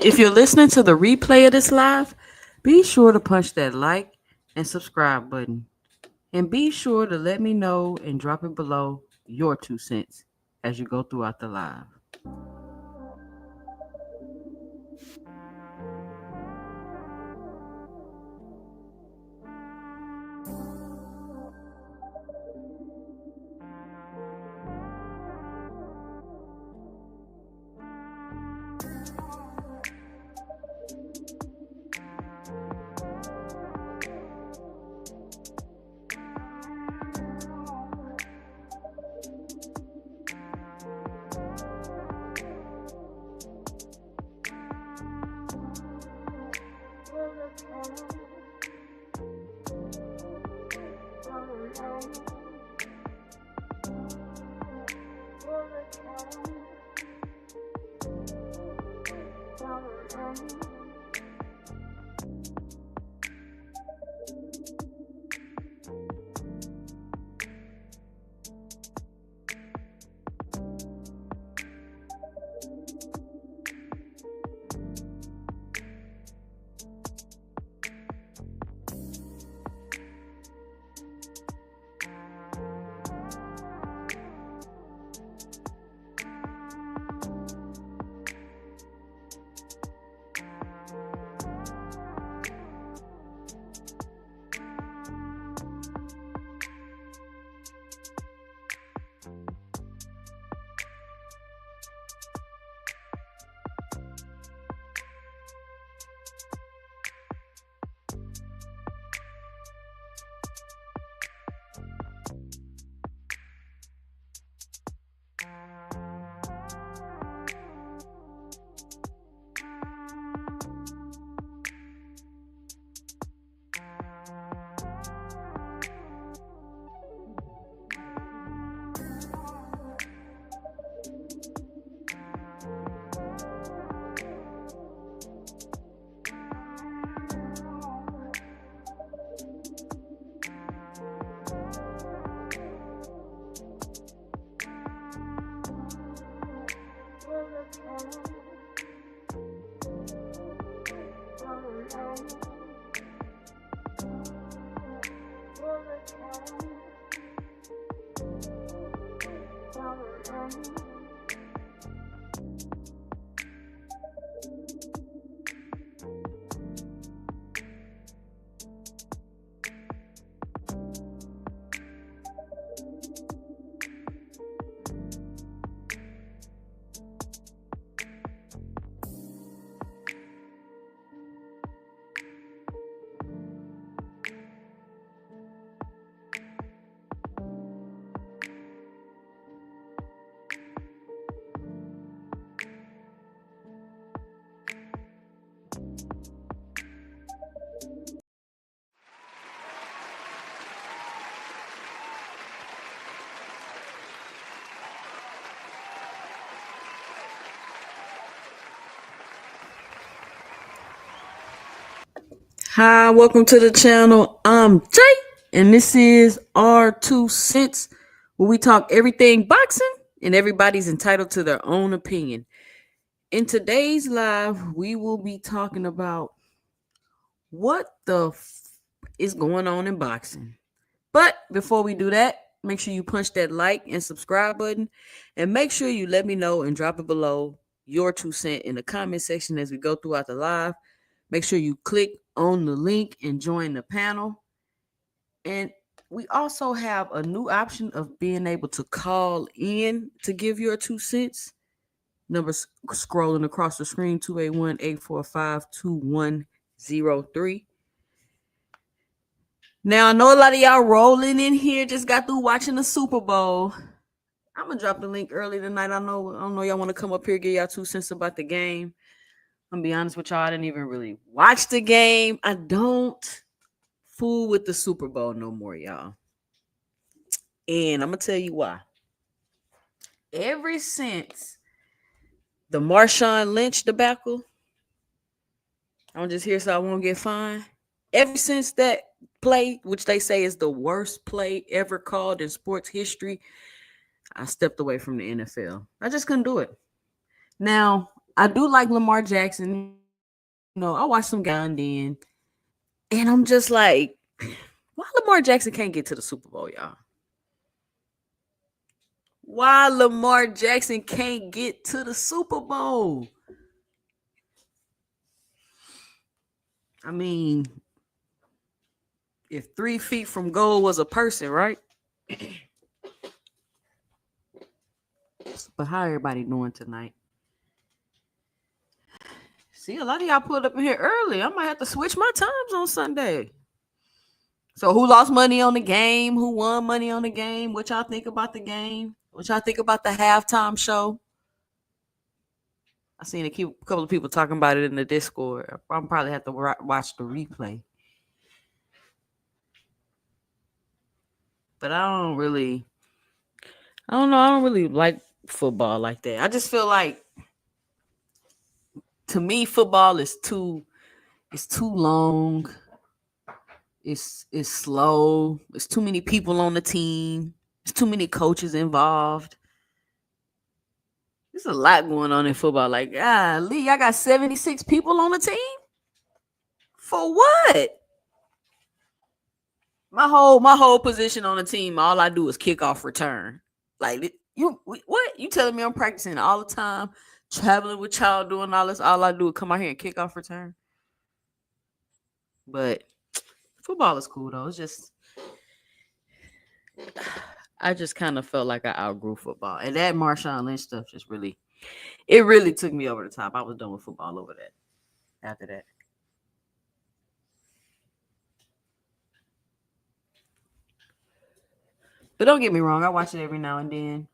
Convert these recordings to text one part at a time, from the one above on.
If you're listening to the replay of this live, be sure to punch that like and subscribe button. And be sure to let me know and drop it below your 2 cents as you go throughout the live. Hi, welcome to the channel. I'm Jay, and this is our 2 cents, where we talk everything boxing, and everybody's entitled to their own opinion. In today's live, we will be talking about what is going on in boxing. But before we do that, make sure you punch that like and subscribe button, and make sure you let me know and drop it below your 2 cent in the comment section as we go throughout the live. Make sure you click on the link and join the panel. And we also have a new option of being able to call in to give your 2 cents. Numbers scrolling across the screen: 281-845-2103. Now, I know a lot of y'all rolling in here just got through watching the Super Bowl. I'm gonna drop the link early tonight. I know y'all want to come up here, get y'all 2 cents about the game. I'm gonna be honest with y'all, I didn't even really watch the game. I don't fool with the Super Bowl no more, y'all. And I'm gonna tell you why. Ever since the Marshawn Lynch debacle, I'm just here so I won't get fined. Ever since that play, which they say is the worst play ever called in sports history, I stepped away from the NFL. I just couldn't do it. Now, I do like Lamar Jackson. You know, I watched some guy then, and I'm just like, why Lamar Jackson can't get to the Super Bowl, y'all? Why Lamar Jackson can't get to the Super Bowl? I mean, if 3 feet from goal was a person, right? But how everybody doing tonight? See, a lot of y'all pulled up in here early. I might have to switch my times on Sunday. So who lost money on the game? Who won money on the game? What y'all think about the game? What y'all think about the halftime show? I seen a couple of people talking about it in the Discord. I'm probably have to watch the replay. But I don't know. I don't really like football like that. I just feel like, to me, football is too long. It's slow. It's too many people on the team. There's too many coaches involved. There's a lot going on in football. Like, Lee, I got 76 people on the team. For what? My whole position on the team, all I do is kickoff return. Like, what? You telling me I'm practicing all the time, traveling with y'all, doing all this? All I do is come out here and kick off return. But football is cool though. It's just, I just kind of felt like I outgrew football, and that Marshawn Lynch stuff just really took me over the top. I was done with football over that. After that. But don't get me wrong, I watch it every now and then.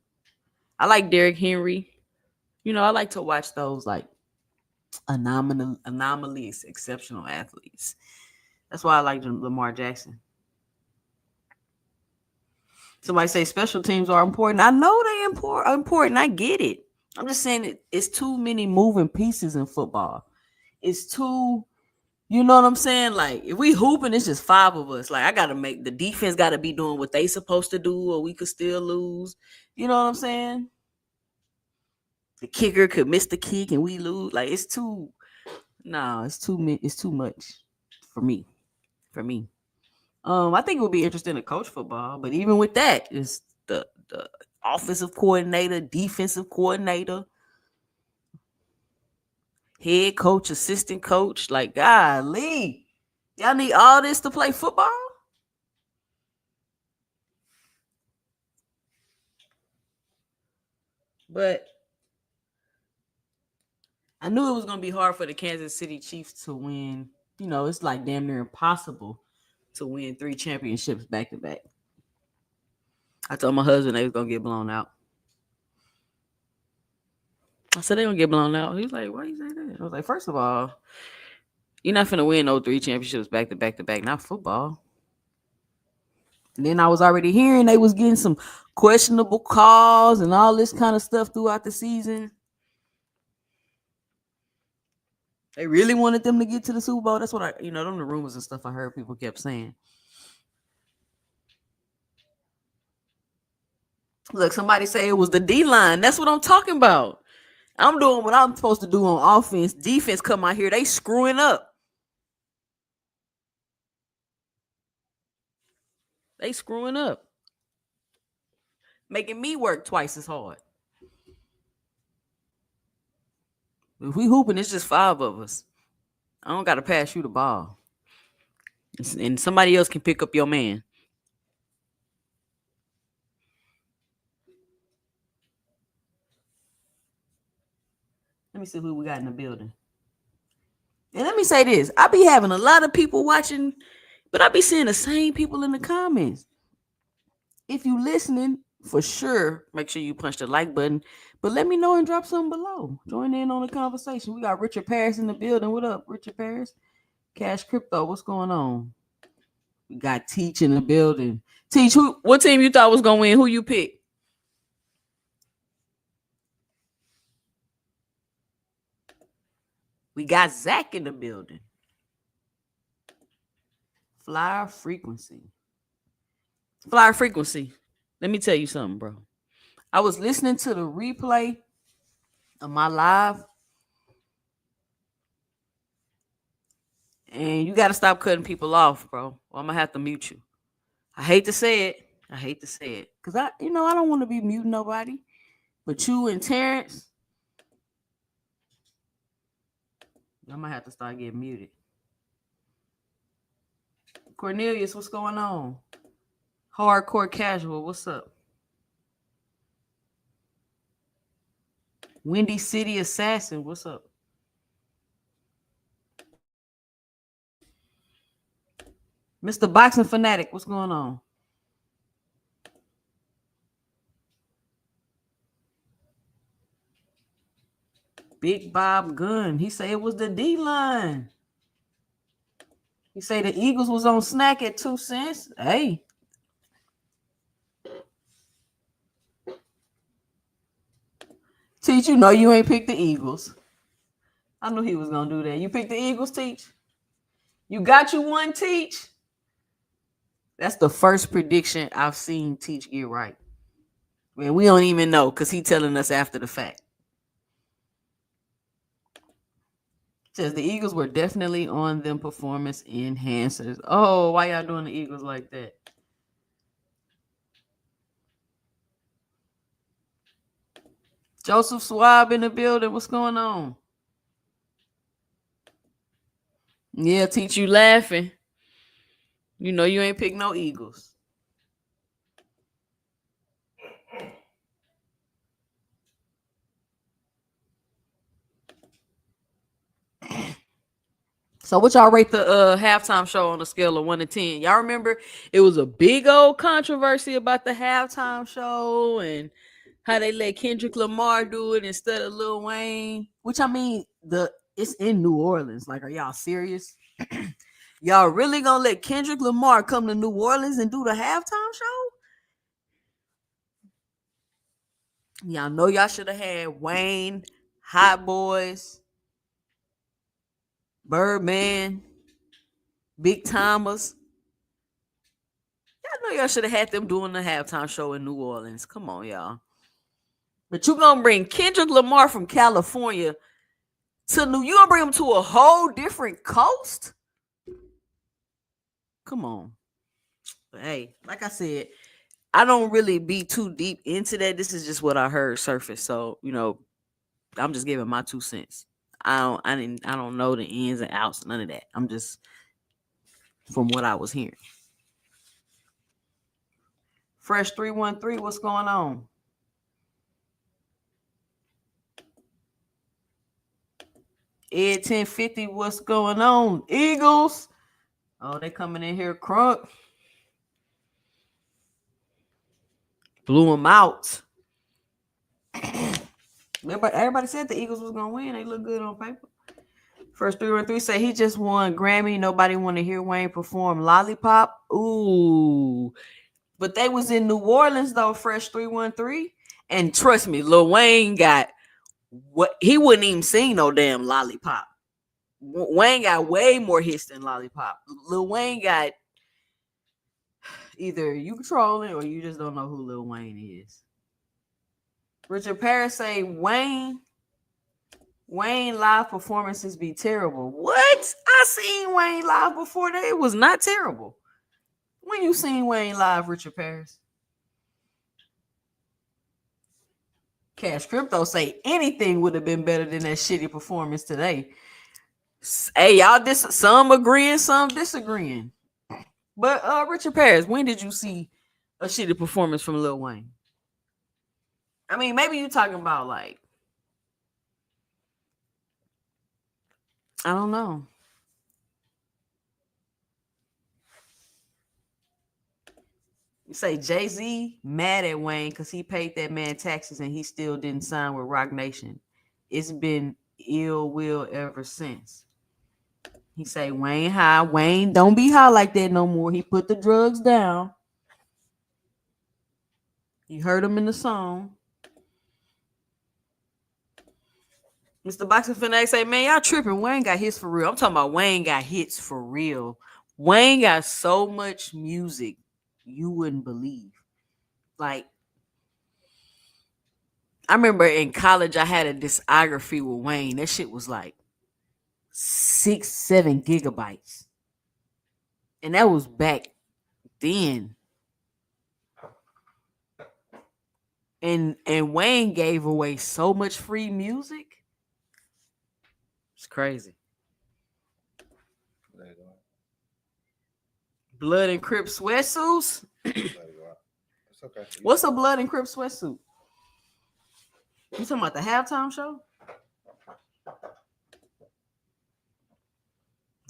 I like Derrick Henry. You know, I like to watch those like anomalies, exceptional athletes. That's why I like Lamar Jackson. Somebody say special teams are important. I know they important. I get it. I'm just saying it's too many moving pieces in football. It's too, you know what I'm saying? Like, if we hooping, it's just 5 of us. Like, I gotta make the defense gotta be doing what they supposed to do, or we could still lose. You know what I'm saying? The kicker could miss the kick and we lose. Like, it's too much for me. I think it would be interesting to coach football, but even with that, it's the offensive coordinator, defensive coordinator, head coach, assistant coach. Like, golly, y'all need all this to play football? But I knew it was going to be hard for the Kansas City Chiefs to win. You know, it's like damn near impossible to win 3 championships back to back. I told my husband they was going to get blown out. I said, they're going to get blown out. He's like, why you say that? I was like, first of all, you're not finna win no 3 championships back to back to back, not football. And then I was already hearing they was getting some questionable calls and all this kind of stuff throughout the season. They really wanted them to get to the Super Bowl. That's what them the rumors and stuff I heard people kept saying. Look, somebody say it was the D-line. That's what I'm talking about. I'm doing what I'm supposed to do on offense. Defense come out here, they screwing up. They screwing up. Making me work twice as hard. If we hooping, it's just 5 of us. I don't got to pass you the ball. And somebody else can pick up your man. Let me see who we got in the building. And let me say this. I be having a lot of people watching, but I be seeing the same people in the comments. If you listening, for sure, make sure you punch the like button. But let me know and drop something below. Join in on the conversation. We got Richard Paris in the building. What up, Richard Paris? Cash Crypto, what's going on? We got Teach in the building. Teach, what team you thought was going to win? Who you pick? We got Zach in the building. Flyer Frequency. Flyer Frequency. Let me tell you something, bro. I was listening to the replay of my live, And you got to stop cutting people off, bro. Or I'm gonna have to mute you. I hate to say it. I hate to say it, cause I don't want to be muting nobody. But you and Terrence, I might have to start getting muted. Cornelius, what's going on? Hardcore casual, what's up? Windy City Assassin, what's up? Mr. Boxing Fanatic, what's going on? Big Bob Gunn, he said it was the D line. He say the Eagles was on snack at 2 cents. Hey. Teach, you know you ain't picked the Eagles. I knew he was gonna do that. You picked the Eagles, Teach? You got you one, Teach? That's the first prediction I've seen Teach get right. Man, we don't even know because he telling us after the fact. Says the Eagles were definitely on them performance enhancers. Oh, why y'all doing the Eagles like that? Joseph Swab in the building. What's going on? Yeah, Teach, you laughing. You know you ain't pick no Eagles. So what y'all rate the halftime show on a scale of 1 to 10? Y'all remember it was a big old controversy about the halftime show and how they let Kendrick Lamar do it instead of Lil Wayne. Which I mean, it's in New Orleans. Like, are y'all serious? Y'all really gonna let Kendrick Lamar come to New Orleans and do the halftime show? Y'all know y'all should have had Wayne, Hot Boys, Birdman, Big Thomas. Y'all know y'all should have had them doing the halftime show in New Orleans. Come on, y'all. But you gonna bring Kendrick Lamar from California to you gonna bring him to a whole different coast? Come on. But hey, like I said, I don't really be too deep into that. This is just what I heard surface. So, I'm just giving my 2 cents. I don't know the ins and outs, none of that. I'm just from what I was hearing. Fresh 313, what's going on? Ed 1050, what's going on? Eagles. Oh, they coming in here crunk. Blew them out. Everybody said the Eagles was gonna win. They look good on paper. First 313 say he just won Grammy. Nobody want to hear Wayne perform Lollipop. Ooh. But they was in New Orleans though, Fresh 313. And trust me, Lil Wayne got what he wouldn't even sing no damn Lollipop. Wayne got way more hits than Lollipop. Lil Wayne got either you controlling or you just don't know who Lil Wayne is. Richard Paris say Wayne live performances be terrible. What? I seen Wayne live before that. It was not terrible. When you seen Wayne live, Richard Paris? Cash Crypto say anything would have been better than that shitty performance today. Hey, y'all, some agreeing, some disagreeing. But Richard Paris, when did you see a shitty performance from Lil Wayne? I mean, maybe you're talking about like, I don't know. You say Jay-Z mad at Wayne because he paid that man taxes and he still didn't sign with Roc Nation. It's been ill will ever since. He say Wayne high. Wayne don't be high like that no more. He put the drugs down. You heard him in the song. Mr. Boxing Fanatic say, man, y'all tripping. Wayne got hits for real. I'm talking about Wayne got hits for real. Wayne got so much music you wouldn't believe. Like, I remember in college I had a discography with Wayne. That shit was like 6-7 gigabytes. And that was back then. And Wayne gave away so much free music. It's crazy. Blood and Crip sweatsuits. It's okay. What's a Blood and Crip sweatsuit? You talking about the halftime show?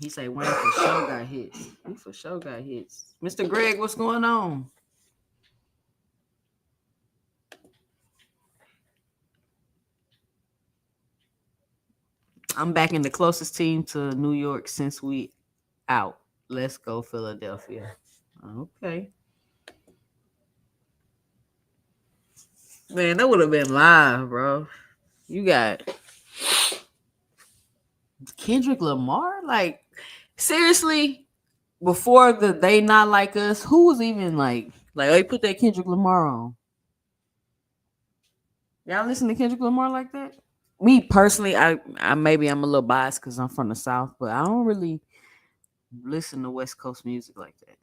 He say Wayne for sure got hits. He for sure got hits. Mr. Greg, what's going on? I'm back in the closest team to New York since we out. Let's go, Philadelphia. Okay. Man, that would have been live, bro. You got Kendrick Lamar? Like, seriously, before the They Not Like Us, who was even like, they put that Kendrick Lamar on? Y'all listen to Kendrick Lamar like that? Me personally, I maybe I'm a little biased because I'm from the South, but I don't really listen to West Coast music like that.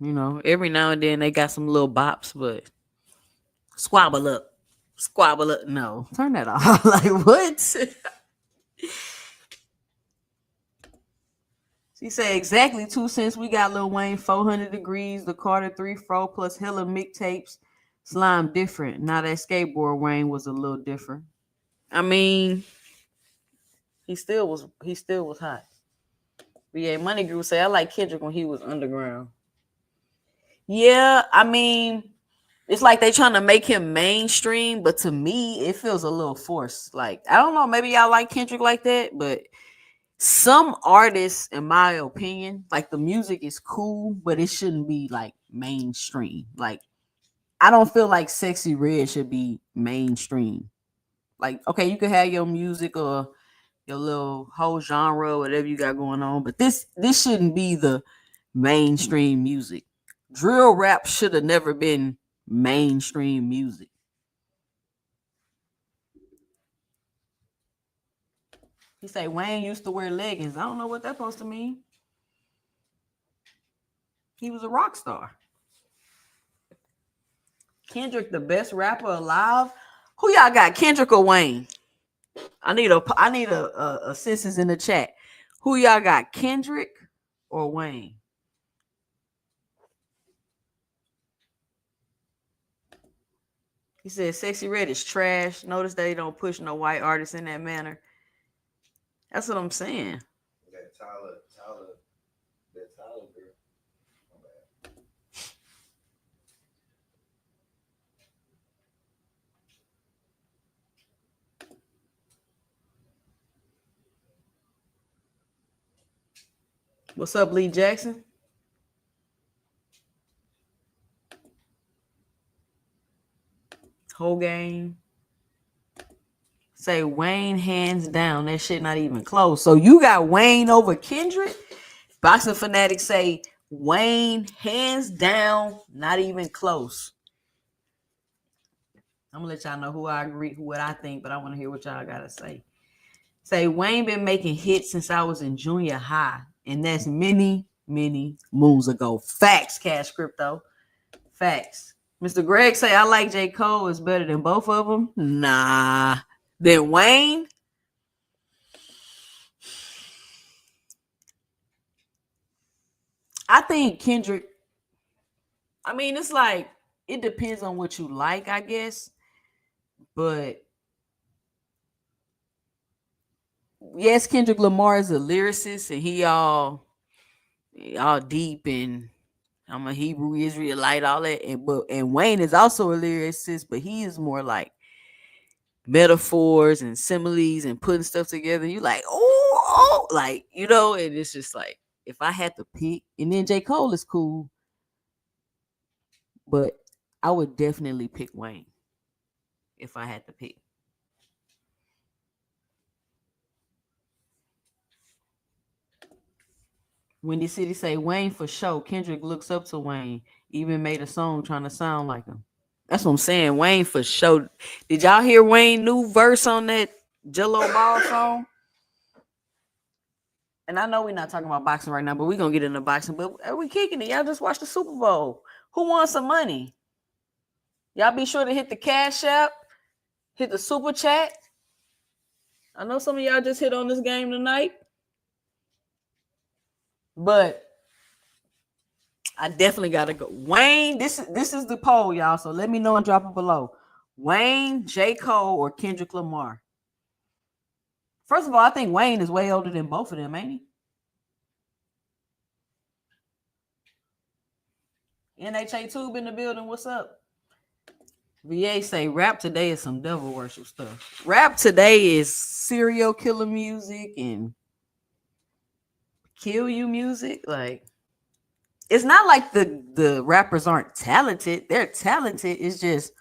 You know, every now and then they got some little bops, but squabble up. No, turn that off. Like, what? She said exactly 2 cents. We got Lil Wayne 400 degrees, the Carter 3-4 plus hella mixtapes. Slime different. Now that skateboard Wayne was a little different. I mean, he still was hot. But yeah, Money Group say I like Kendrick when he was underground. Yeah, I mean, it's like they trying to make him mainstream, but to me, it feels a little forced. Like, I don't know, maybe y'all like Kendrick like that, but some artists, in my opinion, like the music is cool, but it shouldn't be like mainstream. Like, I don't feel like Sexy Red should be mainstream. Like, okay, you can have your music or your little whole genre, whatever you got going on, but this shouldn't be the mainstream music. Drill rap should have never been mainstream music. He say Wayne used to wear leggings. I don't know what that's supposed to mean. He was a rock star. Kendrick, the best rapper alive. Who y'all got, Kendrick or Wayne? I need a census in the chat. Who y'all got, Kendrick or Wayne? He said Sexy Red is trash. Notice they don't push no white artists in that manner. That's what I'm saying. That Tyler girl. What's up, Lee Jackson? Whole game. Say Wayne hands down. That shit not even close. So you got Wayne over Kendrick? Boxing fanatics say Wayne hands down, not even close. I'm gonna let y'all know who I agree, what I think, but I want to hear what y'all gotta say. Say Wayne been making hits since I was in junior high, and that's many, many moons ago. Facts, Cash Crypto. Facts. Mr. Greg say I like J. Cole is better than both of them. Nah. Then Wayne. I think Kendrick. I mean, it's like it depends on what you like, I guess. But yes, Kendrick Lamar is a lyricist, and he all deep, and I'm a Hebrew Israelite, all that. And Wayne is also a lyricist, but he is more like metaphors and similes and putting stuff together. You like, oh, like, you know, and it's just like if I had to pick, and then J. Cole is cool, but I would definitely pick Wayne if I had to pick. Windy City say Wayne for sure. Kendrick looks up to Wayne. Even made a song trying to sound like him. That's what I'm saying. Wayne for sure. Did y'all hear Wayne new verse on that Jello Ball song? And I know we're not talking about boxing right now, but we're gonna get into boxing. But are we kicking it? Y'all just watched the Super Bowl. Who won some money? Y'all be sure to hit the Cash App, hit the Super Chat. I know some of y'all just hit on this game tonight, but I definitely gotta go. Wayne, this is the poll, y'all. So let me know and drop it below. Wayne, J. Cole, or Kendrick Lamar? First of all, I think Wayne is way older than both of them, ain't he? NHA Tube in the building. What's up? VA say rap today is some devil worship stuff. Rap today is serial killer music and kill you music. Like, it's not like the rappers aren't talented. They're talented. It's just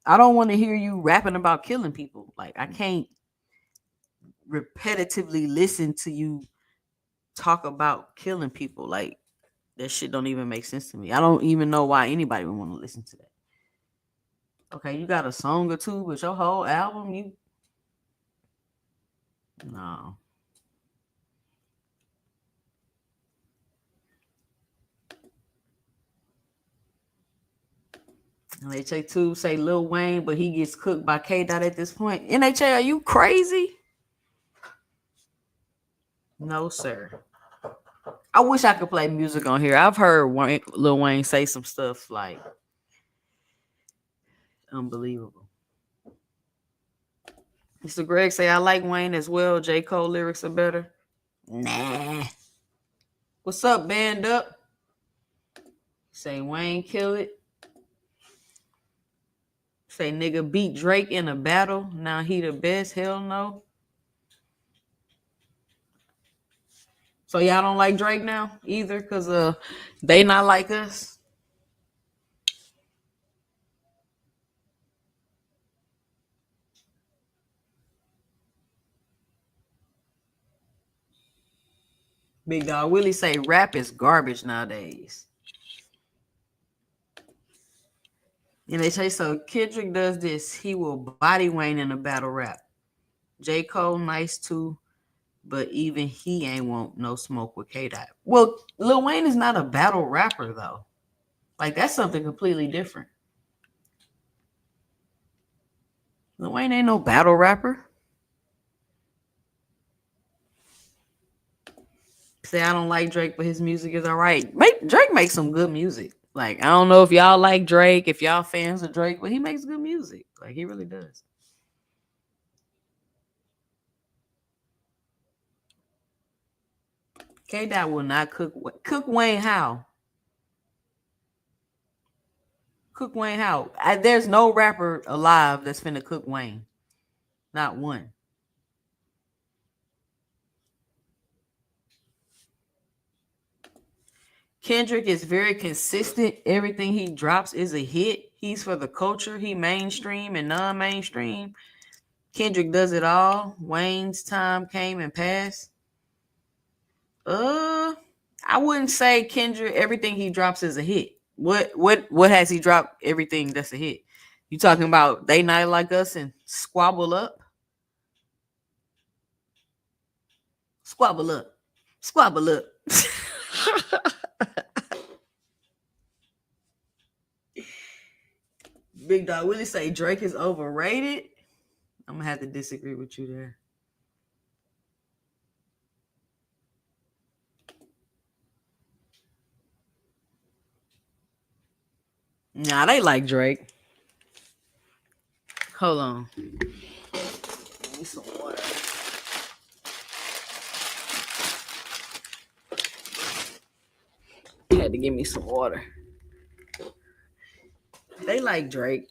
I don't want to hear you rapping about killing people. Like, I can't repetitively listen to you talk about killing people. Like, that shit don't even make sense to me. I don't even know why anybody would want to listen to that. Okay, you got a song or two, but your whole album, no. NHA2 say Lil Wayne, but he gets cooked by K Dot at this point. NHA, are you crazy? No, sir. I wish I could play music on here. I've heard Lil Wayne say some stuff like unbelievable. Mr. Greg say I like Wayne as well. J. Cole lyrics are better. Nah. What's up, band up? Say Wayne kill it. Say nigga beat Drake in a battle. Now he the best. Hell no. So y'all don't like Drake now either, cause they not like us. Big Dog Willie say rap is garbage nowadays. And they say so. Kendrick does this. He will body Wayne in a battle rap. J. Cole nice too, but even he ain't want no smoke with K-Dot. Well, Lil Wayne is not a battle rapper though. Like, that's something completely different. Lil Wayne ain't no battle rapper. Say I don't like Drake, but his music is all right. Drake makes some good music. Like, I don't know if y'all like Drake, if y'all fans of Drake, but he makes good music. Like, he really does. K-Dot will not cook Wayne how? Cook Wayne how? There's no rapper alive that's finna cook Wayne. Not one. Kendrick is very consistent. Everything he drops is a hit. He's for the culture. He mainstream and non-mainstream. Kendrick does it all. Wayne's time came and passed. I wouldn't say Kendrick, everything he drops is a hit. What has he dropped? Everything that's a hit. You talking about They Not Like Us and Squabble Up? Squabble Up. Squabble Up. Big Dog Willie say Drake is overrated. I'm gonna have to disagree with you there. Nah, they like Drake. Hold on. Give me some water. You had to give me some water. They like Drake.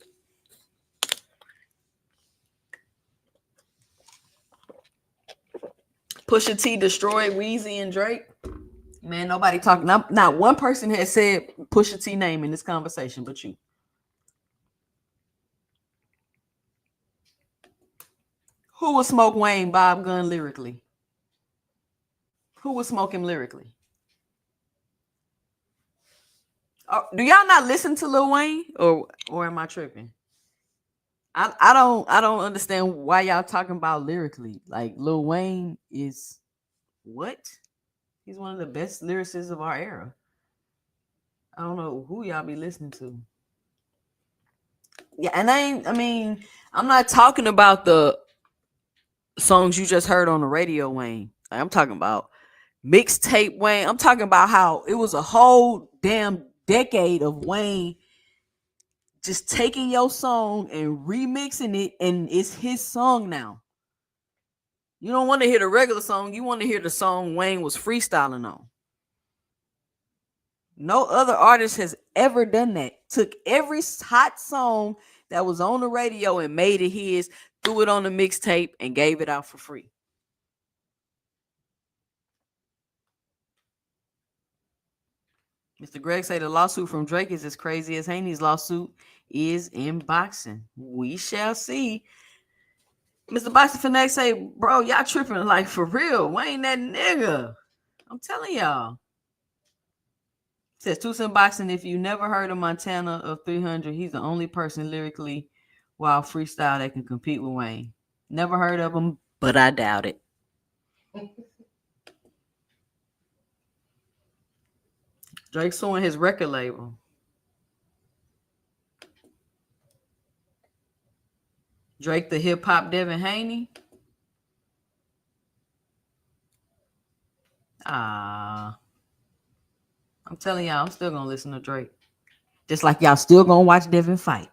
Pusha T destroyed Weezy and Drake. Man, nobody talking. Not one person has said Pusha T name in this conversation, but you. Who would smoke Wayne Bob Gunn lyrically? Who would smoke him lyrically? Do y'all not listen to Lil Wayne, or am I tripping? I don't understand why y'all talking about lyrically. Like Lil Wayne is what? He's one of the best lyricists of our era. I don't know who y'all be listening to. Yeah, and I'm not talking about the songs you just heard on the radio, Wayne. Like, I'm talking about mixtape Wayne. I'm talking about how it was a whole damn decade of Wayne just taking your song and remixing it, and it's his song now. You don't want to hear the regular song. You want to hear the song Wayne was freestyling on. No other artist has ever done that. Took every hot song that was on the radio and made it his, threw it on the mixtape, and gave it out for free. Mr. Greg say the lawsuit from Drake is as crazy as Haney's lawsuit is in boxing. We shall see. Mr. Boxing Finesse say, bro, y'all tripping like for real. Wayne that nigga. I'm telling y'all. Says 2 Cent Boxing, if you never heard of Montana of 300, he's the only person lyrically while freestyle that can compete with Wayne. Never heard of him, but I doubt it. Drake suing his record label. Drake the hip hop Devin Haney. I'm telling y'all, I'm still gonna listen to Drake. Just like y'all still gonna watch Devin fight.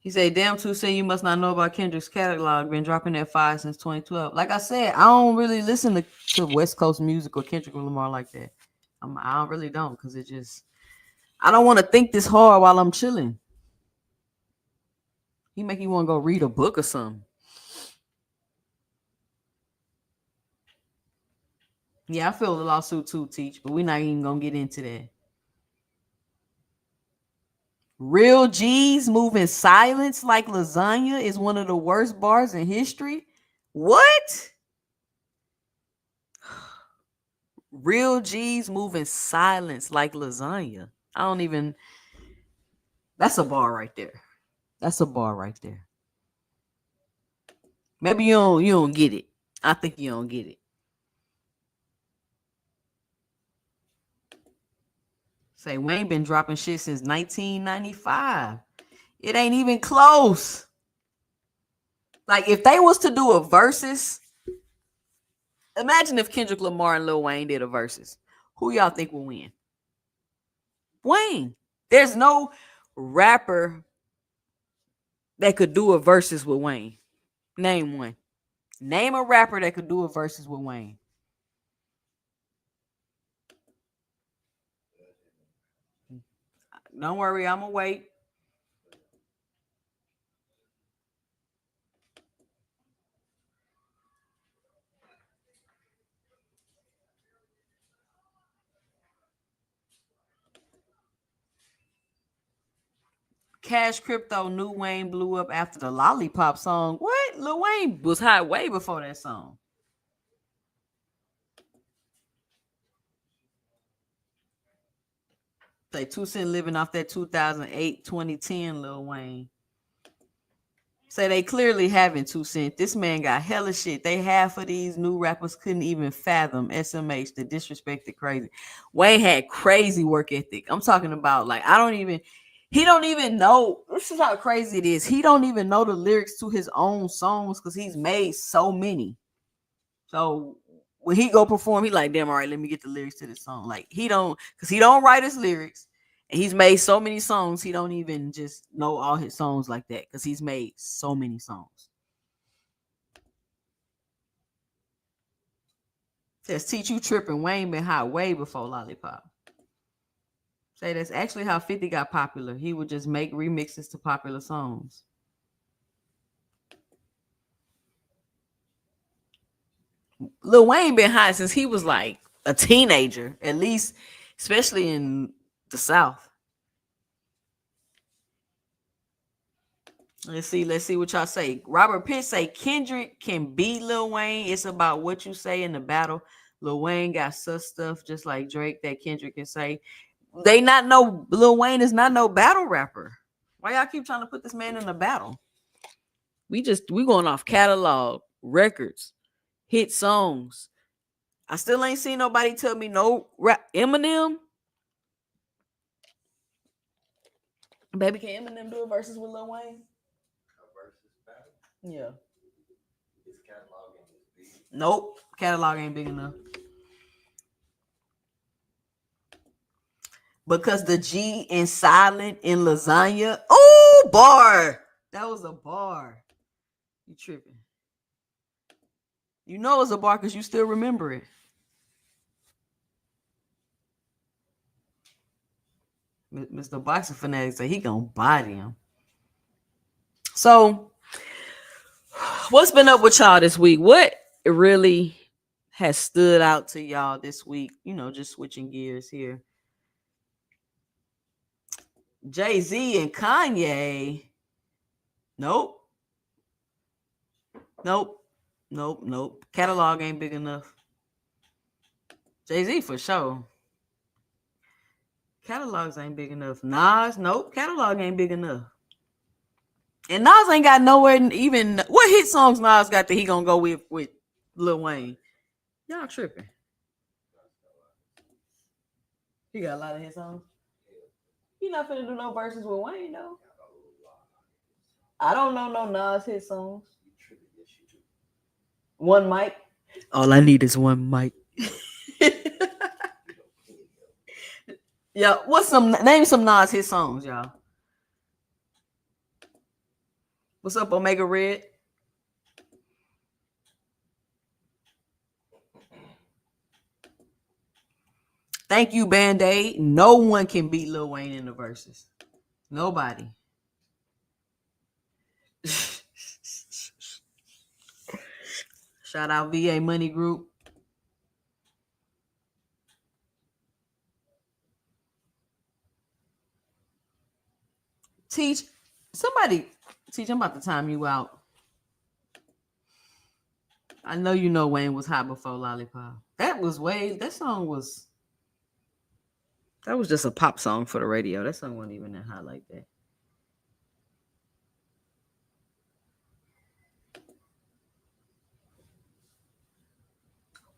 He said, damn, 2 Cent, you must not know about Kendrick's catalog. Been dropping that 5 since 2012. Like I said, I don't really listen to West Coast music or Kendrick Lamar like that. I really don't, because it just, I don't want to think this hard while I'm chilling. He make you want to go read a book or something. Yeah, I feel the lawsuit too, Teach, but we're not even going to get into that. Real G's moving silence like lasagna is one of the worst bars in history. What? Real G's moving silence like lasagna. I don't even. That's a bar right there. That's a bar right there. Maybe you don't get it. I think you don't get it. Say Wayne been dropping shit since 1995. It ain't even close. Like if they was to do a versus, imagine if Kendrick Lamar and Lil Wayne did a versus. Who y'all think will win? Wayne. There's no rapper that could do a versus with Wayne. Name one. Name a rapper that could do a versus with Wayne. Don't worry, I'm gonna wait. Cash Crypto knew Wayne blew up after the Lollipop song. What? Lil Wayne was hot way before that song. Say 2 Cent living off that 2008, 2010 Lil Wayne. Say they clearly haven't 2 Cent. This man got hella shit. They half of these new rappers couldn't even fathom SMH, the disrespected crazy. Wayne had crazy work ethic. I'm talking about like he don't even know. This is how crazy it is. He don't even know the lyrics to his own songs because he's made so many. So when he go perform, he like, damn, all right, let me get the lyrics to this song. Like he don't write his lyrics. And he's made so many songs, he don't even just know all his songs like that because he's made so many songs. Says, Teach you tripping. Wayne been hot way before Lollipop. Say that's actually how 50 got popular. He would just make remixes to popular songs. Lil Wayne been hot since he was like a teenager, at least, especially in the South. Let's see what y'all say. Robert Pitt say Kendrick can beat Lil Wayne. It's about what you say in the battle. Lil Wayne got such stuff just like Drake that Kendrick can say. They not know Lil Wayne is not no battle rapper. Why y'all keep trying to put this man in a battle? We going off catalog, records, hit songs. I still ain't seen nobody tell me no rap. Eminem. Baby, can Eminem do a versus with Lil Wayne? A versus battle. Yeah. His catalog ain't as big. Nope. Catalog ain't big enough. Because the G in silent in lasagna. Oh, bar. That was a bar. You tripping. You know it's a bar because you still remember it. Mr. Boxing Fanatic said he gonna body him. So, what's been up with y'all this week? What really has stood out to y'all this week? You know, just switching gears here. Jay-Z and Kanye. Nope. Catalog ain't big enough. Jay-Z for sure. Catalogs ain't big enough. Nas, nope. Catalog ain't big enough. And Nas ain't got nowhere even. What hit songs Nas got that he gonna go with Lil Wayne? Y'all tripping. He got a lot of hit songs. He not finna do no verses with Wayne though. I don't know no Nas hit songs. One mic. All I need is one mic. Yeah, name some Nas hit songs, y'all. What's up, Omega Red? Thank you, Band-Aid. No one can beat Lil Wayne in the verses. Nobody. Shout out VA Money Group. Teach, I'm about to time you out. I know you know Wayne was hot before Lollipop. That was just a pop song for the radio. That song wasn't even that hot like that.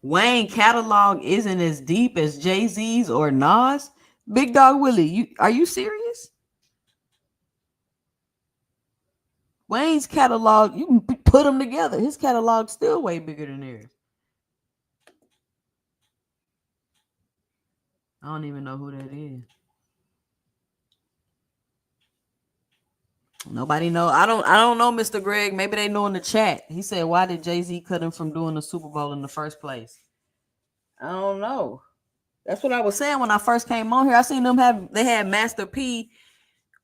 Wayne catalog isn't as deep as Jay-Z's or Nas. Big Dog Willie, are you serious? Wayne's catalog, you can put them together. His catalog's still way bigger than theirs. I don't even know who that is. Nobody know. I don't know, Mr. Greg. Maybe they know in the chat. He said, why did Jay-Z cut him from doing the Super Bowl in the first place? I don't know. That's what I was saying when I first came on here. I seen them they had Master P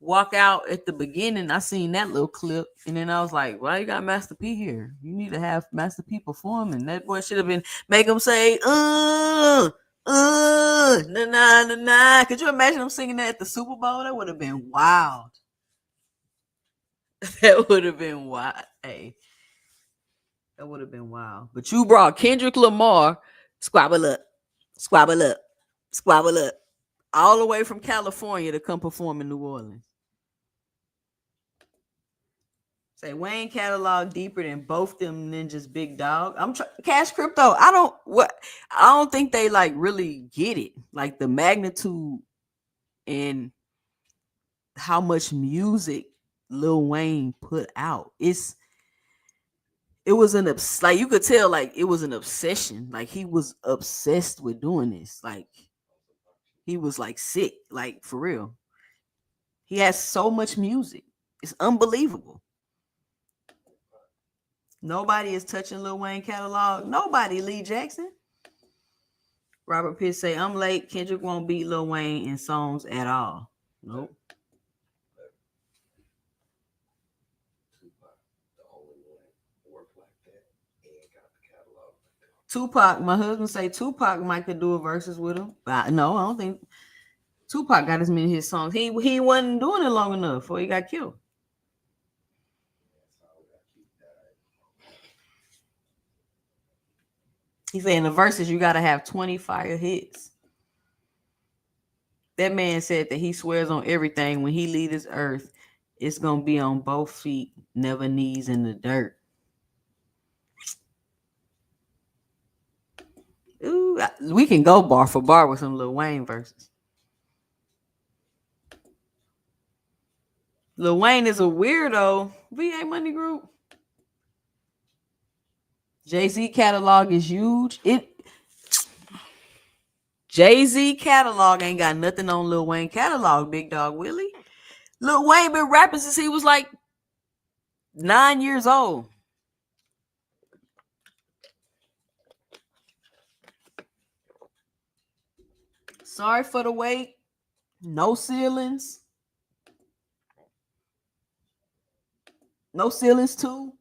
walk out at the beginning. I seen that little clip, and then I was like, why you got Master P here? You need to have Master P performing. That boy should have been make him say, nah. Could you imagine him singing that at the Super Bowl? That would have been wild. That would have been wild. Hey, that would have been wild. But you brought Kendrick Lamar, squabble up, all the way from California to come perform in New Orleans. Say Wayne catalog deeper than both them ninjas, Big Dog. Cash Crypto. I don't think they like really get it, like the magnitude and how much music Lil Wayne put out. It was like you could tell, like it was an obsession. Like he was obsessed with doing this. Like he was like sick, like for real. He has so much music. It's unbelievable. Nobody is touching Lil Wayne catalog. Nobody, Lee Jackson. Robert Pitt say, I'm late. Kendrick won't beat Lil Wayne in songs at all. Nope. Tupac, my husband say Tupac might could do a verses with him. But no, I don't think Tupac got as many of his songs. He wasn't doing it long enough before he got killed. He said in the verses you gotta have 20 fire hits. That man said that he swears on everything when he leave this earth, it's gonna be on both feet, never knees in the dirt. Ooh, we can go bar for bar with some Lil Wayne verses. Lil Wayne is a weirdo. VA Money Group. Jay-Z catalog is huge. Jay-Z catalog ain't got nothing on Lil Wayne catalog, Big Dog Willie. Lil Wayne been rapping since he was like 9 years old. Sorry for the wait. No ceilings. No ceilings too.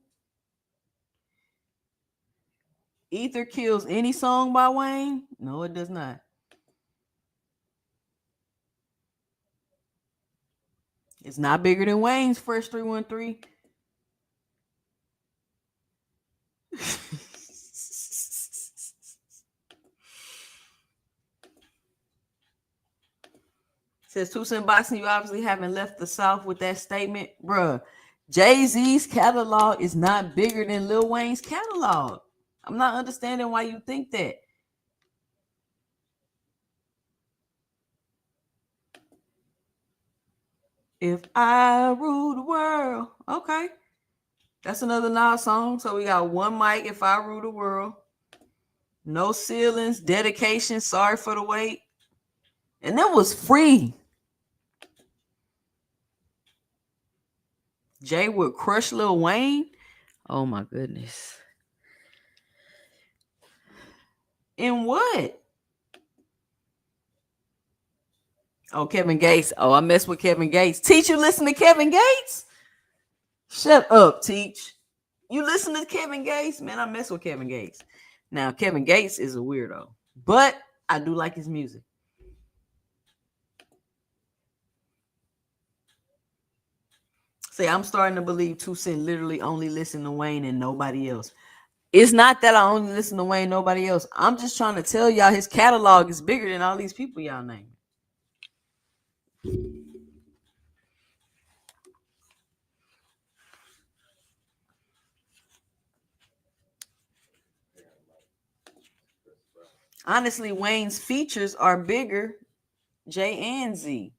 Ether kills any song by Wayne? No, it does not. It's not bigger than Wayne's Fresh 313. Says 2 Cent Boxing, you obviously haven't left the South with that statement. Bruh, Jay-Z's catalog is not bigger than Lil Wayne's catalog. I'm not understanding why you think that. If I rule the world. Okay. That's another Nas song. So we got one mic, If I Rule the World. No ceilings, dedication, sorry for the wait. And that was free. Jay would crush Lil Wayne. Oh my goodness. In what? Oh, Kevin Gates. Oh, I mess with Kevin Gates. Teach, you listen to Kevin Gates? Shut up, Teach. You listen to Kevin Gates? Man, I mess with Kevin Gates. Now, Kevin Gates is a weirdo, but I do like his music. See, I'm starting to believe 2 Cent literally only listen to Wayne and nobody else. It's not that I only listen to Wayne, nobody else. I'm just trying to tell y'all his catalog is bigger than all these people y'all name. Honestly, Wayne's features are bigger, J and Z.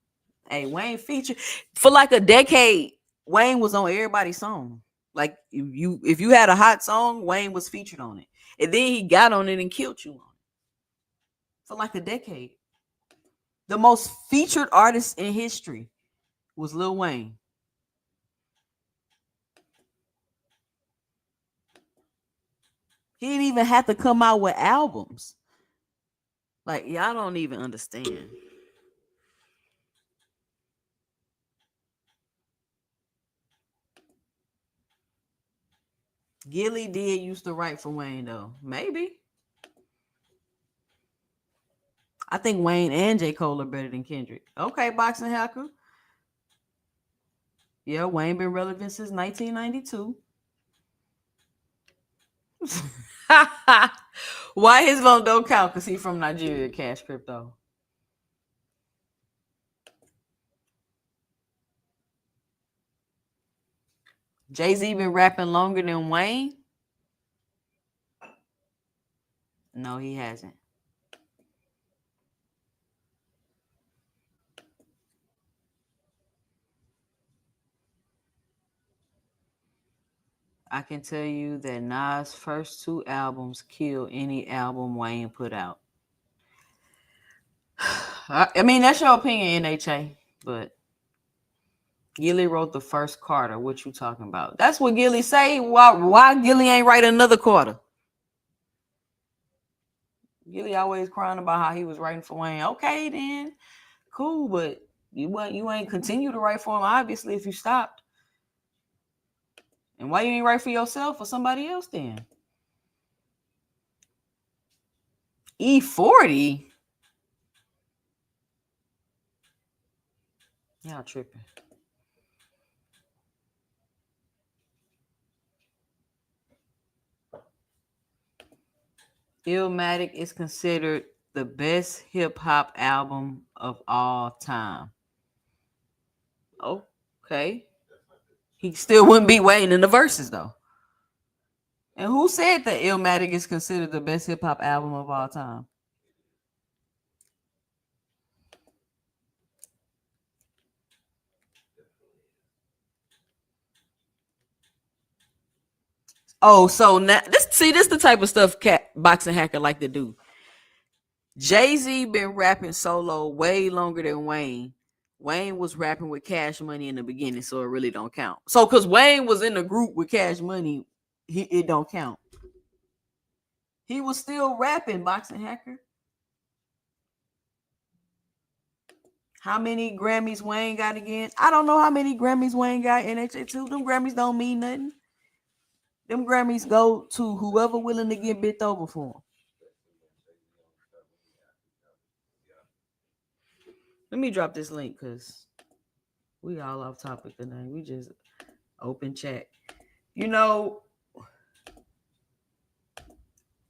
Hey, Wayne feature for like a decade. Wayne was on everybody's song. Like if you had a hot song, Wayne was featured on it, and then he got on it and killed you on it for like a decade. The most featured artist in history was Lil Wayne. He didn't even have to come out with albums. Like, y'all don't even understand. Gilly did used to write for Wayne, though. Maybe. I think Wayne and J. Cole are better than Kendrick. Okay, Boxing Hacker. Yeah, Wayne been relevant since 1992. Why his vote don't count? Because he's from Nigeria, Cash Crypto. Jay-Z been rapping longer than Wayne? No, he hasn't. I can tell you that Nas' first 2 albums kill any album Wayne put out. I mean, that's your opinion, NHA, but Gilly wrote the first Carter. What you talking about? That's what Gilly say. Why Gilly ain't write another Carter? Gilly always crying about how he was writing for Wayne. Okay, then, cool, but you ain't continue to write for him, obviously, if you stopped. And why you ain't write for yourself or somebody else then? E40? Y'all tripping. Illmatic is considered the best hip hop album of all time. Okay. He still wouldn't beat Wayne in the verses though. And who said that Illmatic is considered the best hip hop album of all time? Oh, so now this the type of stuff boxing hacker like to do. Jay-Z been rapping solo way longer than Wayne. Wayne was rapping with Cash Money in the beginning, so it really don't count. So because Wayne was in the group with Cash Money, it don't count. He was still rapping, boxing hacker. How many Grammys Wayne got again? I don't know how many Grammys Wayne got. NHA2, them Grammys don't mean nothing. Them Grammys go to whoever willing to get bent over for them. Let me drop this link because we all off topic tonight. We just open chat. You know,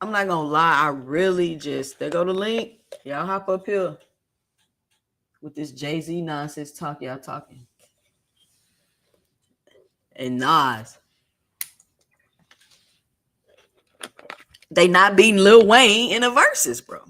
I'm not gonna lie. I really just there go the link. Y'all hop up here with this Jay-Z nonsense talk y'all talking. And Nas. They not beating Lil Wayne in the verses, bro.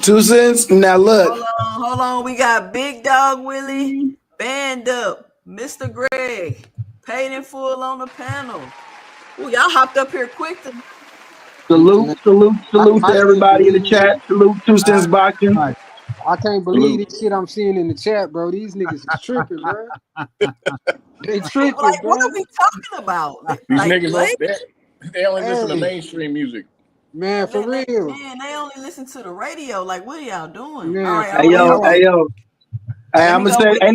2 Cents. Now look. Hold on. We got Big Dog Willie, Band Up, Mr. Greg, Paid in Full on the panel. Ooh, y'all hopped up here quick. Salute to everybody in the chat. Salute 2 Cents Boxing. I can't believe this shit I'm seeing in the chat, bro. These niggas is tripping, bro. They tripping, like, bro. what are we talking about? These like, niggas, they only listen to mainstream music. Man, for real. Man, they only listen to the radio. Like, what are y'all doing? Man, all right, hey, yo. Hey, I'm gonna say, ain't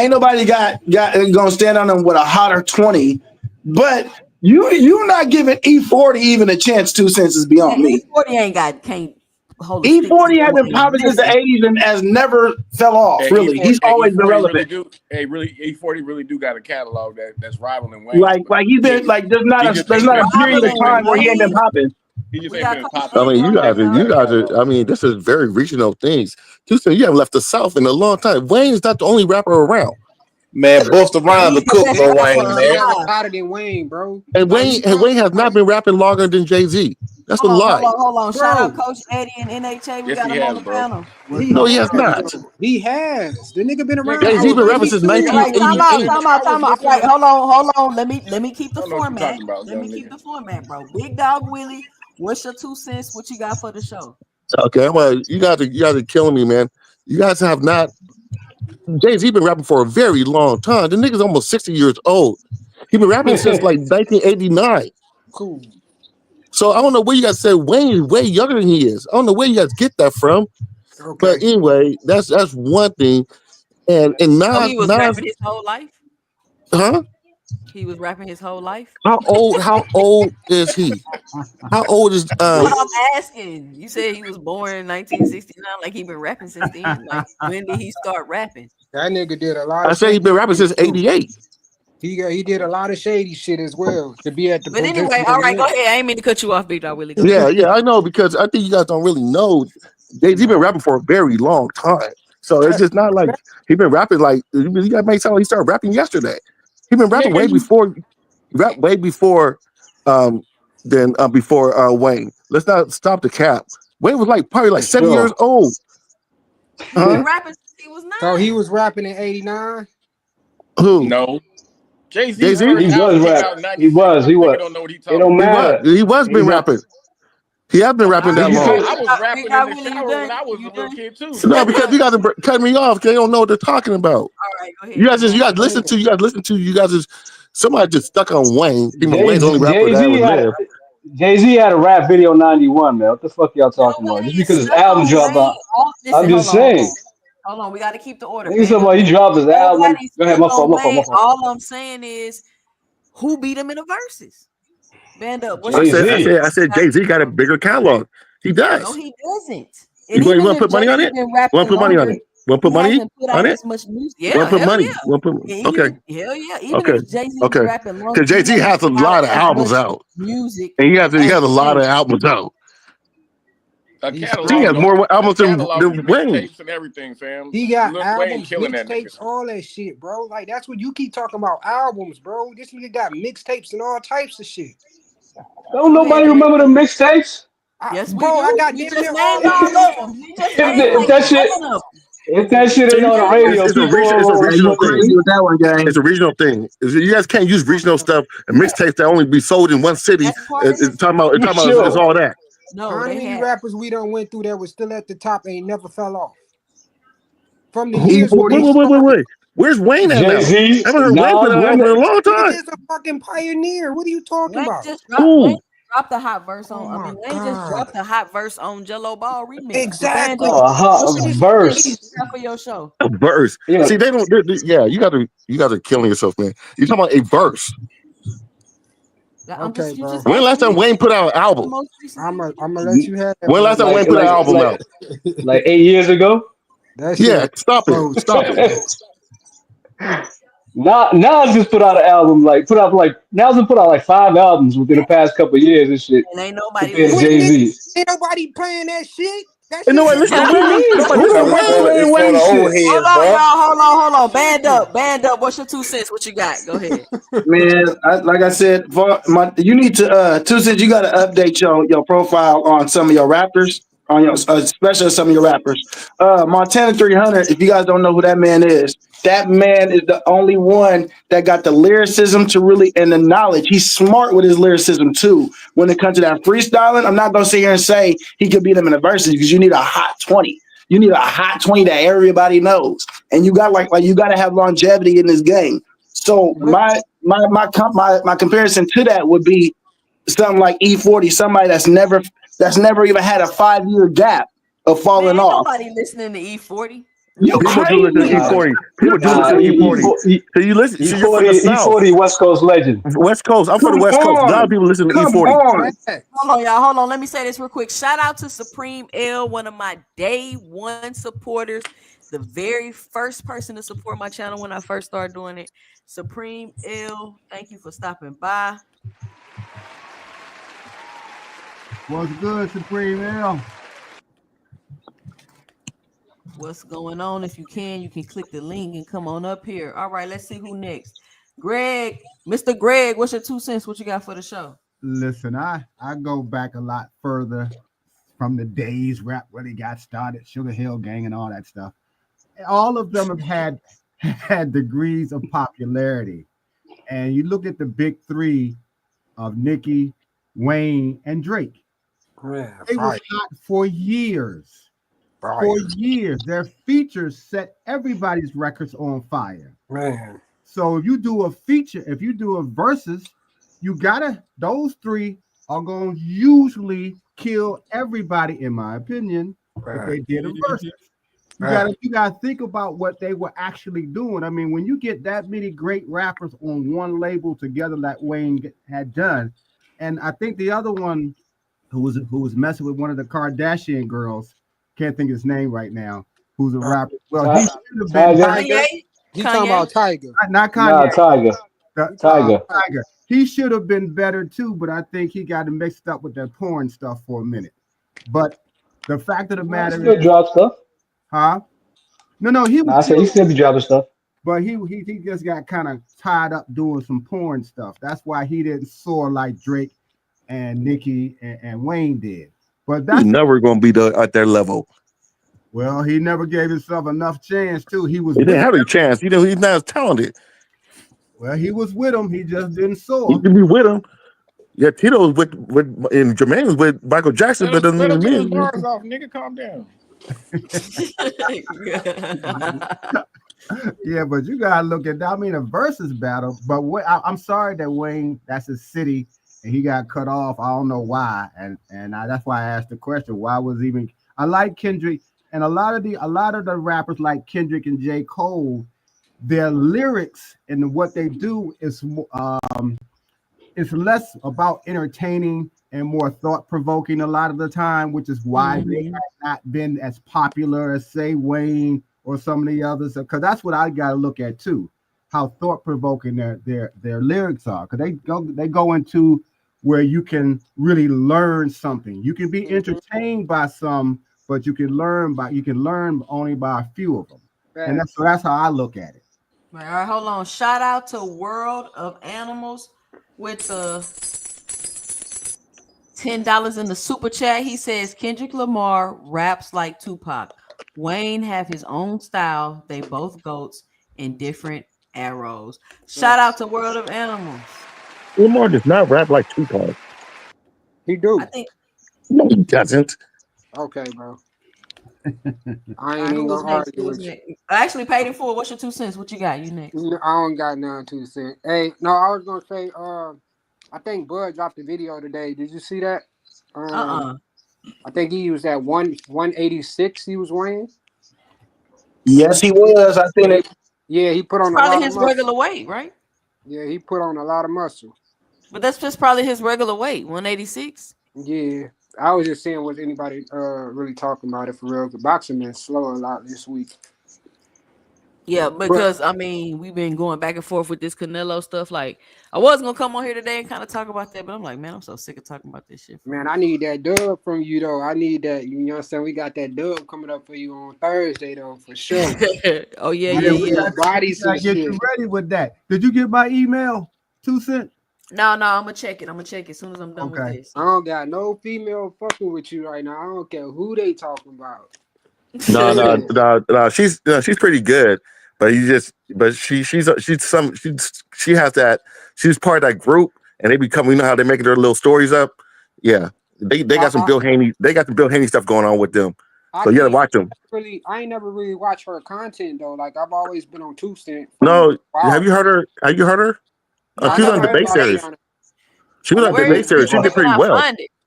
nobody gonna stand on them with a hotter 20, but you not giving E40 even a chance. 2 Cents is beyond me. E40 can't hold. E40 has been popping since the 80s and has never fell off. Hey, really, E40, he's always been relevant. E40 really do got a catalog that's rivaling Wayne. Like he's been like there's not a period of time where he ain't been popping. He just ain't been popping. I mean, you guys are. I mean, this is very regional things. 2 Cents, you haven't left the South in a long time. Wayne is not the only rapper around. Man, both the rhymes are cooked for Wayne, man. Hotter than Wayne, bro. And Wayne has not been rapping longer than Jay-Z. That's a lie. Hold on. Shout out Coach Eddie and NHA. We got him on the panel. No, he has not. He has. The nigga been around. Jay-Z been rapping since 1988. Time out. Right, hold on. Let me keep the format. Let me keep the format, bro. Big Dog Willie, what's your 2 cents? What you got for the show? Okay, well, you guys are killing me, man. You guys have not. Jay-Z been rapping for a very long time. The nigga's almost 60 years old. He been rapping since like 1989. Cool. So I don't know where you guys said Wayne is way younger than he is. I don't know where you guys get that from. Okay. But anyway, that's one thing. And Nas, he was rapping his whole life? Huh? He was rapping his whole life? How old is he? How old is What I'm asking. You said he was born in 1969, like he been rapping since then. Like, when did he start rapping? That nigga did a lot. I say he been rapping since 88. He did a lot of shady shit as well to be at the. But anyway, all right, go ahead. I ain't mean to cut you off, Big Dog Willie. Yeah, I know, because I think you guys don't really know. Jay-Z been rapping for a very long time, so it's just not like he been rapping like you guys may sound like he started rapping yesterday. He been rapping way before Wayne. Let's not stop the cap. Wayne was probably like 7 years old. He been rapping since he was 9. So he was rapping in 89. Who? No. Jay-Z was rapping. He was. Don't know what he talking. It don't matter. He was been rapping. He has been rapping that long. I was rapping in the shower when I was a little kid too. No, because you guys are cutting me off. They don't know what they're talking about. All right, go ahead. You guys listen to. Somebody just stuck on Wayne. Wayne's the only rapper that ever lived. Jay-Z had a rap video 91, man. What the fuck y'all talking about? Just because his album dropped out. I'm just saying. Hold on, we got to keep the order. He dropped his album. Go ahead, my fault. All I'm saying is, who beat him in the verses? Band Up. I said Jay-Z got a bigger catalog. He does. No, he doesn't. You want to put money on it? Want to put money on it? Want to put He money hasn't put on out it? as much music. Want Yeah, to put hell money? yeah. Want to put? Yeah, Okay, hell yeah. Even okay, if Jay-Z okay. be rapping long, Because Jay-Z he has a hasn't put lot out of as albums much out, music and he has as a lot of Wayne. albums out. A He's He catalog, has crazy. don't more a albums catalog than is Wayne. mixtapes and everything, fam. He got Lil Wayne albums, killing that nigga. mixtapes, all that shit, bro. Like that's what you keep talking about. Albums, bro. This nigga got mixtapes and all types of shit. Don't Go ahead, nobody Greg. remember the mixtapes? Yes, we Bro, I do. got We damn just near named all of all them. of them. We just If, named if like that shit, 7 of them. if that shit ain't We on the named radio, It's a people regional. It's a Hey, you regional crazy thing. with that one, gang. It's a regional thing. You guys can't use regional stuff and mixtapes that only be sold in one city. That's part of It's talking about. It's you talking about. It's sure? all that. No, How they many had. rappers we done went through that was still at the top ain't never fell off? From the Wait, years when they started. wait. Where's Wayne at now? Jay-Z, I haven't heard Wayne put Nas, out an album in a long Nigga time. is a fucking pioneer. What are you talking Wayne about? just dropped. Wayne Who? dropped a hot verse Oh on. I my mean, Wayne just God. dropped a hot verse on Jello Ball remix. Exactly. oh, a hot What you verse. got for your show? A verse. Yeah, See, they don't. Yeah, you guys are killing yourself, man. You talking about a verse? I'm Okay, just you bro. just When last asking time me Wayne put out an the album? most recent. I'm gonna let you have that, When last bro. time Wayne put an album out? like 8 years ago. That shit. Yeah, stop Bro, it. Stop it. Nas just put out an album, Nas has put out like 5 albums within the past couple of years and shit. And ain't nobody Compared to listening. Jay-Z. Ain't nobody playing that shit. That And shit nobody ain't listen to What do you Wayne. mean? Nobody Who listen the to fuck Wayne. playing Wayne shit? Hold on, y'all. Hold on. Band up. What's your 2 cents? What you got? Go ahead. Man, like I said, you need to 2 cents. You got to update your profile on some of your rappers, on your especially some of your rappers. Montana 300. If you guys don't know who that man is the only one that got the lyricism to really and the knowledge. He's smart with his lyricism too. When it comes to that freestyling, I'm not gonna sit here and say he could beat him in the verses because you need a hot 20. You need a hot 20 that everybody knows, and you got like you got to have longevity in this game. So my comparison to that would be something like E40, somebody that's never even had a 5-year gap of Man, falling ain't off. nobody listening to E40. You People do listen to crazy? E40. People do listen to E40. So you listen. So you're from the South, E40 West Coast legend. West Coast. I'm from the Come West Coast. A lot of on, people listen to come E40. on. Hold on, y'all. Hold on. Let me say this real quick. Shout out to Supreme L, one of my day one supporters. The very first person to support my channel when I first started doing it. Supreme L, thank you for stopping by. What's good, Supreme L? What's going on? If you can click the link and come on up here. All right, let's see who next. Greg, Mr. Greg, what's your 2 cents? What you got for the show? Listen, I go back a lot further from the days rap really got started, Sugar Hill Gang and all that stuff. All of them have had degrees of popularity. And you look at the big three of Nicki, Wayne, and Drake. Man, They were hot for years. For years. Their features set everybody's records on fire. Man. So if you do a feature, if you do a versus, those three are going to usually kill everybody, in my opinion, if they did a versus. You gotta think about what they were actually doing. I mean, when you get that many great rappers on one label together, like Wayne had done, and I think the other one who was messing with one of the Kardashian girls, can't think of his name right now, who's a rapper. Well, he should have been Kanye. He talking about Tiger. not Kanye. Tiger. Tiger. He should have been better too, but I think he got mixed up with that porn stuff for a minute. But the fact of the matter Still is, drop stuff. huh? No, he was. I said he still be dropping stuff. But he just got kind of tied up doing some porn stuff. That's why he didn't soar like Drake and Nicki and Wayne did. But that's He's never going to be at their level. Well, he never gave himself enough chance too. He didn't have a chance. He's not as talented. Well, he was with him. He just didn't soar. He can be with him. Yeah, Tito was with and Jermaine was with Michael Jackson, but doesn't Let him mean get his bars off, nigga. Calm down. Yeah, but you gotta look at that. I mean, a versus battle. But I'm sorry that Wayne, that's his city, and he got cut off. I don't know why, and that's why I asked the question. Why was even? I like Kendrick, and a lot of the rappers like Kendrick and J. Cole, their lyrics and what they do is it's less about entertaining and more thought-provoking a lot of the time, which is why they have not been as popular as, say, Wayne or some of the others, because that's what I got to look at too, how thought provoking their lyrics are, because they go into where you can really learn something. You can be entertained by some, but you can learn only by a few of them, and that's how I look at it. All right, hold on. Shout out to World of Animals with the $10 in the super chat. He says Kendrick Lamar raps like Tupac. Wayne have his own style. They both goats in different arrows. Shout out to World of Animals. Lamar does not rap like Tupac. He do. I think. No, he doesn't. Okay, bro. I All ain't right, even who was gonna next? argue Who was with you. next? I actually paid in full. What's your 2 cents? What you got? You next. I don't got none 2 cents. Hey, no, I was gonna say, I think Bud dropped a video today. Did you see that? I think he was at 186. He was weighing. Yes, he was. I think it. Yeah, he put on a Probably lot his of muscle. regular weight, right? Yeah, he put on a lot of muscle. But that's just probably his regular weight, 186. Yeah, I was just saying, was anybody really talking about it for real? The boxing been slow a lot this week. Yeah, because I mean, we've been going back and forth with this Canelo stuff. Like, I was gonna come on here today and kind of talk about that, but I'm like, man, I'm so sick of talking about this shit. Man, I need that dub from you though. I need that. You know what I'm saying? We got that dub coming up for you on Thursday though, for sure. Oh yeah. Bodies I get you ready with that. Did you get my email? 2 cents. No, I'm gonna check it. As soon as I'm done with this. I don't got no female fucking with you right now. I don't care who they talking about. No. She's pretty good, but she has that. She's part of that group, and they become. You know how they make their little stories up. Yeah, they got some Bill Haney. They got the Bill Haney stuff going on with them. So you gotta watch them. I ain't never really watched her content though. Like I've always been on 2 cents. No, have you heard her? Have you heard her? She was on the debate series. She was on the debate series. She did pretty well.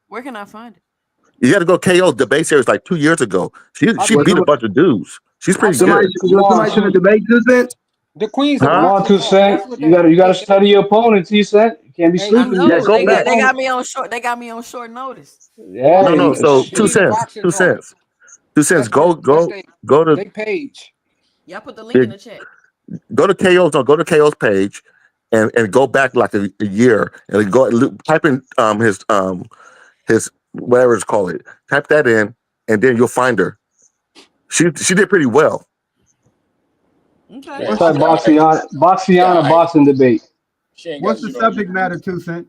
Where can I find it? You got to go KO debate series like 2 years ago. She beat a bunch of dudes. She's pretty good. Somebody should have debate 2 cents. The Queen's Come on, 2 cents. You gotta study your opponent, 2 cents. You can't be sleeping. Yeah, go back. They got me on short. They got me on short notice. Yeah. No. So 2 cents. 2 cents. 2 cents. Go to their page. Y'all put the link in the chat. Go to KO's. No, go to KO's page, and go back like a year, and go type in his whatever it's called. It type that in, and then you'll find her. She did pretty well. Okay. It's like Boxiana boxing debate. What's the subject matter, 2 cents?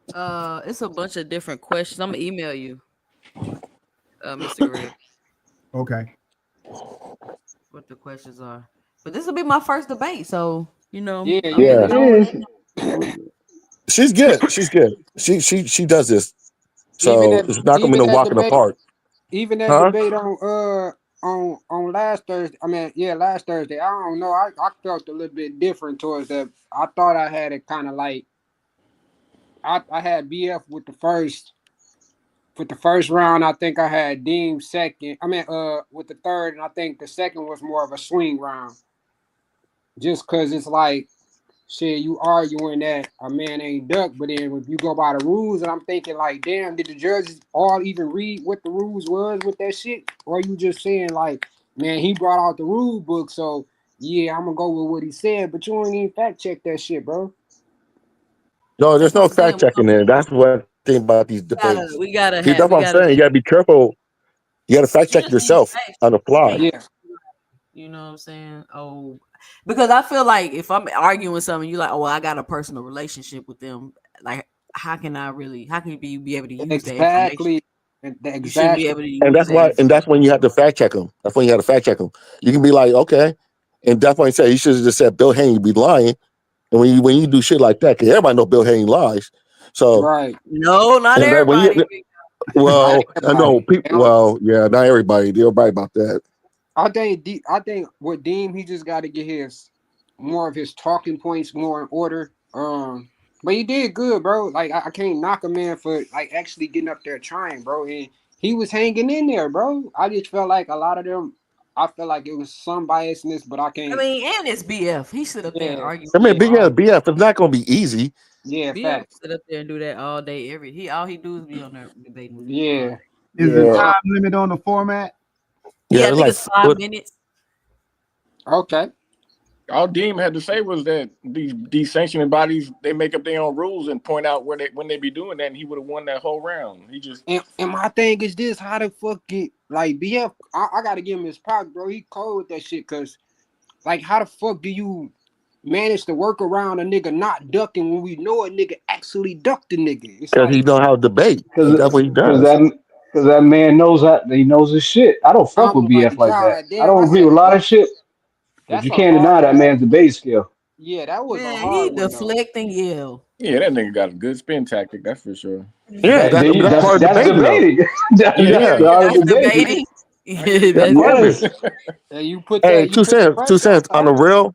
It's a bunch of different questions. I'm gonna email you, Mr. Greg. Okay. What the questions are? But this will be my first debate, so you know. Yeah. She's good. She does this. So it's not gonna be no walk in the park. Even that debate on last Thursday. Last Thursday. I don't know. I felt a little bit different towards that. I thought I had it kind of like I had BF with the first. With the first round, I think I had Deem second. With the third, and I think the second was more of a swing round. Just because it's like, shit, you arguing that a man ain't duck, but then if you go by the rules, and I'm thinking like, damn, did the judges all even read what the rules was with that shit? Or you just saying like, man, he brought out the rule book, so yeah, I'm gonna go with what he said, but you ain't even fact check that shit, bro. No, there's no fact checking there. That's what thing about these debates. That's what I'm saying. You gotta be careful. You gotta fact check yourself on the fly. Yeah. You know what I'm saying? Oh, because I feel like if I'm arguing with someone, you're like, oh, well, I got a personal relationship with them. Like, how can you be able to use exactly? You should be able to use and that's when you have to fact check them. That's when you have to fact check them. You can be like, okay, and that's when you say you should have just said Bill Haney be lying. And when you do shit like that, because everybody know Bill Haney lies. So right. No, not everybody. Well, I know people. Well, yeah, not everybody. They're right about that. I think with Deem, he just got to get his more of his talking points more in order. But he did good, bro. Like I can't knock a man for like actually getting up there trying, bro. And he was hanging in there, bro. I just felt like a lot of them. I feel like it was some biasness, but I can't. And it's BF. He sit up there and argue. BF. It's not gonna be easy. Yeah, BF sit up there and do that all day. All he do is be on there debating. Yeah. Is there time limit on the format? Yeah, I think it's 5 minutes. Okay. All Deem had to say was that these sanctioning bodies, they make up their own rules and point out when they be doing that, and he would have won that whole round. He just And my thing is this: how the fuck it like BF? I gotta give him his props, bro. He cold with that shit, cause like, how the fuck do you manage to work around a nigga not ducking when we know a nigga actually ducked the nigga? It's Because like, he know how to debate. That's what he does. Because that man knows he knows his shit. I don't fuck with I'm like, BF like that. God damn, I don't I agree with a said, lot of shit, but that's you a can't deny hard that man's debate skill. Yeah, that was a Man, he hard one though. deflecting yell. yeah, that nigga got a good spin tactic, that's for sure. Yeah, that's part of That's debating, though. debating. That's Yeah. part of That's debating. debating. That's part of it. Yes. And you put Hey, that. two cents on the real.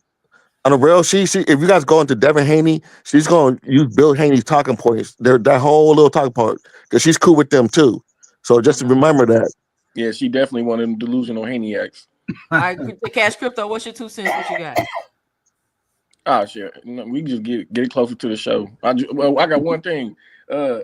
On the real, she if you guys go into Devin Haney, she's going to use Bill Haney's talking points. That whole little talking point because she's cool with them too. So just remember that. Yeah, she definitely one of them delusional Haneyacks. All right, Cash Crypto, what's your 2 cents? What you got? Oh shit, no, we just get it closer to the show. I got one thing. I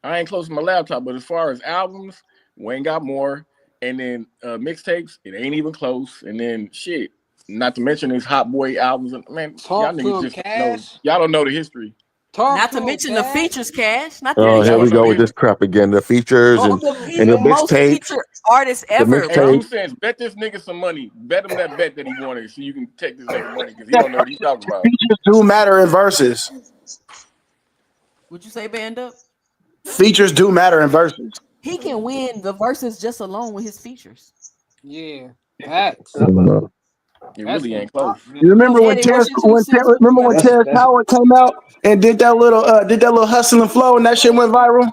ain't close to my laptop, but as far as albums, Wayne got more, and then mixtapes, it ain't even close. And then shit. Not to mention his Hot Boy albums. Man, y'all niggas just know. Y'all don't know the history. Not to mention the features, Cash. Not Oh, here we go with this crap again. The features and the most mixtape. featured artist ever. Hey, 2 cents. Bet this nigga some money. Bet him that bet that he wanted, so you can take this nigga money because he don't know what he's talking about. Features do matter in verses. Would you say Band Up? Features do matter in verses. He can win the verses just alone with his features. Yeah, facts. It really ain't close. You remember when Terrence Howard came out and did that little hustle and flow and that shit went viral?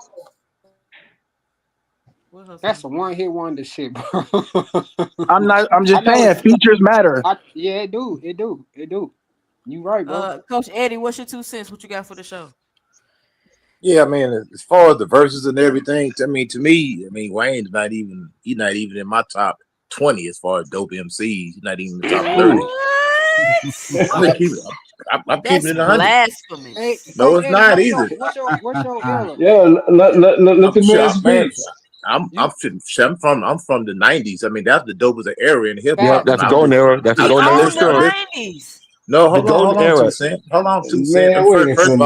That's a one-hit wonder shit, bro. I'm just saying features matter. Yeah, it do. You right, bro. Coach Eddie, what's your 2 cents? What you got for the show? Yeah, I mean, as far as the verses and everything, to me, Wayne's not even in my top 20 as far as dope MCs. He's not even in the top 30. I'm keeping it 100. Blasphemy. Hey, No, it's not either. What's your era? Yeah, let the man speak. I'm from the 90s. I mean, that's the dopest era in hip hop. Yeah, that's a golden era. That's a golden era. Still. 90s. No, hold on, 2 cents. Hold on, 2 cents. First of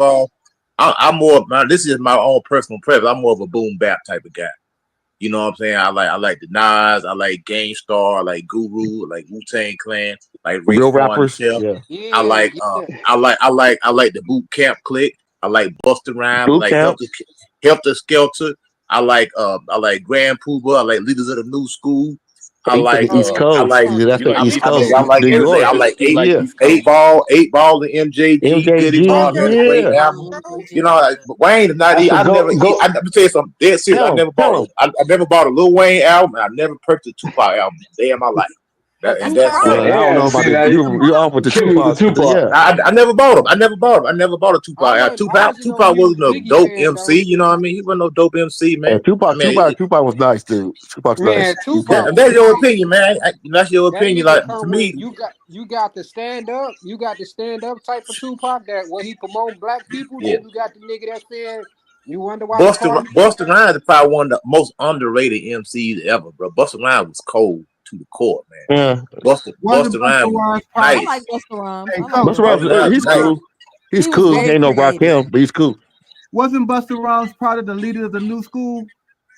all, I'm more. This is my own personal preference. I'm more of a boom bap type of guy. You know what I'm saying? I like the Nas. I like Gang Starr. I like Guru. I like Wu-Tang Clan. Like real rappers. Yeah. I like the Boot Camp Clique. I like Busta Rhymes. I like Helter Skelter. I like Grand Poobah. I like Leaders of the New School. I like East Coast. I like that's the East Coast. I like New York. I like 8 Ball, and MJG. Goody Mob. Great album. You know, Wayne is not. I never tell you something dead serious. I never bought a Lil Wayne album. And I never purchased a Tupac album a day in my life. I don't know about that. You off with the Tupac. Yeah. I never bought him. I never bought a Tupac album. Tupac wasn't no dope MC. You know what I mean? He wasn't no dope MC, man. Yeah, Tupac was nice, dude. Tupac's nice. That's your opinion, man. That's your opinion. Like to me, you got the stand up. You got the stand up type of Tupac that when he promote black people. Yeah. Then you got the nigga that's saying you wonder why. Busta Rhymes is probably one of the most underrated MCs ever, bro. Busta Rhymes was cold to the core, man. Yeah. Busta Rhymes. I like Busta Rhymes. Busta Rhymes, he's cool. He's cool. He ain't no Rakim, but he's cool. Wasn't Busta Rhymes part of the Leader of the New School?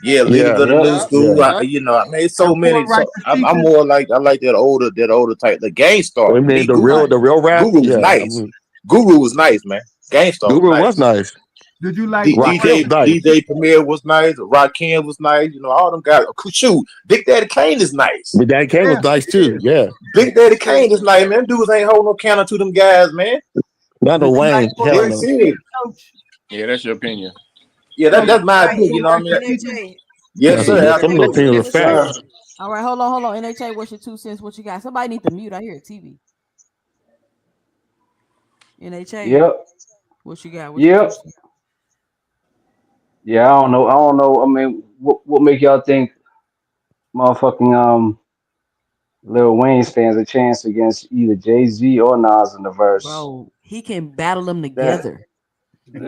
Yeah, Leaders of the New School. Yeah. You know, I mean, so many. So I'm more like I like that older type, the Gang Starr. I mean, the real rap. Guru was nice. Guru was nice, man. Gang Starr. Guru was nice. Did you like DJ Premier was nice, Rakim was nice, you know, all them guys. Shoot, Big Daddy Kane is nice. Big Daddy Kane was nice too, yeah. Big Daddy Kane is nice, man. Dudes ain't holding no counter to them guys, man. Not no Wayne. Yeah, that's your opinion. Yeah, that's my opinion, you know what I mean? Yes, sir. Some of the opinions are facts. All right, hold on. NHA, what's your 2 cents? What you got? Somebody need to mute. I hear a TV. NHA. Yep. What you got? Yep. Yeah, I don't know. I mean, what make y'all think motherfucking Lil Wayne stands a chance against either Jay-Z or Nas in the verse? Bro, he can battle them together. Nas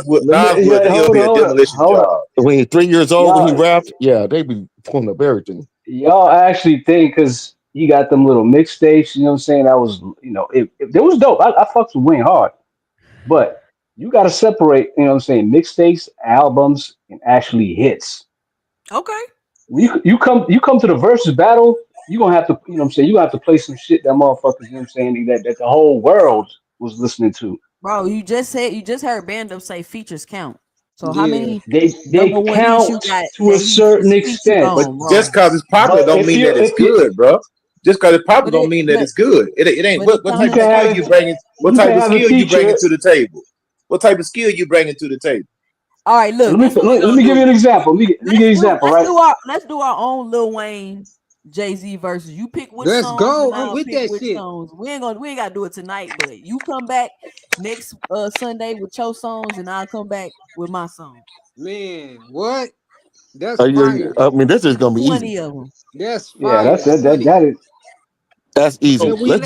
would be a demolition job. When he's 3 years old, when he rapped, yeah, they be pulling up everything. y'all actually think because he got them little mixtapes, you know what I'm saying? That was, it was dope. I fucked with Wayne hard, but you got to separate, you know what I'm saying, mixtapes, albums, and actually hits. Okay. You come to the versus battle, you gonna have to, you know what I'm saying, you gonna have to play some shit that motherfuckers, you know what I'm saying, that the whole world was listening to. Bro, you just heard Bandom say features count. So how Yeah. many They number one hits you count got to a that certain he's featured extent. But on, bro? just because it's popular But don't mean that it's good, bro. Just because it's popular don't mean that it's good. It ain't. What type of skill you bringing? What type of skill you bringing to the table? What type of skill you bringing to the table? All right, look. Let me give you an example. Let me give you an example, right? Let's do our own Lil Wayne Jay-Z versus. You pick which Let's songs, go. and I'm I'll with pick that which shit. songs. We ain't gotta do it tonight, but you come back next Sunday with your songs, and I'll come back with my song. Man, what? That's Yeah, fire. I mean, this is gonna be 20 easy. of them. That's fire. Yeah, that is. That's easy. Let's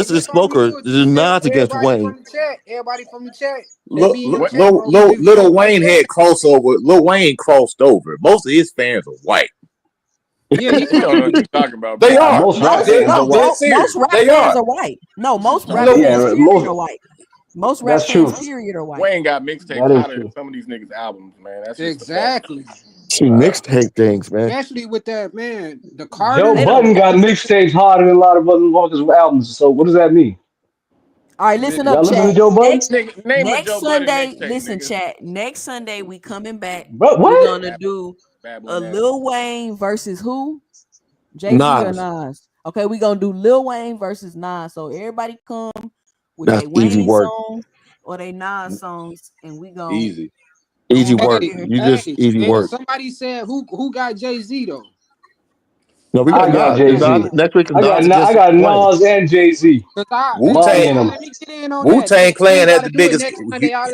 just smoke her. Do Nas against Wayne. Everybody from the chat. Little Wayne had crossover. Lil Wayne crossed over. Most of his fans are white. Yeah, you don't know what you're talking about. They are. Most rap They fans are white. Most rap fans are white. No, most rap fans period are white. Most rap fans period are white. Wayne got mixtapes hotter than some of these niggas' albums, man. That's just exactly. She mixtape things, man. Especially with that, man. The Carter. Joe Budden got mixtapes harder than a lot of motherfuckers' albums. So what does that mean? All right, listen Y'all up, listen chat. to Joe Budden? Next Sunday, listen, chat. Next Sunday, we coming back. But we're gonna do a Lil Wayne versus who? Jay-Z or Nas? Okay, we gonna do Lil Wayne versus Nas. So everybody come with their Wayne songs or they Nas songs, and we gonna easy work. You just easy work. Somebody said who got Jay-Z though? No, we got Nas. Jay-Z. Next week, I got Nas and Jay-Z. Wu-Tang Clan has the biggest.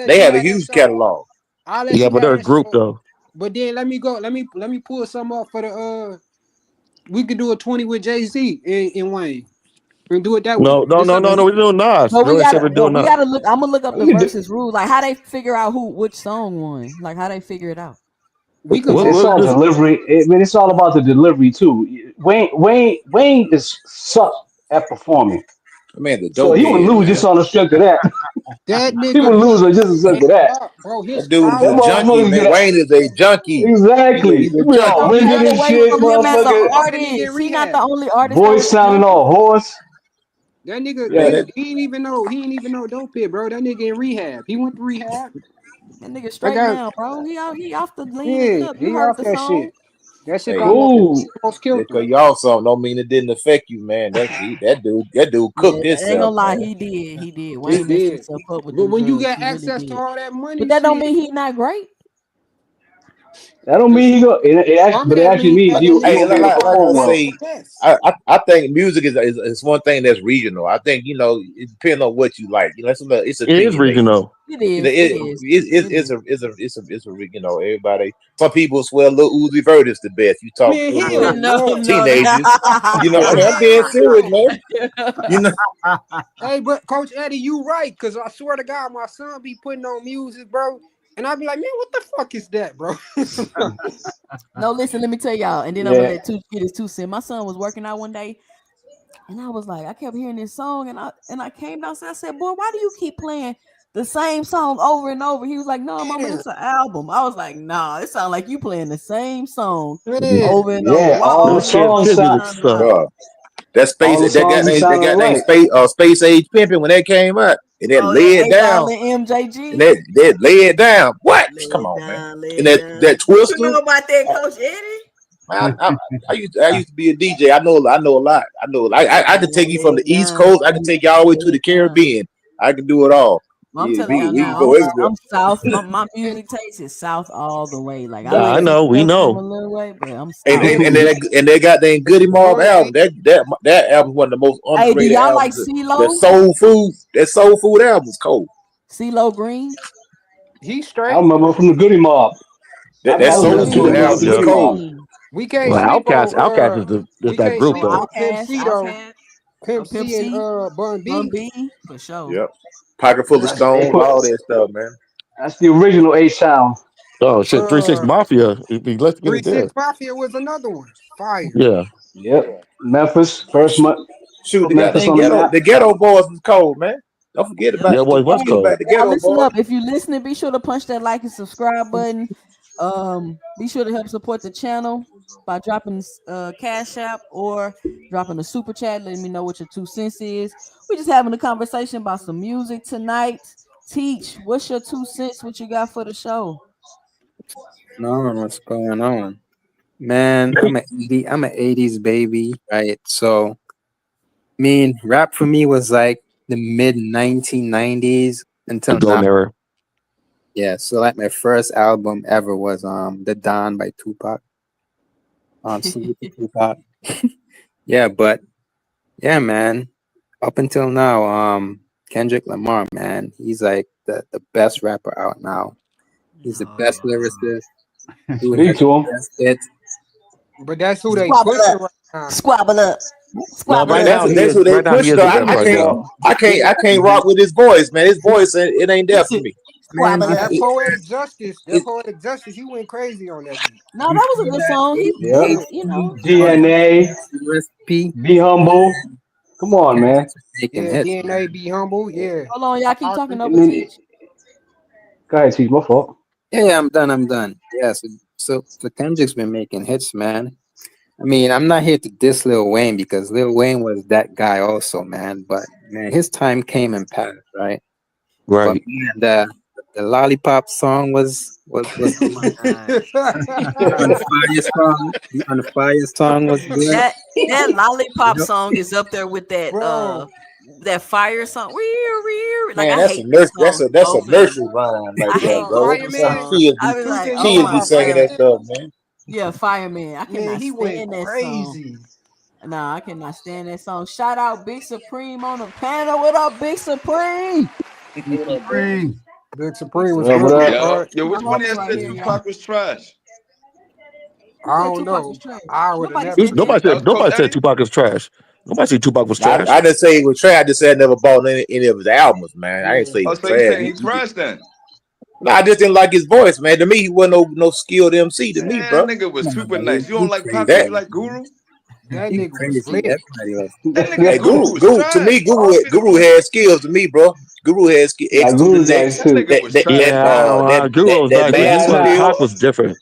They have a huge catalog. Yeah, but they're a group though. But then let me go. Let me pull some up for the. We could do a 20 with Jay-Z in Wayne. We can do it that way. No. We're doing Nas. No, we gotta look. I'm gonna look up the versus rules, like how they figure out which song won, like how they figure it out. It's all delivery. It's all about the delivery too. Wayne is sucked at performing. So he would lose just on the strength of that. That nigga, he would lose on just the strength of that. Bro, that dude is a junkie, man. Wayne is a junkie. Exactly. He's all winded and shit, motherfucker. He's not the only artist. Voice sounding all hoarse. That nigga, he ain't even know dope hit, bro. That nigga in rehab. He went to rehab. That nigga straight now, bro. He off the lean up. You heard the that song? shit. That shit almost killed him. Y'all something don't mean it didn't affect you, man. That dude cooked himself. I ain't gonna lie, he did. Wayne messed himself up with but when you drugs, got access to all that money, but that don't mean he not great. That don't mean he go. It actually means you. I think music is one thing that's regional. I think it depends on what you like. It is regional. It is. It's a everybody. Some people swear Lil Uzi Vert is the best. You talk to teenagers. I'm being serious, man. Hey, but Coach Eddie, you right? Because I swear to God, my son be putting on music, bro. And I'd be like, man, what the fuck is that, bro? No, listen, let me tell y'all. And then I'm gonna let get his 2 cents. My son was working out one day, and I was like, I kept hearing this song, and I came downstairs. I said, boy, why do you keep playing the same song over and over? He was like, no, mama, it's an album. I was like, nah, it sounds like you playing the same song over and over. All the songs. That space age pimping when that came out, and that lay it down. MJG. And that lay it down. What? Come on, man. And that Twister. You know about that, Coach Eddie? I used to be a DJ. I know a lot. I can take you from the East Coast. I can take you all the way to the Caribbean. I can do it all. I'm telling you now, I'm South. My music taste is South all the way. Like I know, we know. A little way, but I'm South. And they got that Goody Mob album. That album is one of the most underrated. Hey, do y'all albums. like CeeLo? That soul food album is cold. CeeLo Green. He's straight. I remember from the Goody Mob. That soul food album is cold. We can't. Outkast is that group though. Pimp C and Bun B for sure. Yep. Pocket full of stone, all that stuff, man. That's the original A-Sound. Oh shit, 3-6 Mafia. Let's get it 3 there. 6 Mafia was another one. Fire. Yeah. Yep. Memphis, first month. Shoot, Put the Memphis goddamn on the map. the ghetto boys was cold, man. Don't forget about Yeah, boy, don't what's forget cold? about the Y'all ghetto listen boys. up. If you listening, be sure to punch that like and subscribe button. Be sure to help support the channel by dropping Cash App or dropping a super chat, letting me know what your 2 cents is. We're just having a conversation about some music tonight. Teach, what's your 2 cents? What you got for the show? No, what's going on? Man, I'm an 80s baby, right? So, I mean, rap for me was like the mid 1990s until The golden now. era. Yeah, so like my first album ever was The Don by Tupac. Salute to Tupac. Yeah, but yeah, man. Up until now, Kendrick Lamar, man, he's like the best rapper out now. He's the best lyricist. Speak to him. But that's who they Squabble pushing up. right now. Squabble up. No, Squabble right up. now he That's is. who they Right now he push is though. the best right now. I can't rock with his voice, man. His voice it ain't there for me. Man, Squabble up. That poetic justice, he went crazy on that beat. No, that was a good song. He, Yep. you know. DNA. Recipe. Be humble. Come on, man. Making Yeah, hits. DNA, be humble. Yeah. Hold on, y'all keep talking I over mean, Teach. go ahead, Teach. My fault. Yeah, I'm done. Yeah, so Kendrick's been making hits, man. I mean, I'm not here to diss Lil Wayne because Lil Wayne was that guy also, man. But man, his time came and passed, right? Right. But man, the Lollipop song was on the fire song was good. That Lollipop Yep. song is up there with that Bro. that fire song. Like, Man, I that's hate a that that's song a that's so a bad. nursery rhyme I right hate there, bro. Fireman. Kids I was be like, Tupac, oh kids be my singing that god. stuff, man. Yeah, Fireman. I Man, cannot he went stand that song. crazy. Nah, I cannot stand that song. Shout out Big Supreme on the panel. What up, Big Supreme? Supreme. Big Supreme was What up, what crazy. up? Yo, which My one of homie y'all right said here, y'all. Tupac was trash? I Said don't Tupac know. was trash. I would have Nobody never. said that. Nobody That was said Coach Eddie? Tupac was trash. Nobody said Tupac was trash. I didn't say he was trash. I just said I never bought any of his albums, man. I didn't say he Oh, was so you trash. saying he trash then? No, I just didn't like his voice, man. To me, he wasn't no skilled MC to me, Man, bro. that nigga was super Nah, nice. You don't like Pac, That you like Guru? That you nigga was crazy. lit. Everybody was. That Hey, nigga Guru was To me, trash. All be the Guru Guru. had skills to me, bro. Guru had skills. Nah, X to the Guru's next. nice That too. nigga was trash. Guru was That nice, but mass Last night, Pac appeal. was different.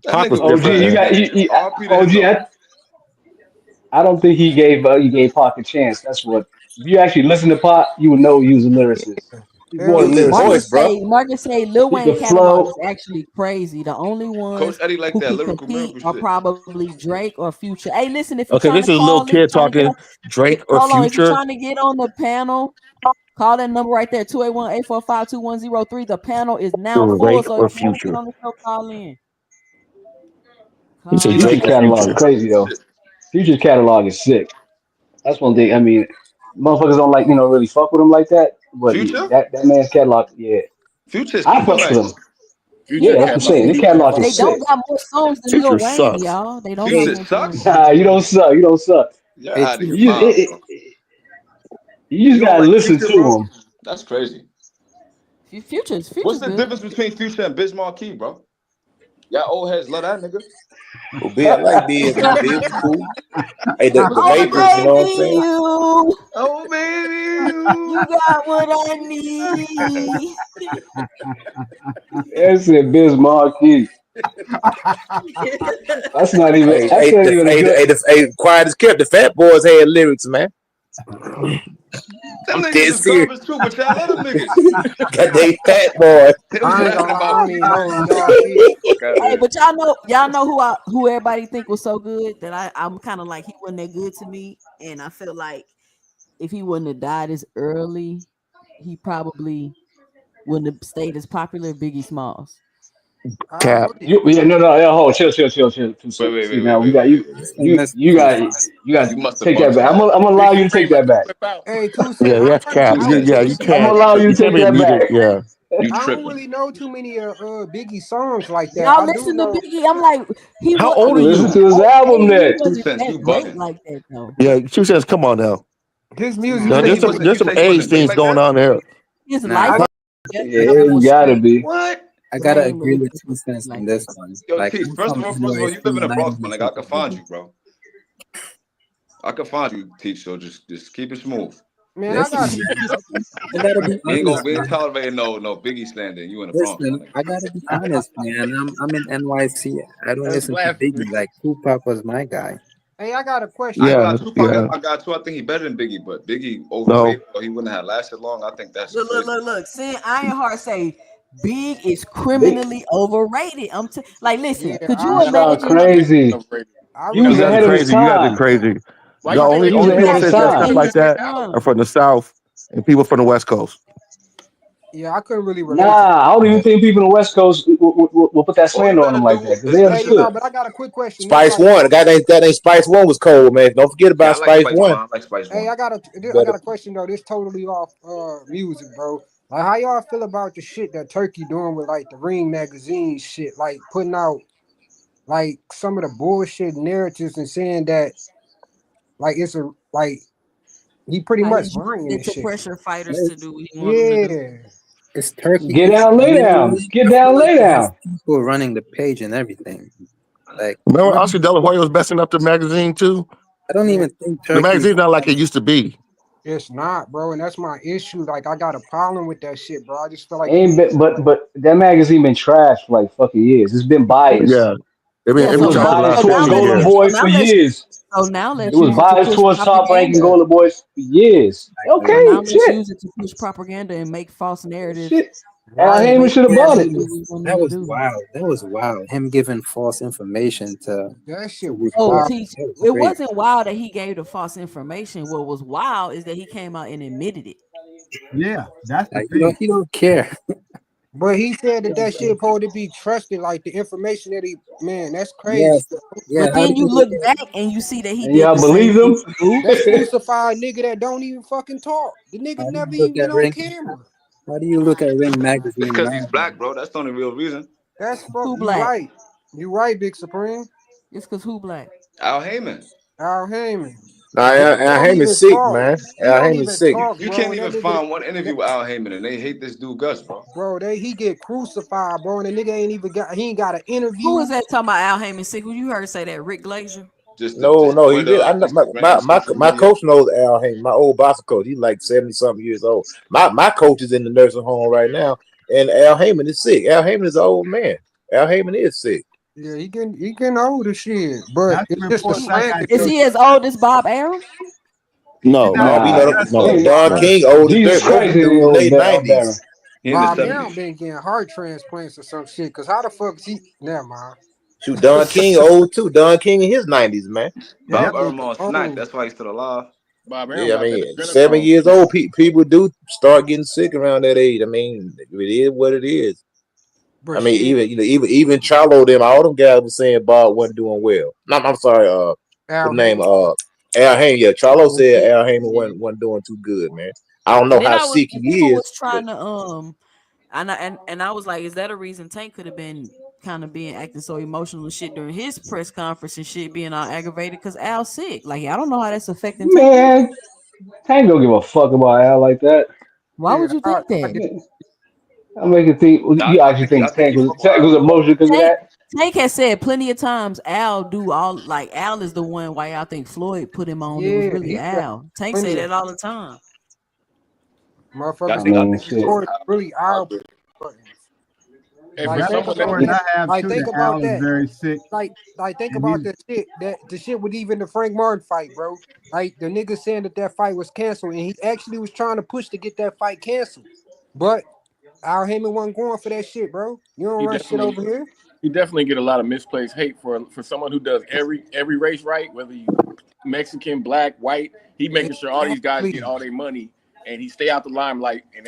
That Pac was nigga was OG, different, you trash. man. got RP to OG. him though. I don't think he gave Pac a chance. That's what. If you actually listen to Pac, you would know he was a lyricist. He's more Hell than It was his yeah. voice, lyricist. bro. Marcus say Lil He Wayne could catalog flow. is actually crazy. The only Coach ones Eddie like who that can lyrical compete miracle are shit. probably Drake or Future. Hey, listen, if you're Okay, trying this to is a little call in, kid trying to get talking. on, Drake or hold on, if you're Future. trying to get on the panel, call that number right there, 281-845-2103. The panel is now full, Drake so or if you want to get Future. on the show, call in. He said Call Future's Drake or in. catalog Future. is crazy though. Future's catalog is sick. That's one thing. I mean, motherfuckers don't like really fuck with him like that. But Future? that man's catalog, yeah, Future is I super fucks with him. nice. Future Yeah, that's what I'm saying. catalog. The catalog They is don't sick. got more songs than Future Lil Wayne, sucks. y'all. They don't got Future more songs sucks? than Nah, you don't suck. You don't suck. You're Hey, out of your You just, mind, bro. you just You don't gotta like listen Future, to bro? him. That's crazy. Future's What's the good. difference between Future and Biz Markie, bro? Y'all old heads love that nigga. Well, Bill, I like Biz, man. Biz was cool. Hey, the Oh, Vapors, you know what I'm baby, saying? you Oh, baby. got what I need. That's it, Biz Markie. That's not even. That's not even a good. Quiet as kept. The Fat Boys had lyrics, man. Them I'm niggas dead is serious. garbage too, but y'all love them niggas. Got they Fat Boys. They was I ain't rapping gonna lie, I don't about even know who Fuck y'all is. out of Hey, here. but y'all know who everybody think was so good that I'm kind of like he wasn't that good to me, and I feel like if he wouldn't have died as early, he probably wouldn't have stayed as popular. Biggie Smalls. I Cap. agree. Yeah, no, yeah, hold, chill. 2 Wait, seconds. wait, See wait, now, wait, we wait, got wait, you. wait, wait. You got You to must have take that bumped back. I'm somebody. gonna allow you to take that back. Hey, 2 Yeah, Cent. that's Cap. You I said Yeah, take you it I'm back. gonna can't. allow you You to can't take be that muted. back. Yeah. You don't tripping. really know too many Biggie songs like that. Y'all I do listen to know. Biggie. I'm like he How was. I old are mean, Listen he you? to was his album okay. He then. 2 wasn't cents, that you great bugging. like that though. Yeah, 2 cents. Come on now. His Come music You Now on, said he there's man. some wasn't. You there's some said he age wasn't great things like going that. on there. His Nah, life. I Yeah, Definitely it was gotta great. be. What? I gotta Blame agree it. with 2 cents on Like this one. Yo, Like, Teach, I'm first from of all, you NYC, live in the and I Bronx, even my nigga. I fuck can with find Biggie. you, bro. I can find you, Teach. So just keep it smooth. Man, I got Listen, I gotta be honest, We ain't man. tolerating no Biggie slander. You in the Bronx, my Listen, nigga. I gotta be honest, man. I'm in NYC. I don't That's listen to blasphemy. Biggie. Like Tupac was my guy. hey, I got a question. I ain't Yeah, got Tupac. yeah. I got two. I think he better than Biggie, but Biggie No, overrated. So he wouldn't have lasted long. I think that's crazy. Look. See, Ironheart say Big is Big, criminally overrated. Like, listen, Yeah, could you you sound imagine? crazy. Overrated. I You Because was of you the guys ahead are of music. his crazy. You guys are time. crazy. Why The you think only You he was only ahead people of that his says that stuff time. like that Young. are from the South and people from the West Coast. yeah, I couldn't really relate to Nah, I don't even that. think people in the West Coast will put that All you slander on gotta him like do that because is they Hey, listen. understood. no, but I got a quick question. This Spice like, One, the guy that ain't Spice One was cold, man. Don't forget Yeah, about I like Spice Spice One. One. I like Spice hey, One. I got a question though. This totally off music, bro. Like, how y'all feel about the shit that Turkey doing with like the Ring magazine shit, like putting out like some of the bullshit narratives and saying that like it's a like he pretty How much he's using running it this to shit. pressure fighters to It's, do what he want them to do. Yeah. it's Turkey. Get It's down, lay down. literally Get down, lay has down. people running the page and everything. Like, Remember But Oscar De La Hoya was messing up the magazine too? I don't man, even think The Turkey. magazine's not like it used to be. it's not, bro, and that's my issue. Like, I got a problem with that shit, bro. I just feel like Ain't been, but that magazine been trashed for like fucking years. It's been biased. Yeah. It been Yeah, it It been so was trying now for the biased last so now towards 15 let's Golden years. Boy for years. It let's was use it to biased push towards Top Ranking propaganda. Golden Boys for years. So now Okay, let's shit, use it to push propaganda and make false narratives shit. Al right. and Heyman should have basically Yeah, bought do it. what we want that them to was do. wild. That was wild. Him giving false information to That shit was Oh, report. wild. teach. That was It crazy. wasn't wild that he gave the false information. What was wild is that he came out and admitted it. Yeah, that's the Like, thing. he don't care. But he said that shit supposed to be trusted, like the information that he, man, that's crazy. Yes. Yeah. But How do then you you look look at back and you see that he And did y'all the same believe thing them? to Boo. That crucified nigga that don't even fucking talk. The nigga how do never you look even been at on Ring? camera. How do you look at Ring It's magazine because he's now? black, bro. That's the only real reason. That's fuck. Who You black? right. You right, Big Supreme. It's because who black? Al Heyman. Al Heyman. Nah, He Al don't Heyman's even sick, talk. man. He Al don't Heyman's even sick. talk, You bro. can't And even that nigga, find one interview with Al Heyman, and they hate this dude Gus, bro. bro, he get crucified, bro. And the nigga ain't even got. He ain't got an Who interview. is that talking about Al Heyman sick? Who you heard say that? Rick Glazier? Just No, he did. Twitter, I know Instagram, social my media. coach knows Al Heyman. My old boxing coach, he's like 70-something years old. My coach is in the nursing home right now, and Al Heyman is sick. Al Heyman is an old man. Al Heyman is sick. Yeah, he getting old as shit. But That's the it's just the reports I slander. got Is too. he as old as Bob Arum? No, Now, No, we Nah, know I them. gotta No, say, no, Don no. King old as Jesus dirt. Both of Christ, them ain't dudes in old their Baron. 90s. He in the Bob 70s. Arum been getting heart transplants or some shit. Cause how the fuck is he? Never mind. Shoot, Don King old too. Don King in his 90s, man. yeah, Bob That nigga Ehrman smacked. old. That's why he's still alive. Bob Arum Yeah, I got that mean, 7 adrenochrome. years old, people do start getting sick around that age. I mean, it is what it is. I But mean, shit, even Charlo, them all them guys were saying Bob wasn't doing well. No, I'm sorry. What Al name? Heyman. Al Heyman. Yeah, Charlo Oh, said Al Heyman wasn't doing too good, man. I don't know And then how sick and he people is, was but trying to and I was like, is that a reason Tank could have been kind of being acting so emotional and shit during his press conference and shit being all aggravated because Al's sick? Like, I don't know how that's affecting Tank either. Man, Tank don't give a fuck about Al like that. Why yeah, would you I think that? did. I'm making think. You actually I think think he fuck with Tank was Al. emotional because of Tank that? Tank has said plenty of times Al do all like Al is the one why y'all think Floyd put him on. It was Yeah, really he got Al. Tank say plenty of that all the time. I motherfuckers. I think mean, he shit. fuck Floyd with Al. really I Al agree. buttons. Hey, for Like that's think the someone that about story that. I have Like too. think That about Al is that. very sick, Like think and about he's that shit. That the shit with even the Frank Martin fight, bro. Like the nigga saying that fight was canceled, and he actually was trying to push to get that fight canceled, but Al Heyman wasn't going for that shit, bro. You don't he run shit definitely over here. he definitely get a lot of misplaced hate for someone who does every race right, whether you Mexican, black, white. He making sure all these guys get Exactly. all their money and he stay out the limelight and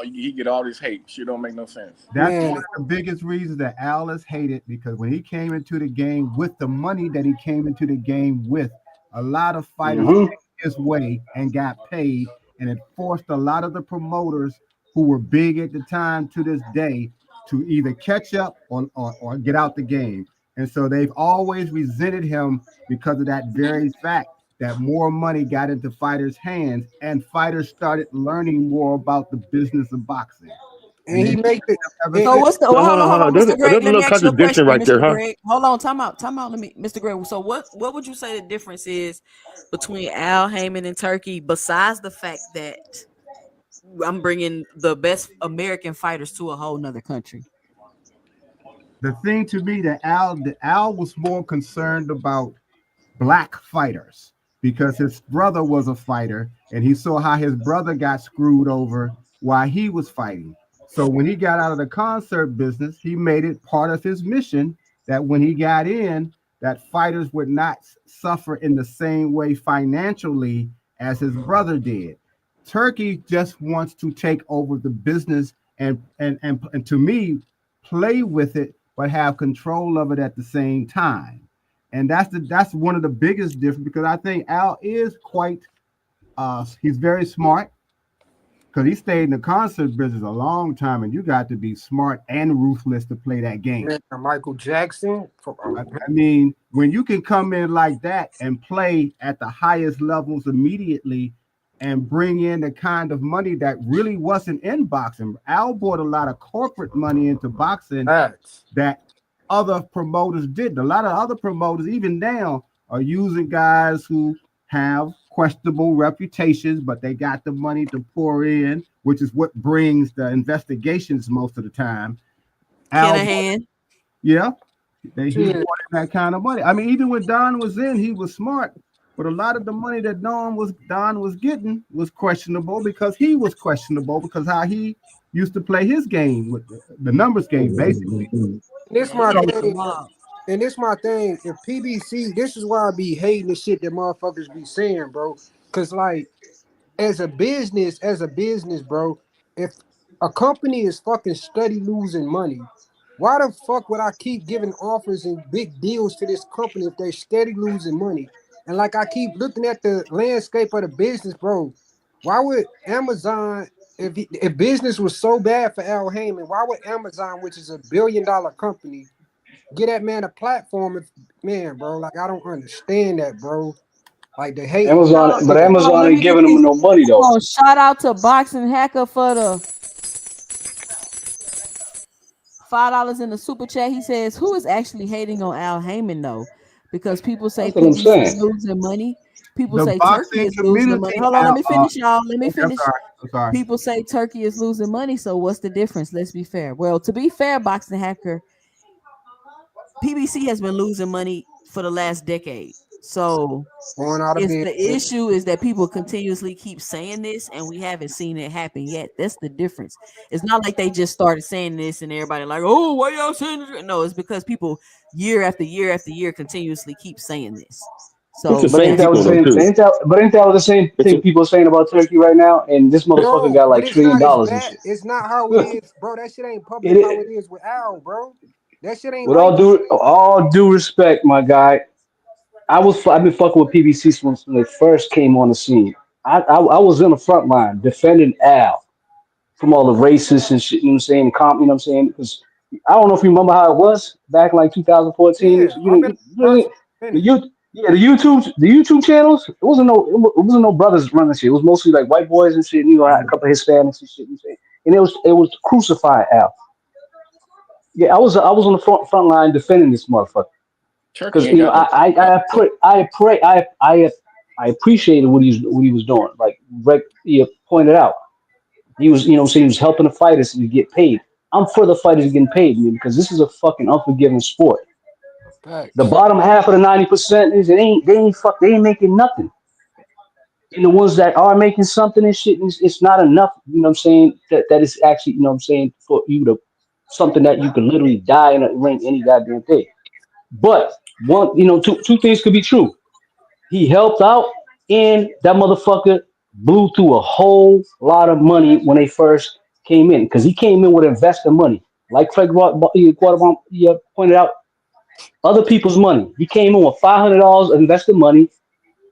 he get all this hate. Shit don't make no sense. that's Man, one of the biggest reasons that Al is hated because when he came into the game with the money that he came into the game with, a lot of fighters Hmm. went his way and got paid, and it forced a lot of the promoters who were big at the time to this day to either catch up or get out the game. And so they've always resented him because of that very fact that more money got into fighters' hands and fighters started learning more about the business of boxing. and he make it. So what's the? Hold on, There's Mr. Greg. a Let me little ask you a question, contradiction right there, Mr. huh? Greg. Hold on, time out. Let me, Mr. Greg. So what would you say the difference is between Al Heyman and Turkey, besides the fact that I'm bringing the best American fighters to a whole nother country? The thing to me that Al was more concerned about black fighters because his brother was a fighter and he saw how his brother got screwed over while he was fighting. So when he got out of the concert business, he made it part of his mission that when he got in, that fighters would not suffer in the same way financially as his brother did. Turkey just wants to take over the business and to me, play with it, but have control of it at the same time. And that's one of the biggest difference, because I think Al is quite he's very smart, because he stayed in the concert business a long time, and you got to be smart and ruthless to play that game. Michael Jackson. I mean, when you can come in like that and play at the highest levels immediately and bring in the kind of money that really wasn't in boxing. Al brought a lot of corporate money into boxing that other promoters didn't. A lot of other promoters, even now, are using guys who have questionable reputations, but they got the money to pour in, which is what brings the investigations most of the time. Kinahan. He brought in that kind of money. I mean, even when Don was in, he was smart, but a lot of the money that Don was getting was questionable because he was questionable because how he used to play his game with the numbers game, basically. This my thing. And this my thing. If PBC, this is why I be hating the shit that motherfuckers be saying, bro. Cause like, as a business, bro, if a company is fucking steady losing money, why the fuck would I keep giving offers and big deals to this company if they steady losing money? And like I keep looking at the landscape of the business, bro. Why would Amazon, if business was so bad for Al Heyman, why would Amazon, which is $1 billion company, get that man a platform? Bro, like I don't understand that, bro. Like the hate. Amazon ain't giving them no money though. Oh, shout out to Boxing Hacker for the $5 in the super chat. He says, "Who is actually hating on Al Heyman though? Because people say PBC is losing money. People say Turkey is losing money. Hold on, let me finish, y'all. Let me finish. I'm sorry. People say Turkey is losing money. So what's the difference? Let's be fair. Well, to be fair, Boxing Hacker, PBC has been losing money for the last decade. So the issue is that people continuously keep saying this, and we haven't seen it happen yet. That's the difference. It's not like they just started saying this and everybody like, oh, why y'all saying this? No, it's because people year after year after year continuously keep saying this. So, ain't that the same thing people are saying about Turkey right now? And this motherfucker got like $1 trillion and shit. It's not how it is, bro. That shit ain't public how it is with Al, bro. That shit ain't. With all due respect, my guy, I've been fucking with PBC since when they first came on the scene. I was in the front line defending Al from all the racists and shit. You know what I'm saying? You know what I'm saying? Because I don't know if you remember how it was back in like 2014. The YouTube channels. It wasn't no brothers running shit. It was mostly like white boys and shit. You know, I had a couple of Hispanics and shit. You know what I'm saying? And it was crucifying Al. Yeah, I was on the front line defending this motherfucker. Because I appreciated what he was doing. Like Rick pointed out, he was he was helping the fighters to get paid. I'm for the fighters getting paid, man, because this is a fucking unforgiving sport. The bottom half of the 90% they ain't making nothing. And the ones that are making something and shit, it's not enough. You know what I'm saying? That is actually, you know what I'm saying, for you to something that you can literally die in a ring any goddamn day. But two things could be true. He helped out, and that motherfucker blew through a whole lot of money when they first came in, because he came in with investor money, like Craig pointed out. Other people's money. He came in with $500 of investor money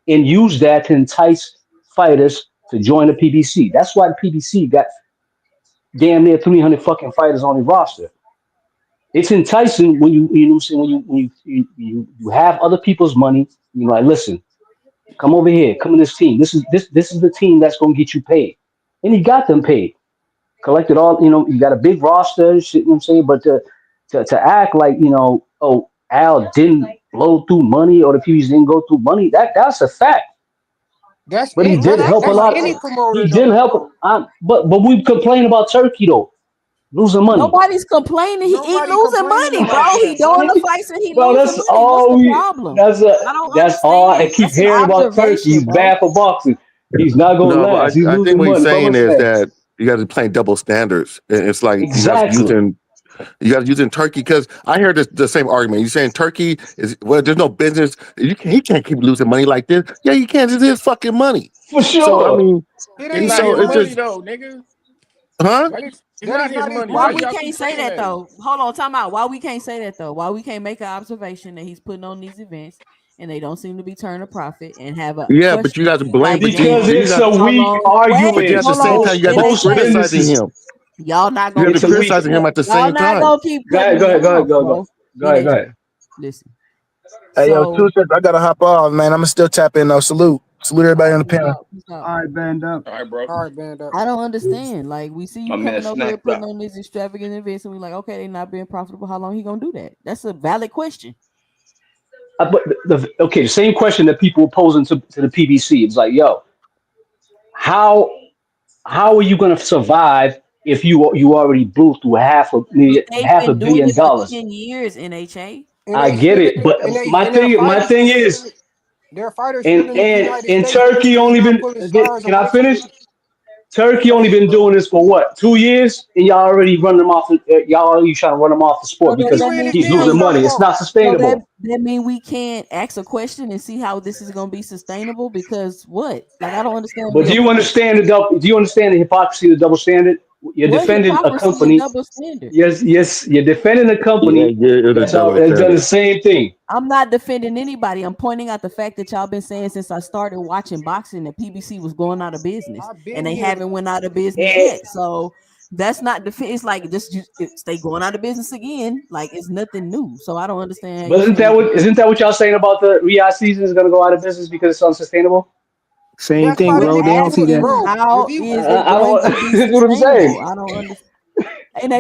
and used that to entice fighters to join the PBC. That's why the PBC got damn near 300 fucking fighters on the roster. It's enticing when you have other people's money. You're like, listen, come over here, come in this team. This is the team that's gonna get you paid, and he got them paid. collected all, you got a big roster, shit, you know what I'm saying? But to act like, oh, Al didn't blow through money or the PBC didn't go through money, that's a fact. That's But he it, bro. did help a That's lot. any promoter, He though, didn't help. bro. But we complain about Turkey though, losing money. Nobody's complaining. He Nobody losing complaining money, bro. about He that, doing bro. the fights and he Bro, losing that's money. What's all the we. problem? That's I don't all I understand. keep That's an hearing about Turkey. He's observation, bro. bad for boxing. He's not gonna No, last. He's but I think losing what he's money. But saying what's is that? that you guys are playing double standards. It's like Exactly. you guys using Turkey because I heard the same argument. You're saying Turkey is there's no business. He can't keep losing money like this. Yeah, you can't. It's his fucking money. For sure. So I mean, It It's ain't not his his it's money just though, nigga. huh? Like, it's That not is his not his money. Why Why money. we y'all can't keep say saying that though? Hold on, time out. Why we can't say that though? Why we can't make an observation that he's putting on these events and they don't seem to be turning a profit and have a Yeah, but you question guys blame. like, But damn, Because you it's got. a hold weak on, But wait, at argument. the hold same on, time, you guys Most NHA. criticizing businesses. him. Y'all not You gonna guys It's are a keep weak. criticizing him at the y'all same not time. gonna keep Go cutting ahead. Go me ahead. Go ahead. off, Go bro. ahead. Go ahead. Go NHA, ahead. listen. Hey, yo, So 2 Cents, I gotta hop off, man. I'ma still tap in though. Salute everybody on the panel. All right, band up. All right, bro. All right, band up. I don't understand. Like, we see you My man coming over here snapped putting out. on these extravagant events, and we're like, okay, they're not being profitable. How long he gonna do that? That's a valid question. But the same question that people were posing to the PBC. It's like, yo, how are you going to survive if you already blew through But they've half a been doing billion it for dollars? 10 years, NHA. And I they get still it, but and their my fighters thing is still is, their fighters still and in the United and States. They Turkey still only not been pulling again. stars Can I away from finish? them. Turkey Go only ahead, been bro. doing this for what, 2 years, and y'all already running him off. Y'all already trying to run him off the So sport does because that He ran mean his he's we damn losing can't? money. self It's off. not So that sustainable. mean we can't ask a question and see how this is gonna be sustainable? Because what? Like, I don't understand But do your you point. understand Do you understand the hypocrisy, the double standard? You're What defending a hypocrisy and company. double standard? Yes, you're defending a Yeah, company yeah, it's a double that's done the standard. same thing. I'm not defending anybody. I'm pointing out the fact that y'all been saying since I started watching boxing that PBC was going out of business, I've and been they here. haven't went out of business And yet. So that's not it's like it's they going out of business again. Like, it's nothing new. So I don't understand how but you saying isn't that what y'all saying about the Riyadh season is going to go out of business because it's unsustainable? Same That's thing, part of we're bro. it, They don't see asking that. bro. If how you is it I going don't. to be That's what I'm saying. sustainable? I don't understand.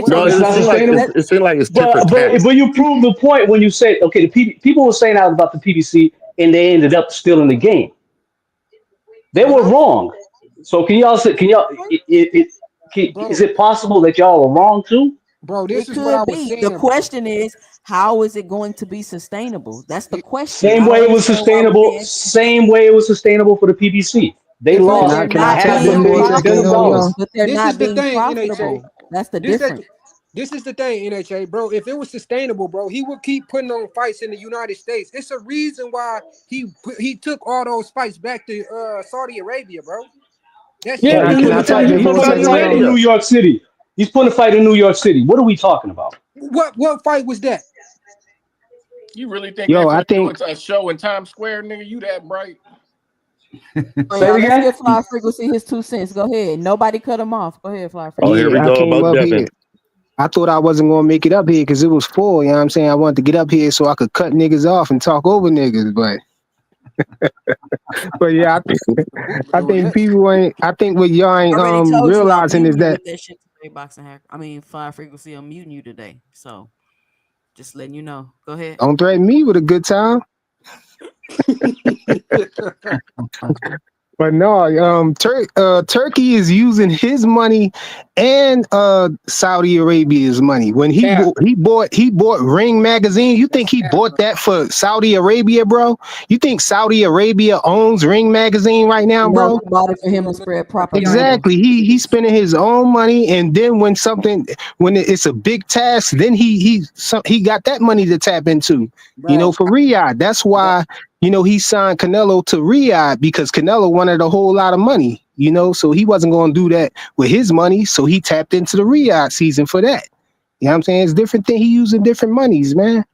what No, NHA, It's it not seems like sustainable. it seems like it's tit for But tat. you prove the point when you say, okay, people were saying out about the PBC and they ended up still in the game. They were wrong. So can y'all say? Can y'all? Is bro, it possible that y'all are wrong too? bro, it this is what I could was be. The saying, bro. question is, how is it going to be sustainable? That's the It- question. Same I don't way it was understand why we sustainable. can't. Ssame way it was sustainable for the PBC. They But Can lost I they're can I not tap half a in being for a billion second, profitable. y'all? dollars. But they're This is not the being thing, NHA. profitable. That's the This that difference. this is the thing, NHA, bro. If it was sustainable, bro, he would keep putting on fights in the United States. It's a reason why he took all those fights back to Saudi Arabia, bro. That Yeah, shit Can not I he's tap putting in for a a second, fight in y'all? New York City. He's putting a fight in New York City. What are we talking about? what fight was that? You really think they Yo, I finna do think a show in Times Square, nigga? You that bright? Oh, Say y'all, it let's again. give Fly Frequency his 2 cents. Go ahead. Nobody cut him off. Go ahead, Fly Oh, here Frequency. we yeah, I go came about up Devin. here. I thought I wasn't gonna make it up here because it was full. You know what I'm saying? I wanted to get up here so I could cut niggas off and talk over niggas, but yeah, People I doing think that. people ain't. I think what y'all I ain't already told you I'm realizing is muting you that with that shit today, Boxing Hack. I mean, Fly Frequency, I'm muting you today. So just letting you know. Go ahead. don't threaten me with a good time. But no, Turkey is using his money and Saudi Arabia's money. When Cap. he bought Ring magazine. You think That's he cap, bought bro. that for Saudi Arabia, bro? You think Saudi Arabia owns Ring magazine right now, No, bro? they bought it for him to spread propaganda. Exactly. He's spending his own money, and then when it's a big task, then he got that money to tap into. Bro, For Riyadh. That's why he signed Canelo to Riyadh because Canelo wanted a whole lot of money. So he wasn't going to do that with his money. So he tapped into the Riyadh season for that. You know what I'm saying? It's different thing. He using different monies, man.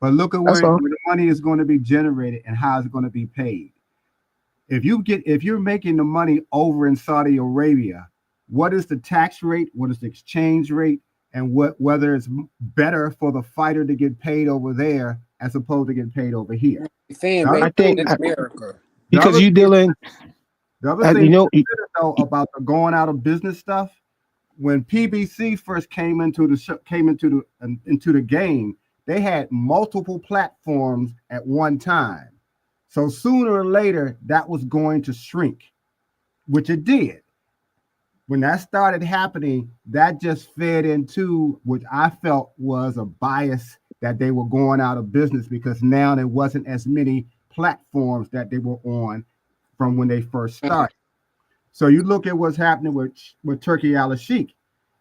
But look at That's where all. the money is going to be generated and how it's going to be paid. If you're making the money over in Saudi Arabia, what is the tax rate? What is the exchange rate? And whether it's better for the fighter to get paid over there as opposed to get paid over here? fan The base other I think in America. because the you dealing, other thing you know, though, about the going out of business stuff, when PBC first came into the game, they had multiple platforms at one time. So sooner or later, that was going to shrink, which it did. When that started happening, that just fed into what I felt was a bias that they were going out of business, because now there wasn't as many platforms that they were on from when they first started. So you look at what's happening with Turki Al-Sheikh.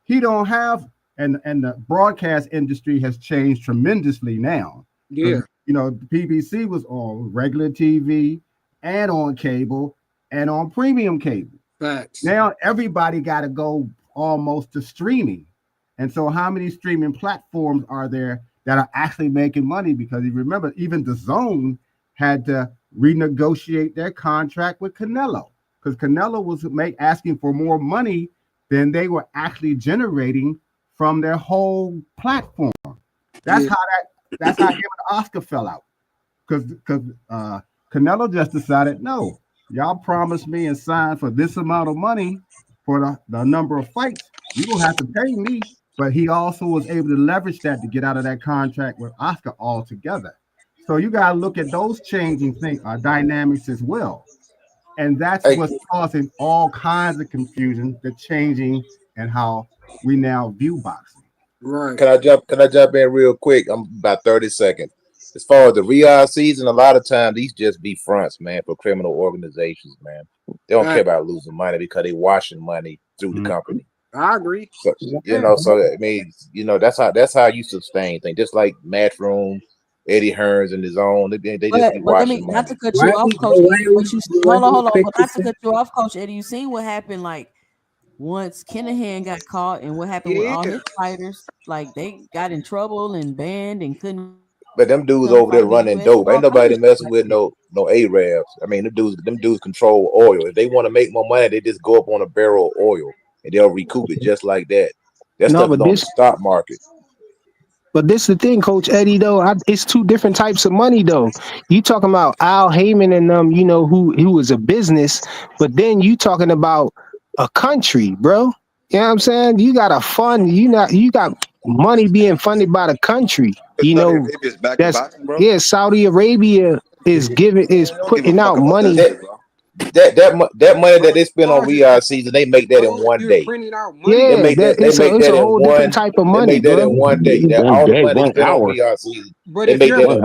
He don't have, and the broadcast industry has changed tremendously now. Yeah. You know, the PBC was on regular TV and on cable and on premium cable. Facts. Now everybody got to go almost to streaming. And so how many streaming platforms are there that are actually making money? Because you remember, even DAZN had to renegotiate their contract with Canelo, because Canelo was asking for more money than they were actually generating from their whole platform. That's how him and Oscar fell out. Because Canelo just decided, no, y'all promised me and signed for this amount of money for the number of fights. You don't have to pay me. But he also was able to leverage that to get out of that contract with Oscar altogether. So you got to look at those changing dynamics as well. And that's what's causing all kinds of confusion, the changing and how we now view boxing. Right. Can I jump in real quick? I'm about 30 seconds. As far as the Riyadh season, a lot of times these just be fronts, man, for criminal organizations, man. They don't care about losing money because they washing money through the company. I agree. So, you know, so I mean, you know, that's how you sustain things. Just like Matchroom, Eddie Hearns and his own. They just be But let me, washing not money. to cut you off, Coach Eddie. Hold on. But not to cut you off, Coach Eddie. You seen what happened, like, once Kinahan got caught, and what happened with all his fighters? Like, they got in trouble and banned and couldn't. But them dudes over there running dope. Ain't nobody messing with no Arabs. I mean, them dudes control oil. If they want to make more money, they just go up on a barrel of oil and they'll recoup it just like that. That stuff is on the stock market. But this is the thing, Coach Eddie, though. It's two different types of money, though. You talking about Al Heyman and them, you know, who was a business, but then you talking about a country, bro. You know what I'm saying? You got a fund, you got money being funded by the country. You know, that's Saudi Arabia is putting out money. That money that they spend on Riyadh season, they make that in one day. Yeah, they make that it's a whole in different type of money. They make that in one day. That all the money they spend on Riyadh season, they make that in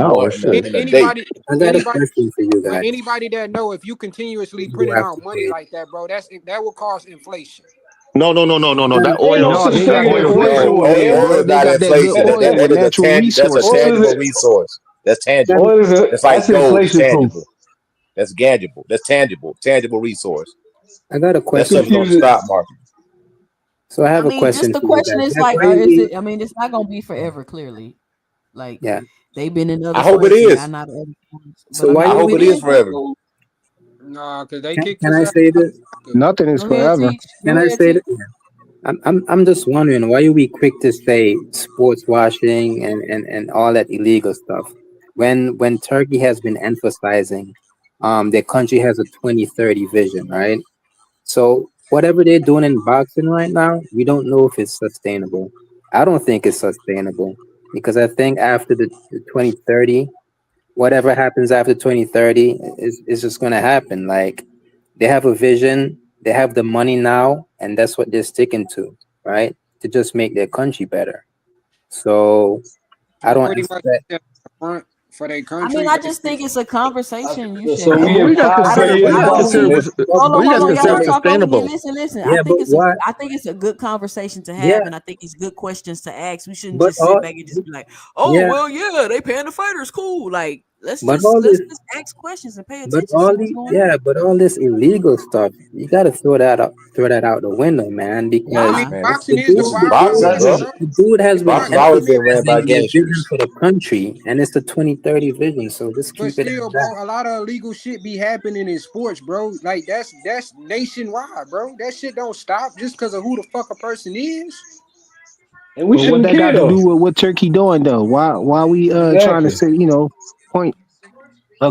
a day. I got a question for you guys. Anybody that know, if you continuously printing out money like that, bro, that will cause inflation. No. That oil. Not inflation. That's a tangible resource. That's tangible. It's like gold. Tangible. That's tangible. That's tangible resource. I got a question. That's on the stock market. So I have a question. Just the question is like, is it? I mean, it's not gonna be forever. Clearly, like they've been in other. I hope it is. So I hope it is forever. Nah, because they kicked. Can I say this? Nothing is forever. Can I say that? I'm just wondering, why are we quick to say sports washing and all that illegal stuff when Turkey has been emphasizing their country has a 2030 vision, right? So whatever they're doing in boxing right now, we don't know if it's sustainable. I don't think it's sustainable, because I think after the 2030, whatever happens after 2030 is just going to happen. Like, they have a vision, they have the money now, and that's what they're sticking to, right? To just make their country better. So I don't expect for their country. I mean, I just think it's a conversation you should So have. we got to say sustainable. Listen. Yeah, I think it's a good conversation to have, and I think it's good questions to ask. We shouldn't just sit back and just be like, "Oh, well, yeah, they paying the fighters, cool." Like, let's just ask questions and pay attention. But all this illegal stuff, you got to throw that out the window, man. Because the dude has been ran by vision for the country, and it's the 2030 vision. So just keep it. Still, bro, a lot of illegal shit be happening in sports, bro. Like that's nationwide, bro. That shit don't stop just because of who the fuck a person is. And what that got to do with what Turkey doing, though? Why we trying to say, you know, point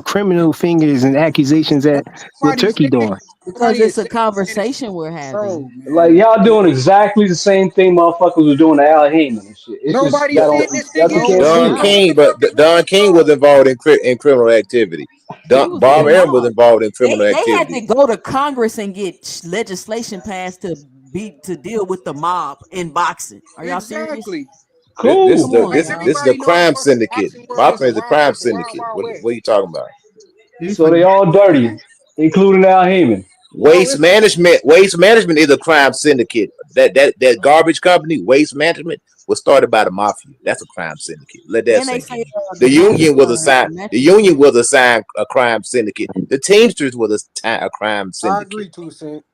criminal fingers and accusations at what Turkey doing? Because it's a conversation we're having. Like y'all doing exactly the same thing motherfuckers was doing to Al Heyman and shit. It's just Nobody y'all said don't this y'all nigga just is can't see Don it. King, but Don King was involved in criminal activity. Bob Arum was involved in criminal They had activity. to go to Congress and get legislation passed to deal with the mob in boxing. Are y'all serious? Exactly. Cool. This is Come on, this now. is the Everybody know crime the fucking syndicate. boxing world is Boxing a is a crime wild, the wild, syndicate. wild west. What are you talking about? So they all dirty, including Al Heyman. No, Waste management is a crime syndicate. That garbage company, Waste Management, was started by the mafia. That's a crime syndicate. Let that And they sink say in. The union was assigned. The union was assigned a crime syndicate. The Teamsters was a crime I syndicate. agree, 2 Cent.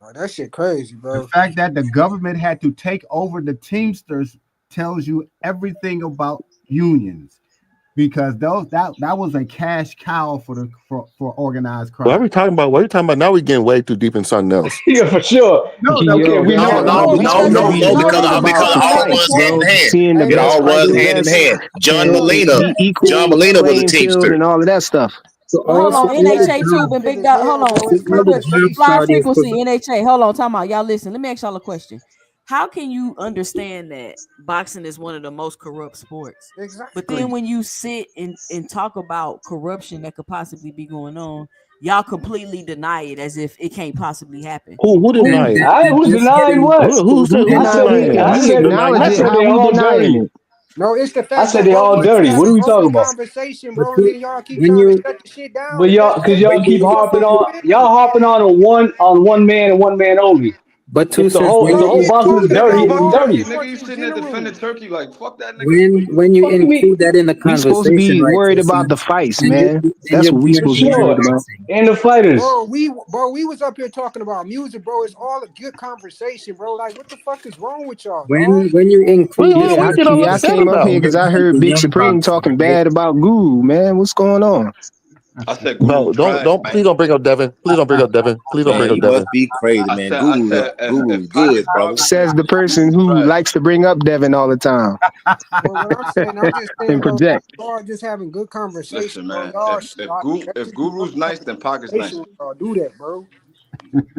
Oh, that shit crazy, bro. The fact that the government had to take over the Teamsters tells you everything about unions, because that was a cash cow for organized crime. What are we talking about? What are you talking about? Now we're getting way too deep in something else. Yeah, for sure. No, Okay, we know. Because it all runs hand in hand. Seeing the It best all fight runs the hand in best, hand. John and Molina equal was a playing field Teamster. and all of that stuff. Hold on, NHA tube and Big Dog. Hold on, real quick. Fly frequency, NHA. Hold on, time out. Y'all listen. Let me ask y'all a question. How can you understand that boxing is one of the most corrupt sports? Exactly. But then when you sit and talk about corruption that could possibly be going on, y'all completely deny it as if it can't possibly happen. Who denied it? I was denying what? Who said I said they all denying dirty. it. No, it's the I fact said that they bro, all we dirty. have What are we an talking open about? conversation, bro, and then y'all keep trying to shut the shit down. But y'all, because y'all keep harping on one man and one man only. But If the whole boxing is dirty, it's dirty. Nigga, you sitting there defending Turkey like fuck that nigga. When you include that in the We supposed to conversation, be right? worried 2 about Cent, the fights, then man. That's what we you're supposed to be being worried about. And the fighters. Bro, we was up here talking about music, bro. It's all a good conversation, bro. Like, what the fuck is wrong with y'all, dog? When you include Yeah, I came up here because I heard Big Supreme talking bad about Guru, man. What's going on? I said No, don't please don't bring up Devin. Please don't bring up Devin. Please don't bring Man, up you Devin. must be crazy, man. Guru's good, brother. Says the person who likes to bring up Devin all the time Bro, what I'm saying, I'm just saying, and bro, project. y'all just having good conversation, Listen, bro. man. Y'all, If Guru's nice, then Pac is nice. y'all do that, bro.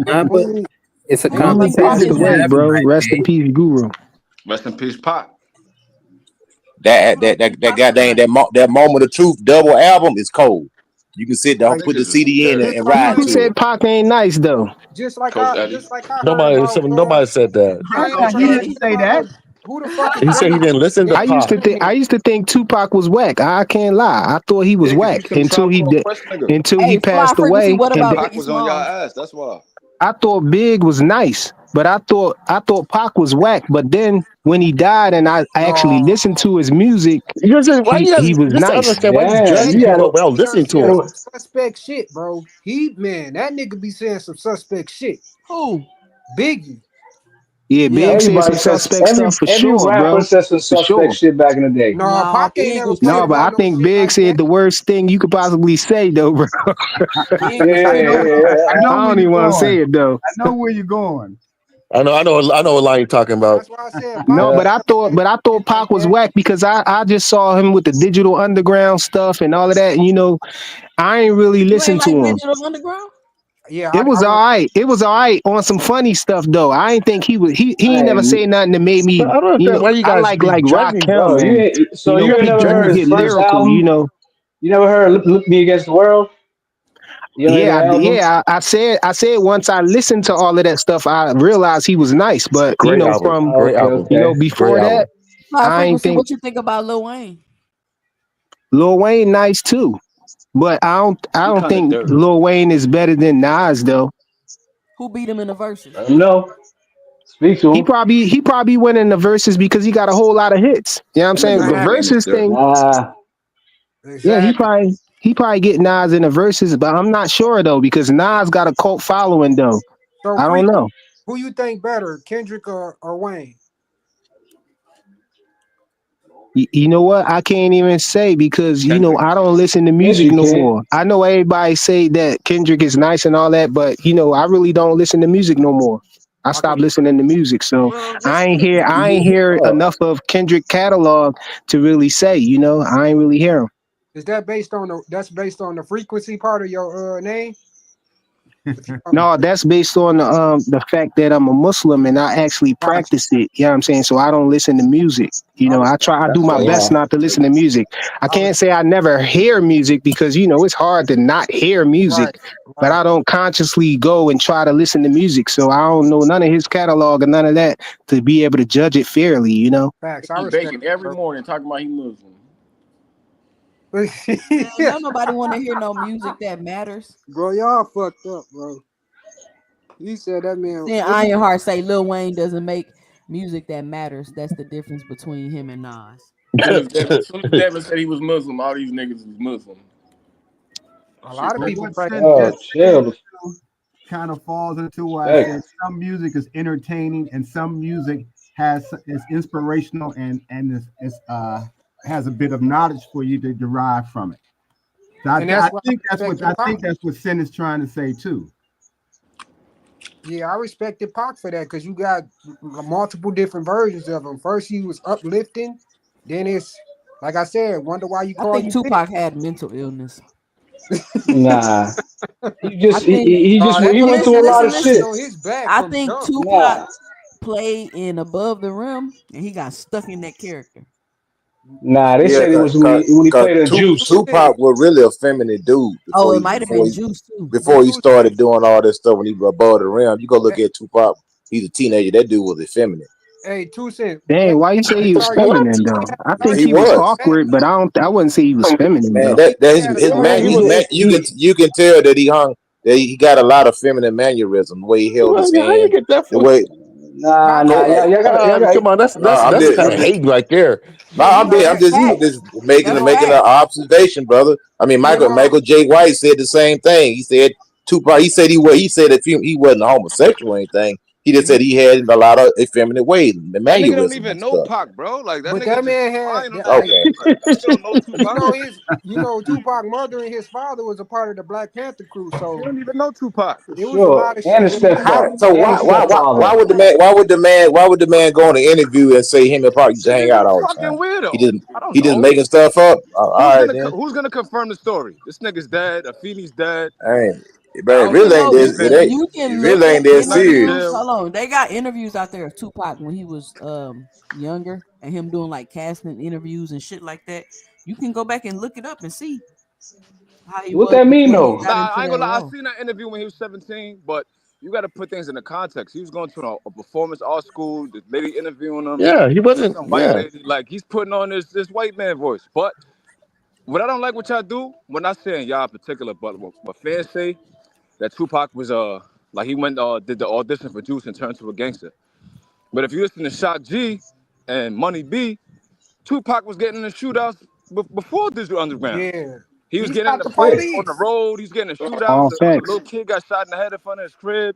but it's a Guru conversation passed to away, have, bro. right? Rest in peace, Guru. Rest in peace, Pac. That goddamn that moment of truth double album is cold. You can sit down, put the CD in, and ride Who to said it. Pac ain't nice though? Just like Coach I Eddie. heard Nobody about said that. He didn't say that. who the fuck He said he didn't listen to I used Pac. to think Tupac was whack. I can't lie. I thought he was Yeah, 'cause you whack some until Tribe he Called did Quest nigga. until Hey, he Fly passed frequency. away. What And about Pac Biggie was on y'all Smalls? ass. That's why. I thought Big was nice, but I thought Pac was whack. But then when he died and I actually listened to his music, he was nice. Understand why you judge you people gotta, without listening to you them. gotta, suspect shit, bro. That nigga be saying some suspect shit. Who? Biggie. Yeah, Big said some everybody says suspect stuff for every sure, rapper bro. says some For suspect sure. shit back in the day. No, Nah, Pac ain't Big never was played No, but I about no think shit Big like said that. the worst thing you could possibly say, though, bro. Big was I know I where don't you're even want to say going. it though. I know where you're going. I know what line you're talking about. That's why I said No, Pac but I thought Pac was whack because I just saw him with the Digital Underground stuff and all of that, and I ain't really You ain't listened to like him. Digital Underground? Yeah, It was I all right. It was all right on some funny stuff though. I ain't think he ain't never say nothing that made me. But I don't understand why you I guys like be judging. Rakim and So you ain't never people who heard his get first lyrical. album? You never heard Look Me Against the World? You know that album? I said once I listened to all of that stuff, I realized he was nice. But Great album. from Great album. before Great that, album. Fly I ain't frequency. think What you think about Lil Wayne? Lil Wayne nice too. But I don't kinda think dirty. Lil Wayne is better than Nas though. Who beat him in the verses? I don't know. Speak to He him. probably went in the verses because he got a whole lot of hits. You know what I'm That saying? nigga The Lil Wayne is verses dirty. thing, yeah, exactly. he probably get Nas in the verses, but I'm not sure though because Nas got a cult following though. So I don't frequent. know. Who you think better, Kendrick or Wayne? You know what? I can't even say because Kendrick. I don't listen to Yes, music you no can. more. I know everybody say that Kendrick is nice and all that, but I really don't listen to music no more. I stopped listening to music, so I ain't hear enough of Kendrick catalog to really say. I ain't really hear him. Is that based on the frequency part of your name? No, that's based on the fact that I'm a Muslim and I actually practice it. You know what I'm saying? So I don't listen to music. You know, I do my best not to listen to music. I can't say I never hear music because, you know, it's hard to not hear music, but I don't consciously go and try to listen to music. So I don't know none of his catalog or none of that to be able to judge it fairly, you know? Facts. I He's respect baking every morning talking about he Muslim. Don't nobody want to hear no music that matters. Bro, y'all fucked up, bro. You said that man. Then Ironheart say Lil Wayne doesn't make music that matters. That's the difference between him and Nas. Devin said he was Muslim. All these niggas was Muslim. A lot of people kind of falls into why I said some music is entertaining and some music is inspirational and has a bit of knowledge for you to derive from it. So I think that's what Sin is trying to say too. Yeah, I respected Pac for that because you got multiple different versions of him. First, he was uplifting, then it's like I said, wonder why you call. I think Tupac had mental illness. Nah, he went through a lot of shit. I think Tupac played in Above the Rim, and he got stuck in that character. Nah, they said it was when he played a Juice. Tupac was really a feminine dude. It might have been Juice too. Before he started doing all this stuff when he was above the rim, you go look at Tupac. He's a teenager. That dude was effeminate. Hey, 2 Cents. Dang, why you say he was feminine though? I think he was awkward, but I wouldn't say he was feminine. Man, though. his man, you can tell that he got a lot of feminine mannerism. The way he held his hand, the way. Nah, y'all gotta come on, that's kind of hate right there. I'm just making an observation, brother. I mean, Michael J. White said the same thing. He said Tupac. He said he if he wasn't homosexual or anything. He just said he had a lot of effeminate ways. The nigga don't even know Pac, bro. Like that. But nigga that man had. You know, Tupac mother and his father was a part of the Black Panther crew, so you don't even know Tupac. It was a lot of shit. So why would the man go on an interview and say him and Pac used to hang out all the time? Weirdo. He just making stuff up. Who's gonna confirm the story? This nigga's dead. Afeni's dead. But it really ain't that serious. Hold on, they got interviews out there of Tupac when he was younger, and him doing like casting interviews and shit like that. You can go back and look it up and see how he what that mean though. Nah, I ain't gonna lie. I seen that interview when he was 17, but you got to put things in the context. He was going to a performance art school. The lady interviewing him. Yeah, he wasn't. White lady, like he's putting on this white man voice. But what I don't like what y'all do, we're not saying y'all in particular, but what fans say. That Tupac was like he went did the audition for Juice and turned to a gangster. But if you listen to Shock G and Money B, Tupac was getting in the shootouts before Digital Underground. Yeah. He was getting in the fight on the road. He's getting in shootouts. The little kid got shot in the head in front of his crib.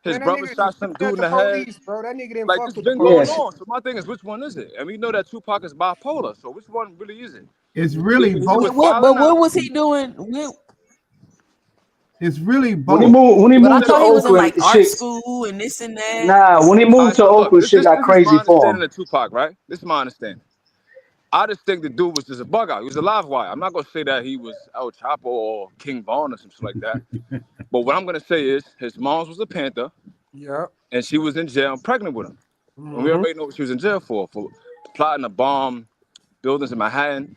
His brother shot some dude in the head. Bro, that nigga didn't like fuck this been going on. So my thing is, which one is it? And we know that Tupac is bipolar. So which one really is it? It's really both. But what was he doing? It's really both. When he moved to he was in Oakland, like art school and this and that. Nah, when he moved to Oakland, shit got crazy for him. This is Tupac, right? This is my understanding. I just think the dude was just a bug out. He was a live wire. I'm not gonna say that he was El Chapo or King Von or some shit like that. But what I'm gonna say is his mom was a Panther. Yeah. And she was in jail pregnant with him. And we already know what she was in jail for plotting a bomb buildings in Manhattan.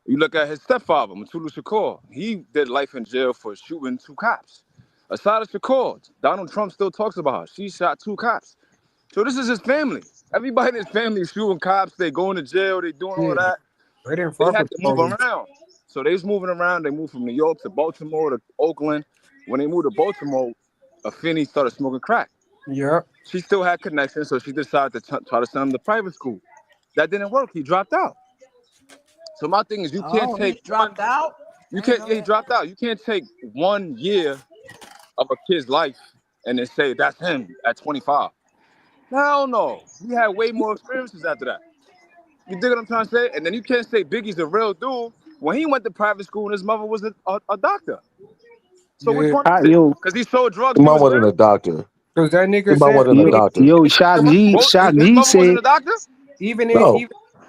You look at his stepfather, Mutulu Shakur. He did life in jail for shooting 2 cops. Asada Shakur, Donald Trump still talks about her. She shot 2 cops. So this is his family. Everybody in his family is shooting cops. They going to jail. They doing all that. They didn't They had to move around. So they was moving around. They moved from New York to Baltimore to Oakland. When they moved to Baltimore, Afeni started smoking crack. Yeah. She still had connections, so she decided to try to send him to private school. That didn't work. He dropped out. So my thing is, you can't take. He dropped out. You can't. He dropped out. You can't take 1 year of a kid's life and then say that's him at 25. Hell no. He had way more experiences after that. You dig what I'm trying to say? And then you can't say Biggie's a real dude when he went to private school and his mother was a doctor. So which one is it? Because he sold drugs. His mom wasn't a doctor. Because that nigga His mom wasn't a doctor. Yo, Shock G His mother said. wasn't a doctor? Even No.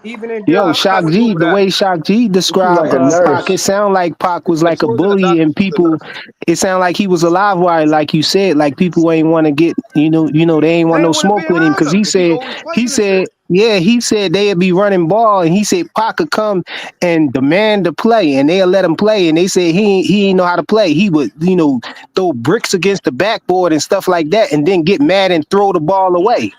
Even in Yeah, dealing I with kind Shock of G, agree with the that. way Shock G described like a Pac, nurse. it sounded like Pac was But like she a was in a bully, and doctor's people. nurse. It sounded like he was a live wire, like you said. Like people ain't want to get, they ain't They want no ain't want to be smoke with him around because him because he always he fighting and said, shit. yeah, he said they'd be running ball, and he said Pac could come and demand to play, and they'll let him play, and they said he ain't know how to play. He would, throw bricks against the backboard and stuff like that, and then get mad and throw the ball away.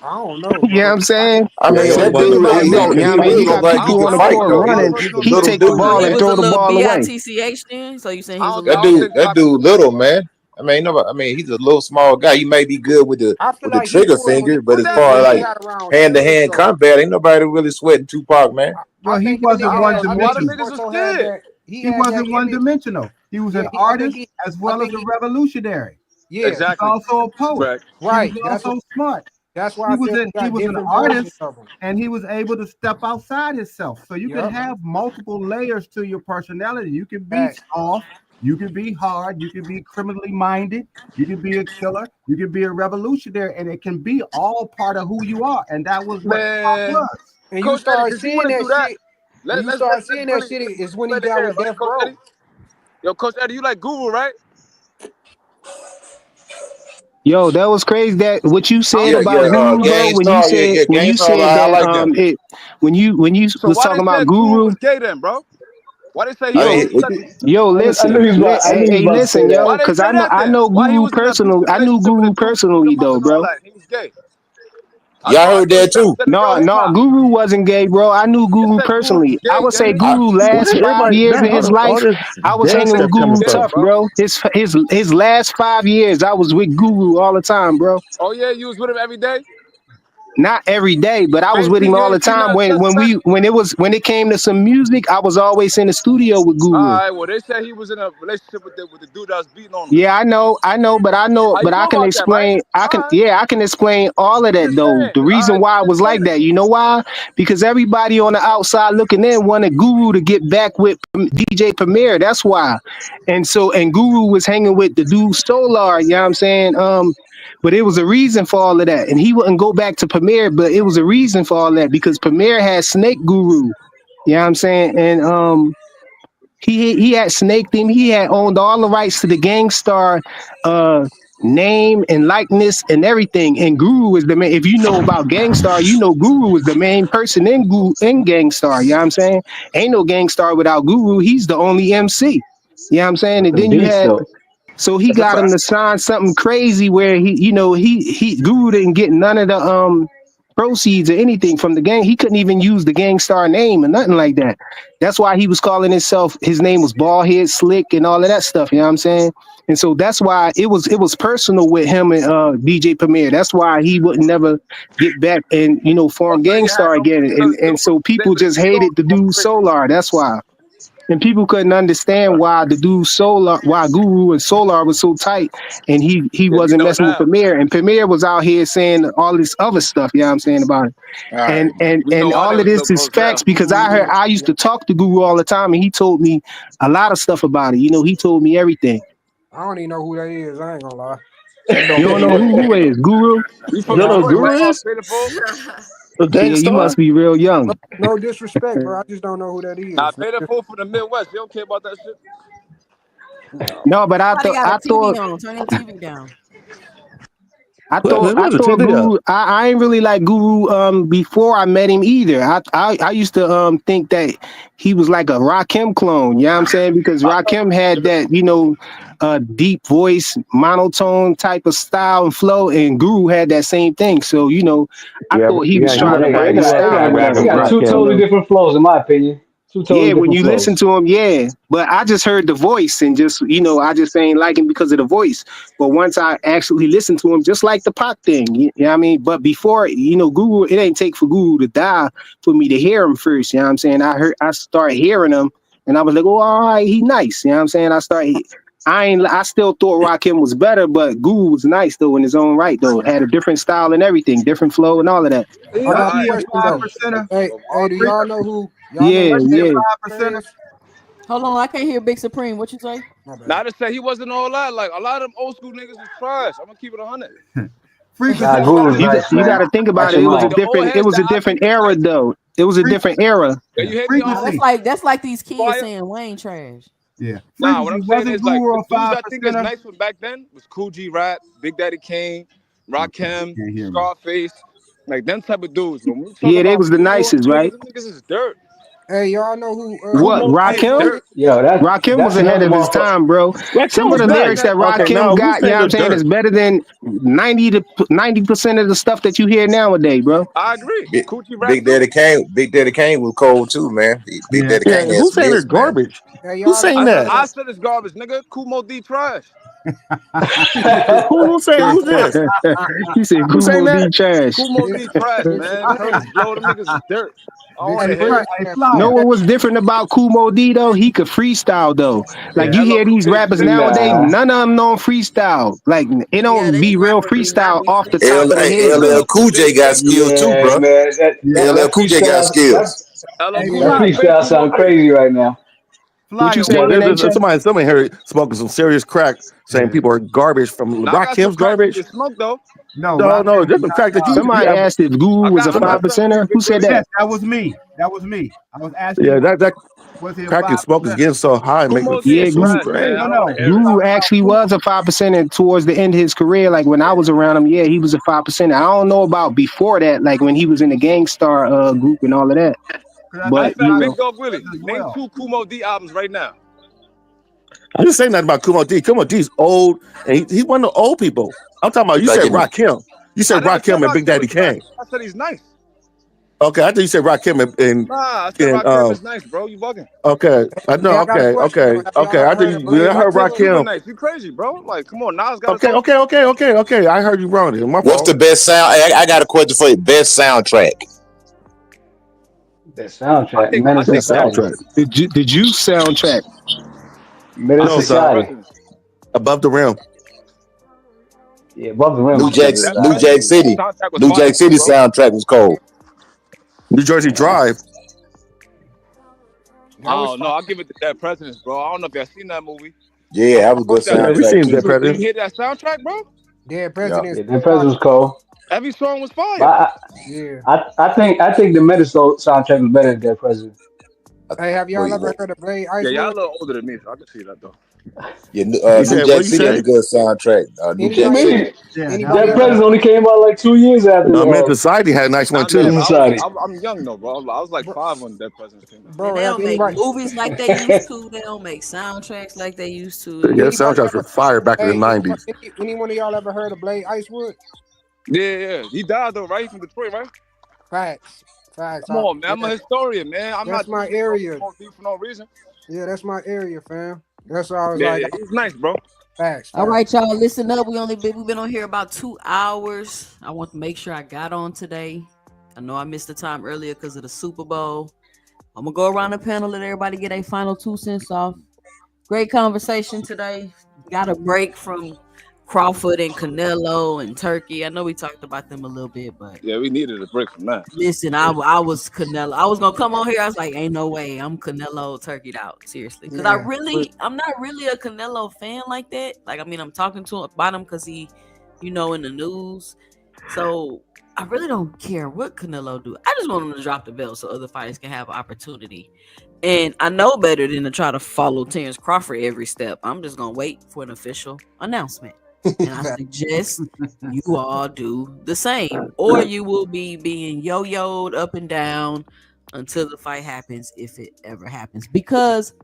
I don't know, You know what bro. I'm saying? I Yeah, mean, so that think dude, about he that. You don't, know what I mean? he You look got like he people can on the fight court though. running. He's a He little take the dude, So ball he and man. was throw a the little ball away. bitch then. So you saying he I was a don't, I little That don't bitch? think that Pac dude was little, man. I mean, he's a little small guy. You may be good with I feel the like he trigger was when he finger, but What as that far as when mean? he like got around hand to Edge hand though. combat, ain't nobody really sweating Tupac, man. I Well, he think that wasn't nigga one had. A I think lot of he dimensional. niggas was also had scared. that. He He had that wasn't one image. dimensional. He was Yeah, an I think artist he. as I well as think a he. revolutionary. Yeah, He was Exactly. also a poet. Correct. He was right. also smart. That's why I said we He got was an different versions artist, of him. and he was able to step outside himself. So you could Yep. have multiple layers to your personality. You could be Facts. soft, you could be hard, you could be criminally minded, you could be a killer, you could be a revolutionary, and it can be all part of who you are. And that was what Pop Man, was. And you Coach Eddie, start since you seeing want to that do that, shit. When you let's start seeing that really shit, is when he let it got air, with right, Death Coach Row. Eddie? Yo, Coach Eddie, you like Guru, right? Yo, that was crazy. That what you said I'm Yeah, about yeah, saying, Guru, bro. Gangstar, When you Gangstar, said I that like them. when you so was why talking they about said Guru Guru, was gay then, bro? Why they say he I was yo, mean, homosexual? I knew he was about. I knew he was hey, about to say listen, that. yo, Why they because say that I then? know Why he Guru was in an personal. abusive I knew relationship with Guru a dude beating personally him up though, and all bro. that, and he was gay? I yeah, I thought heard that too. 97% of No, girl hip hop. Guru wasn't gay, bro. I knew They Guru said Guru was personally. I gay, would say gang. I, Guru where last did 5 years of his all life, this I was dead hanging They stuff with said he was coming Guru gay, from? tough, bro. bro. His last 5 years, I was with Guru all the time, bro. Oh yeah, you was with him every day. Not every day, but I was with him You all the ain't see time. nothing suspect. When it came to some music, I was always in the studio with All Guru. right, well they said he was in a relationship with the dude that was beating on him. Yeah, I know, but You know I can about that, right? explain. All right. I can explain all of I'm that just though. saying. The All reason right, why it just was like explain it. that, you know why? Because everybody on the outside looking in wanted Guru to get back with DJ Premier. That's why. And Guru was hanging with the dude Solar. You know what I'm saying? But it was a reason for all of that, and he wouldn't go back to Premier. But it was a reason for all that because Premier had Snake Guru. You know what I'm saying? And he had snaked him. He had owned all the rights to the Gangstar name and likeness and everything. And Guru was the main. If you know about Gangstar, you know Guru was the main person in Gangstar. You know what I'm saying? Ain't no Gangstar without Guru. He's the only MC. You know what I'm saying? And Them then you beats had though. so he That's a got him fact. to sign something crazy where he Guru didn't get none of the proceeds or anything from the gang. He couldn't even use the Gangstar name or nothing like that. That's why he was calling himself. His name was Ballhead Slick and all of that stuff. You know what I'm saying? And so that's why it was personal with him and DJ Premier. That's why he would never get back and form Also, he had Gangstar no again. nothing to do And with so people David just Stone hated the going dude crazy. Solar. That's why. And people couldn't understand why the dude Solar, why Guru and Solar was so tight, and he Yeah, you wasn't know messing with now. Premier. And Premier was out here saying all this other stuff. You know what I'm saying about it. All right, man. We know And why they all of was this so is close facts now. because I used to talk to Guru all the time, and he told me a lot of stuff about it. He told me everything. I don't even know who that is. I ain't gonna lie. That don't You don't mean know nothing. who is Guru? You You from don't know Nah, who Detroit, Guru right? is? Pitiful. A Yeah, you Gangstar? must be real young. no disrespect, bro. I just don't know who that Nah, is. Pitiful from the Midwest. You don't care about that shit. No. No, but Somebody got a I TV thought on. Turn that TV down. Where's the TV at? Guru. I ain't really like Guru before I met him either. I used to think that he was like a Rakim clone. You know what I'm saying? Because I thought Rakim had that deep voice, monotone type of style and flow, and Guru had that same thing. So I Yeah, thought he was yeah, trying to they rap his got they style or got they whatever. got But two totally different flows in my opinion. Two totally yeah, when different you listen flows. to him, yeah. But I just heard the voice and just, I just ain't like him because of the voice. But once I actually listened to him, just like the Pac thing, you know what I mean? But before, Guru, it ain't take for Guru to die for me to hear him first. You know what I'm saying? I started hearing him and I was like, oh, all right, he nice. You know what I'm saying? I still thought Rakim was better, but Guru was nice though in his own right though. Had a different style and everything, different flow and all of that. I Was got a he a question though. 5%er? Hey, do y'all know who Yeah, Was he a yeah. 5%er? is? Hold on, I can't hear Big Supreme. What you say? My bad. Now to say he wasn't all that. Like a lot of them old school niggas was trash. I'm gonna keep it 100. Frequency. Guru's You nice, you man. got to think about Watch it. It your was a mouth. different. It was a different era, though. It was a different era. Yeah, you hit me Frequency. on That's like these kids Fire. saying Wayne trash. Yeah. Nah, what I'm saying Wasn't is like Guru the a dudes 5 I think is percenter? nice from back then was Cool G Rap, Big Daddy Kane, Rakim, Can't hear me. Scarface, like them type of dudes. When we talk Yeah, they about was the Guru nicest, niggas, right? them niggas is dirt. Hey, y'all know who? What, Kumo D is Rakim? dirt. Yo, Rakim was that's ahead another of his motherfucker. time, bro. Rakim Some of was the lyrics nice. that Okay, Rakim no, who's got, you saying know what I'm they're saying, dirt? is better than 90% of the stuff that you hear nowadays, bro. I agree. Big, Cool G Rap Big too. Daddy Kane was cold too, man. Big Yeah. Daddy Yeah, Kane had who's some saying they're hits, man. garbage? Hey, Who's y'all. saying that? I said it's garbage, nigga. Kumo D trash. Who's saying who's this? He said Who's saying Kumo D that? trash. Kumo D trash, man. Curtis Blow, them niggas is dirt. I don't want to Hey, hear it. Know Flyer. what was different about Kumo D though? He could freestyle though. Like Yeah, you I hear love these Cool J rappers too. nowadays, Nah. none of them know freestyle. Like it don't be real freestyle off the top of the head LL though. Cool J got skills too, Yeah, bro. man. LL Cool J got skills. LL Hey, Cool That J fake freestyle Kumo sound D. crazy right now. What you Flyer. Yeah, saying, there's NHA? somebody heard smoking some serious crack, saying Yeah. people are garbage from Now I got some Rakim's crack for you garbage. to smoke though. No, No, Rakim just is the fact that not. you Somebody have, asked if Guru was a I got 5%er. something for you, Who Big said Willie. that? Yes, that was me. That was me. I was asking. yeah, that Was he a crack and 5 smoke is percenter? getting so high, and making Kumo me D feel Yeah, is so Guru, trash, man. No, I don't no. want to hear it. Guru actually was a 5% towards the end of his career. Like when I was around him, yeah, he was a 5%. I don't know about before that, like when he was in the Gangstar group and all of that. Because I Matter think of But you fact, Flyer Big know, Dog Willie, as name well. 2 Kumo D albums right now. I'm just saying that about Kumo D. Kumo D's old, and he's one of the old people. I'm talking about. You Like said it. Rakim. You I said never said Rakim and Big Rakim Daddy is trash. Kane. I said he's nice. Okay, I think you said Rakim and Nah, I said Rakim is nice, bro. You bugging. okay. I know. Hey, I got a Okay, question though. okay, Have y'all okay. I ever heard think of when I Blaze heard Rakim super Rakim. nice. You crazy, bro? Like, come on, Nas got a Okay, song. okay. I heard you wrong. It's my What's fault. the best sound? I got a question for you. Best soundtrack. That soundtrack, I Menace The think Society. soundtrack. the Juice soundtrack. Menace No, Bad it's Society. Presidents. Above the rim. Yeah, Above the Rim New was Jack pretty good. Bad I ain't City. Presidents. gonna Soundtrack was New fire Jack too, City bro. soundtrack was cold. New Jersey Drive. That was Oh no, I'll give it to Dead Presidents, bro. I don't know if y'all seen that movie. Yeah, that was a good Fuck that Yeah, we movie. soundtrack seen too. that Did you president. hear that soundtrack, bro? Dead Yeah. Presidents. Yeah, that President was cold. Every song was fire. But Yeah. I think the Menace soundtrack was better than Dead President. Hey, have y'all Wait, ever wait. heard of Blade Yeah, y'all a Icewood? little older than me, so I can see that though. Yeah, You New said Jack what you City had a say? good soundtrack. New Jack What you Anybody? mean? City. Yeah, that Anybody Dead ever? President only came out like 2 years after Men's Society had a nice one Nah, man, too. but Society. I'm young though, bro. I was like Bro, 5 when Dead Presidents came out. And bro, they have don't make anybody? movies like they used to. They don't make soundtracks like they used to. Yeah, Anybody soundtracks were ever? fire back in the Hey, 90s. any one of y'all ever heard of Blade Icewood? Yeah. He died though, right? From Detroit, right? Facts. Come on, man. I'm a historian, man. I'm That's not my just area. deep for no reason. Yeah, that's my area, fam. That's why I was Yeah, like, he's nice, bro. facts. All right, y'all, listen up. We've been on here about 2 hours. I want to make sure I got on today. I know I missed the time earlier because of the Super Bowl. I'm gonna go around the panel, let everybody get a final 2 cents off. Great conversation today. Got a break from Crawford and Canelo and Turkey. I know we talked about them a little bit, but Yeah, we needed a break from that. listen, I was Canelo. I was gonna come on here. I was like, ain't no way. I'm Canelo turkeyed out, seriously. Because I'm not really a Canelo fan like that. Like, I mean, I'm talking to him about him because he, in the news. So I really don't care what Canelo do. I just want him to drop the belt so other fighters can have an opportunity. And I know better than to try to follow Terrence Crawford every step. I'm just gonna wait for an official announcement. And I suggest you all do the same, or you will be being yo-yoed up and down until the fight happens, if it ever happens. Because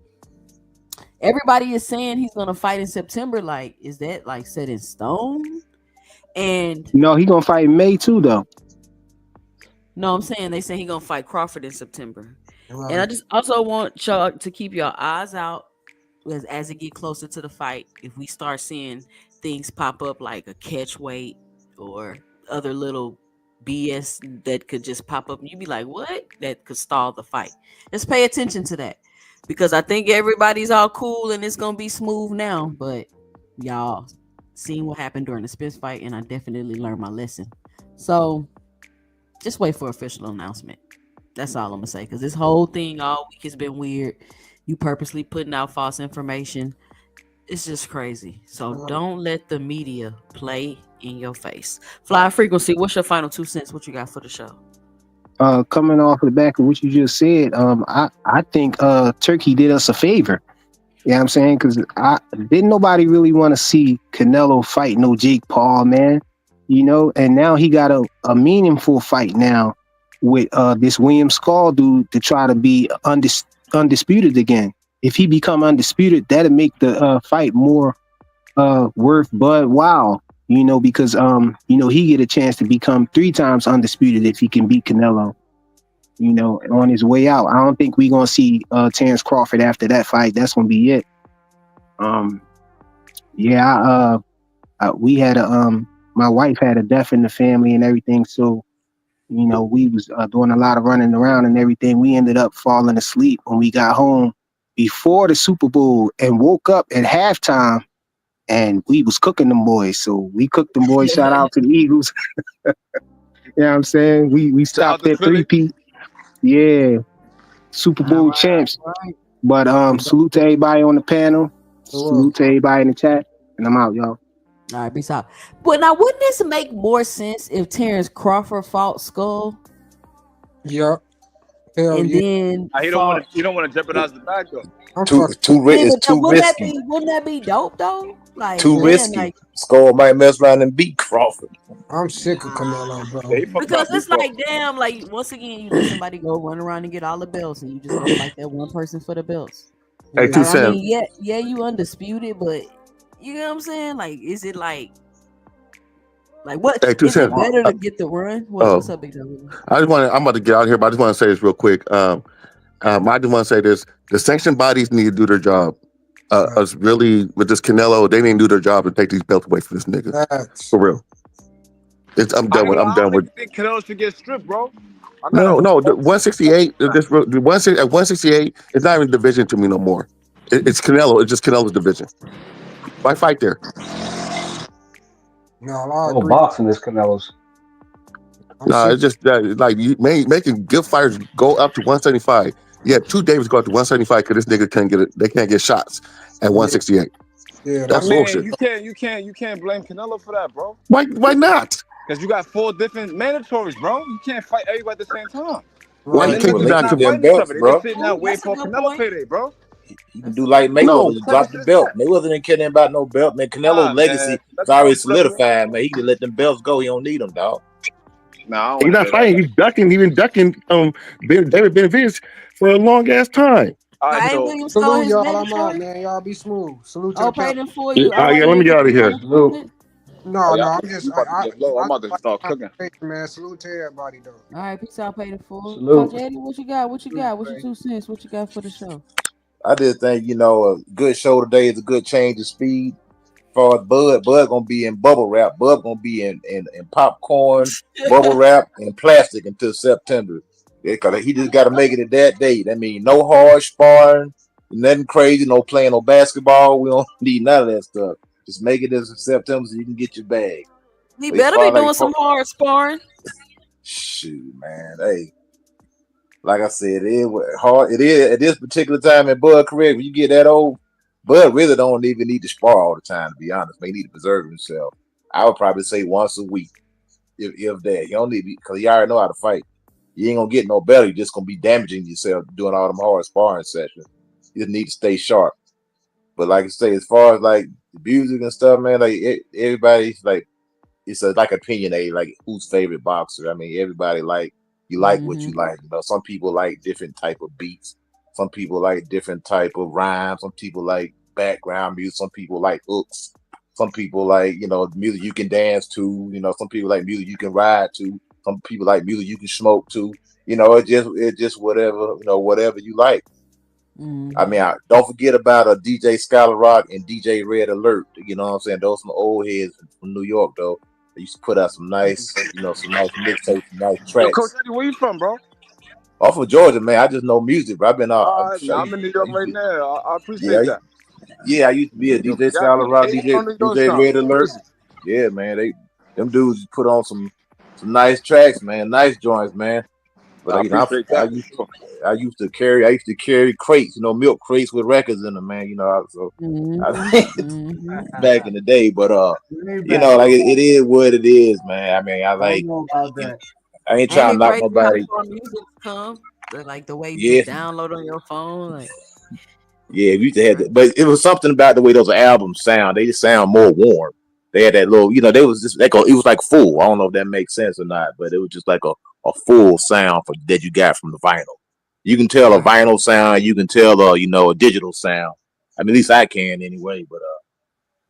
everybody is saying he's gonna fight in September. Like, is that like set in stone? And No, he gonna fight in May too, though. no, I'm saying they say he's gonna fight Crawford in September. And I just also want y'all to keep your eyes out as it get closer to the fight. If we start seeing things pop up like a catch weight or other little BS that could just pop up and you'd be like, what? That could stall the fight. Just pay attention to that, because I think everybody's all cool and it's gonna be smooth now, but y'all seen what happened during the Spence fight, and I definitely learned my lesson. So just wait for official announcement. That's all I'm gonna say, because this whole thing all week has been weird. You purposely putting out false information. It's just crazy. So don't let the media play in your face. Fly Frequency, what's your final 2 cents? What you got for the show? Coming off the back of what you just said, I think Turkey did us a favor. You know what I'm saying? Because I didn't nobody really want to see Canelo fight no Jake Paul, man. You know, and now he got a meaningful fight now with this William Skull dude to try to be undisputed again. If he become undisputed, that'll make the fight more worth Bud wow. You know, because you know, he get a chance to become 3 times undisputed if he can beat Canelo. You know, on his way out. I don't think we're gonna see Terrence Crawford after that fight. That's gonna be it. We had my wife had a death in the family and everything, so you know, we was doing a lot of running around and everything. We ended up falling asleep when we got home before the Super Bowl and woke up at halftime, and we was cooking them boys. So we cooked them boys. Shout out to the Eagles. You know what I'm saying? We stopped at 3-peat. Yeah, Super Bowl champs. But salute to everybody on the panel. Salute to everybody in the chat. And I'm out, y'all. All right, peace out. But now, wouldn't this make more sense if Terrence Crawford fought Skull? Yep. And then you don't want to jeopardize the bag though. It's too risky. Wouldn't that be dope though? Like too risky. Like, Skull might mess around and beat Crawford. I'm sick of Canelo, bro. Because it's like, damn, like once again, you let somebody go run around and get all the belts, and you just go fight that one person for the belts. Hey, like, I mean, yeah, you undisputed, but you know what I'm saying? Like, is it like what? Is it better to get the run? What's up, Big Dog? I'm about to get out of here, but I just want to say this real quick. I just want to say this: the sanctioned bodies need to do their job. Us really with this Canelo, they didn't do their job to take these belts away from this nigga. For real. I'm done with. I think Canelo should get stripped, bro. No, the 168. At 168, it's not even division to me no more. It's Canelo. It's just Canelo's division. Why fight there? No, boxing is Canelo's. No, it's just like making good fighters go up to 175. Yeah, 2 Davis go up to 175 because this nigga can't get it. They can't get shots at 168. Yeah, that's bullshit. You can't blame Canelo for that, bro. Why not? Because you got 4 different mandatories, bro. You can't fight everybody at the same time. Why you can't do that to them belts, bro? They're sitting out waiting for Canelo payday, bro. You can do like Mayweather, drop the belt. Mayweather didn't care nothing about no belt, man. Canelo's legacy is already solidified, man. He can let them belts go. He don't need them, dog. No, he's not fighting. He's ducking. He's been ducking David Benavidez for a long ass time. Salute y'all. I'm out, man. Y'all be smooth. Salute to the praying for you. Yeah, let me get out of here. No, I'm just. I'm about to start cooking. Man, salute to everybody, though. All right, peace out, Pay the Full. Salute. Coach Eddie, what you got? What's your 2 cents? What you got for the show? I just think, a good show today is a good change of speed. As far as Bud gonna be in bubble wrap. Bud gonna be in popcorn, bubble wrap, and plastic until September. Because he just got to make it at that date. I mean, no hard sparring, nothing crazy, no playing no basketball. We don't need none of that stuff. Just make it as September so you can get your bag. He better be doing some hard sparring. Shoot, man. Hey, like I said, it is hard. It is at this particular time in Bud career. When you get that old, Bud really don't even need to spar all the time. To be honest, man, he need to preserve himself. I would probably say once a week, if that. He don't need because he already know how to fight. You ain't gonna get no better. You're just gonna be damaging yourself doing all them hard sparring sessions. You just need to stay sharp. But like I say, as far as like the music and stuff, man, like everybody's like it's like opinionated, like who's favorite boxer. I mean, everybody like what you like. Some people like different type of beats. Some people like different type of rhymes. Some people like background music. Some people like hooks. Some people like music you can dance to. Some people like music you can ride to. Some people like music you can smoke to. It's just whatever whatever you like. I mean, don't forget about DJ Scholar Rock and DJ Red Alert. You know what I'm saying? Those some old heads from New York, though. They used to put out some nice, some nice mixtapes, some nice tracks. Coach Eddie, where you from, bro? Off of Georgia, man. I just know music, bro. I've been I'm in New York right now. I appreciate that. Yeah, I used to be a DJ Scholar Rock, DJ Red Alert. Yeah, man. Them dudes put on some nice tracks, man. Nice joints, man. But I you know, appreciate that. I used to carry crates, you know, milk crates with records in them, man. You know, so back in the day. But you know, like it is what it is, man. I mean, I don't know about that. I ain't Ain't trying to it knock crazy how nobody. far music's come? Like the way you Yes, just download on your phone, like yeah, we used to have that, but it was something about the way those albums sound. They just sound more warm. They had that little, you know, they was just like it was like full. I don't know if that makes sense or not, but it was just like a full sound that you got from the vinyl. You can tell a vinyl sound. You can tell you know, a digital sound. I mean, at least I can anyway. But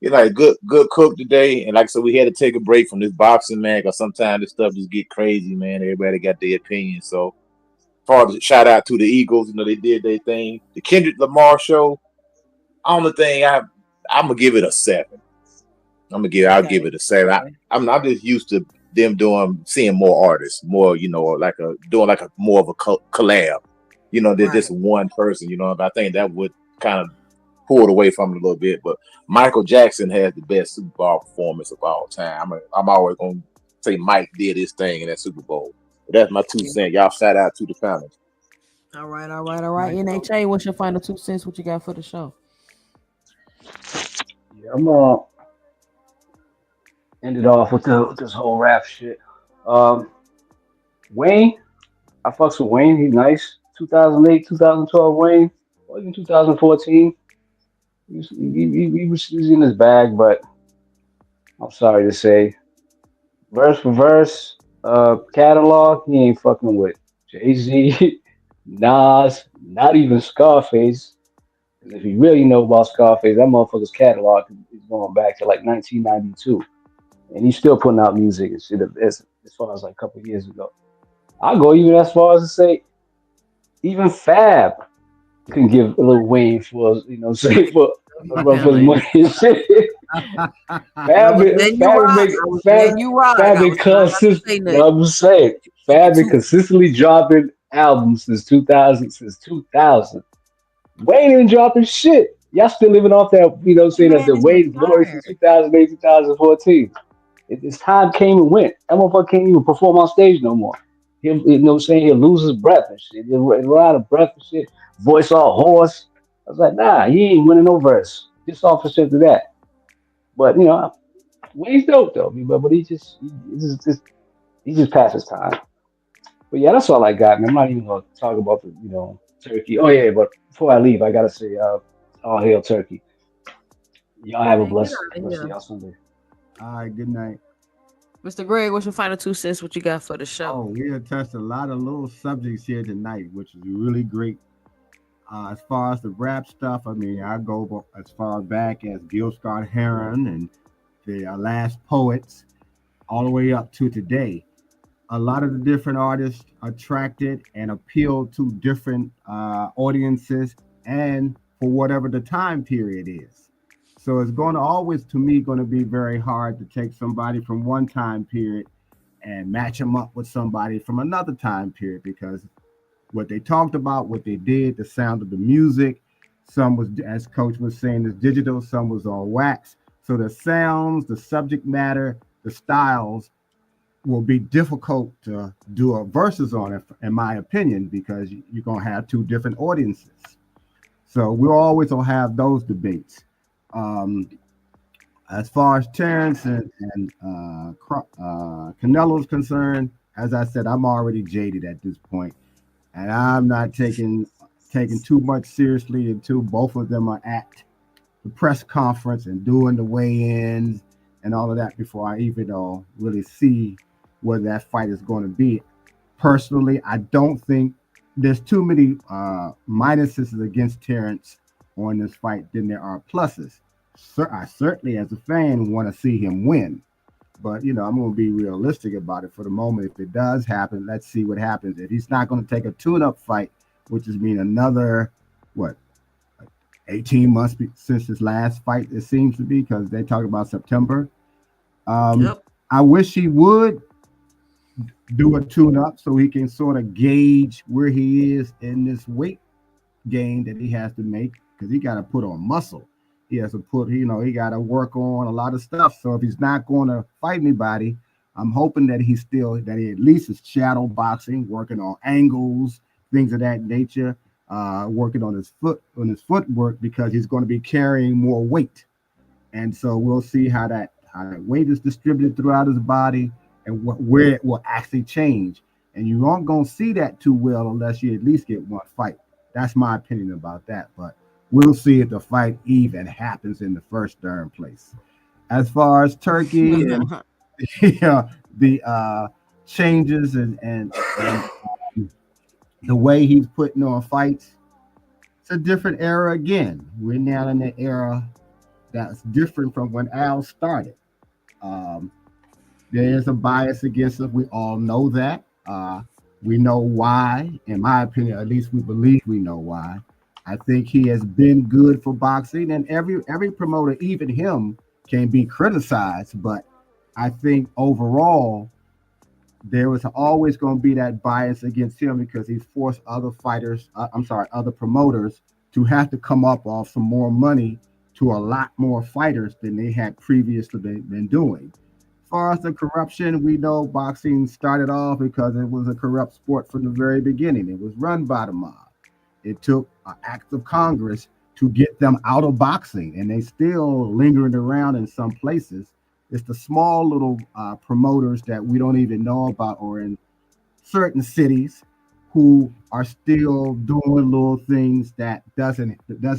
you know, good cook today. And like I said, we had to take a break from this boxing, man, because sometimes this stuff just get crazy, man. Everybody got their opinion. So, far as shout out to the Eagles, you know, they did their thing. The Kendrick Lamar show. Only thing I'm gonna give it a 7. I'll give it a 7. I'm just used to them seeing more artists, more, you know, doing like a more of a collab, you know, than just one person, you know. I think that would kind of pull it away from it a little bit. But Michael Jackson has the best Super Bowl performance of all time. I'm always gonna say Mike did his thing in that Super Bowl. But that's my 2 cents. Y'all shout out to the panel. all right. NHA, what's your final 2 cents? What you got for the show? Yeah, I'm gonna end it off with this whole rap shit. Wayne, I fucks with Wayne. He's nice. 2008, 2012 Wayne, or even 2014. He was in his bag, but I'm sorry to say, verse for verse, catalog, he ain't fucking with Jay-Z, Nas, not even Scarface. And if you really know about Scarface, that motherfucker's catalog is going back to like 1992. And he's still putting out music and shit as far as like a couple of years ago. I'll go even as far as to say, even Fab can give a little Wayne for, you know, say for his money and shit. Fab been consistently dropping albums since 2000. Wayne ain't dropping shit. Y'all still living off that, you know, saying that the Wayne glory since 2008, 2014. His time came and went. That motherfucker can't even perform on stage no more. You know what I'm saying? He'll lose his breath and shit. He'll run out of breath and shit. Voice all hoarse. I was like, nah, he ain't winning no verse. Just off the shit to that. But, you know, Wayne's dope though. But he just passed his time. But yeah, that's all I got, man. I'm not even gonna talk about the, you know, Turkey. Oh yeah, but before I leave, I gotta say, all hail Turkey. Y'all have a blessed y'all Sunday. All right, good night. Mr. Greg, what's your final 2 cents? What you got for the show? Oh, we have touched a lot of little subjects here tonight, which is really great. As far as the rap stuff, I mean, I go as far back as Gil Scott-Heron and the Last Poets, all the way up to today. A lot of the different artists attracted and appealed to different audiences and for whatever the time period is. So it's going to be very hard to take somebody from one time period and match them up with somebody from another time period, because what they talked about, what they did, the sound of the music, some was, as Coach was saying, is digital, some was on wax. So the sounds, the subject matter, the styles will be difficult to do a verses on it, in my opinion, because you're going to have two different audiences. So we're always going to have those debates. As far as Terrence and Canelo's concerned, as I said, I'm already jaded at this point, and I'm not taking too much seriously until both of them are at the press conference and doing the weigh-ins and all of that before I even really see where that fight is going to be. Personally, I don't think there's too many minuses against Terrence on this fight than there are pluses. I certainly, as a fan, want to see him win. But, you know, I'm going to be realistic about it for the moment. If it does happen, let's see what happens. If he's not going to take a tune-up fight, which is mean another, 18 months since his last fight, it seems to be, because they talk about September. I wish he would do a tune-up so he can sort of gauge where he is in this weight gain that he has to make, because he got to put on muscle. He has to put, he got to work on a lot of stuff. So if he's not going to fight anybody, I'm hoping that he at least is shadow boxing, working on angles, things of that nature, working on his footwork, because he's going to be carrying more weight. And so we'll see how that weight is distributed throughout his body and where it will actually change. And you aren't going to see that too well unless you at least get one fight. That's my opinion about that. But we'll see if the fight even happens in the first darn place. As far as Turkey and the changes and the way he's putting on fights, it's a different era again. We're now in an era that's different from when Al started. There is a bias against us. We all know that. We know why. In my opinion, at least we believe we know why. I think he has been good for boxing, and every promoter, even him, can be criticized. But I think overall, there was always going to be that bias against him because he forced other promoters to have to come up off some more money to a lot more fighters than they had previously been doing. As far as the corruption, we know boxing started off because it was a corrupt sport from the very beginning. It was run by the mob. It took acts of Congress to get them out of boxing, and they still lingering around in some places. It's the small little promoters that we don't even know about, or in certain cities, who are still doing little things that does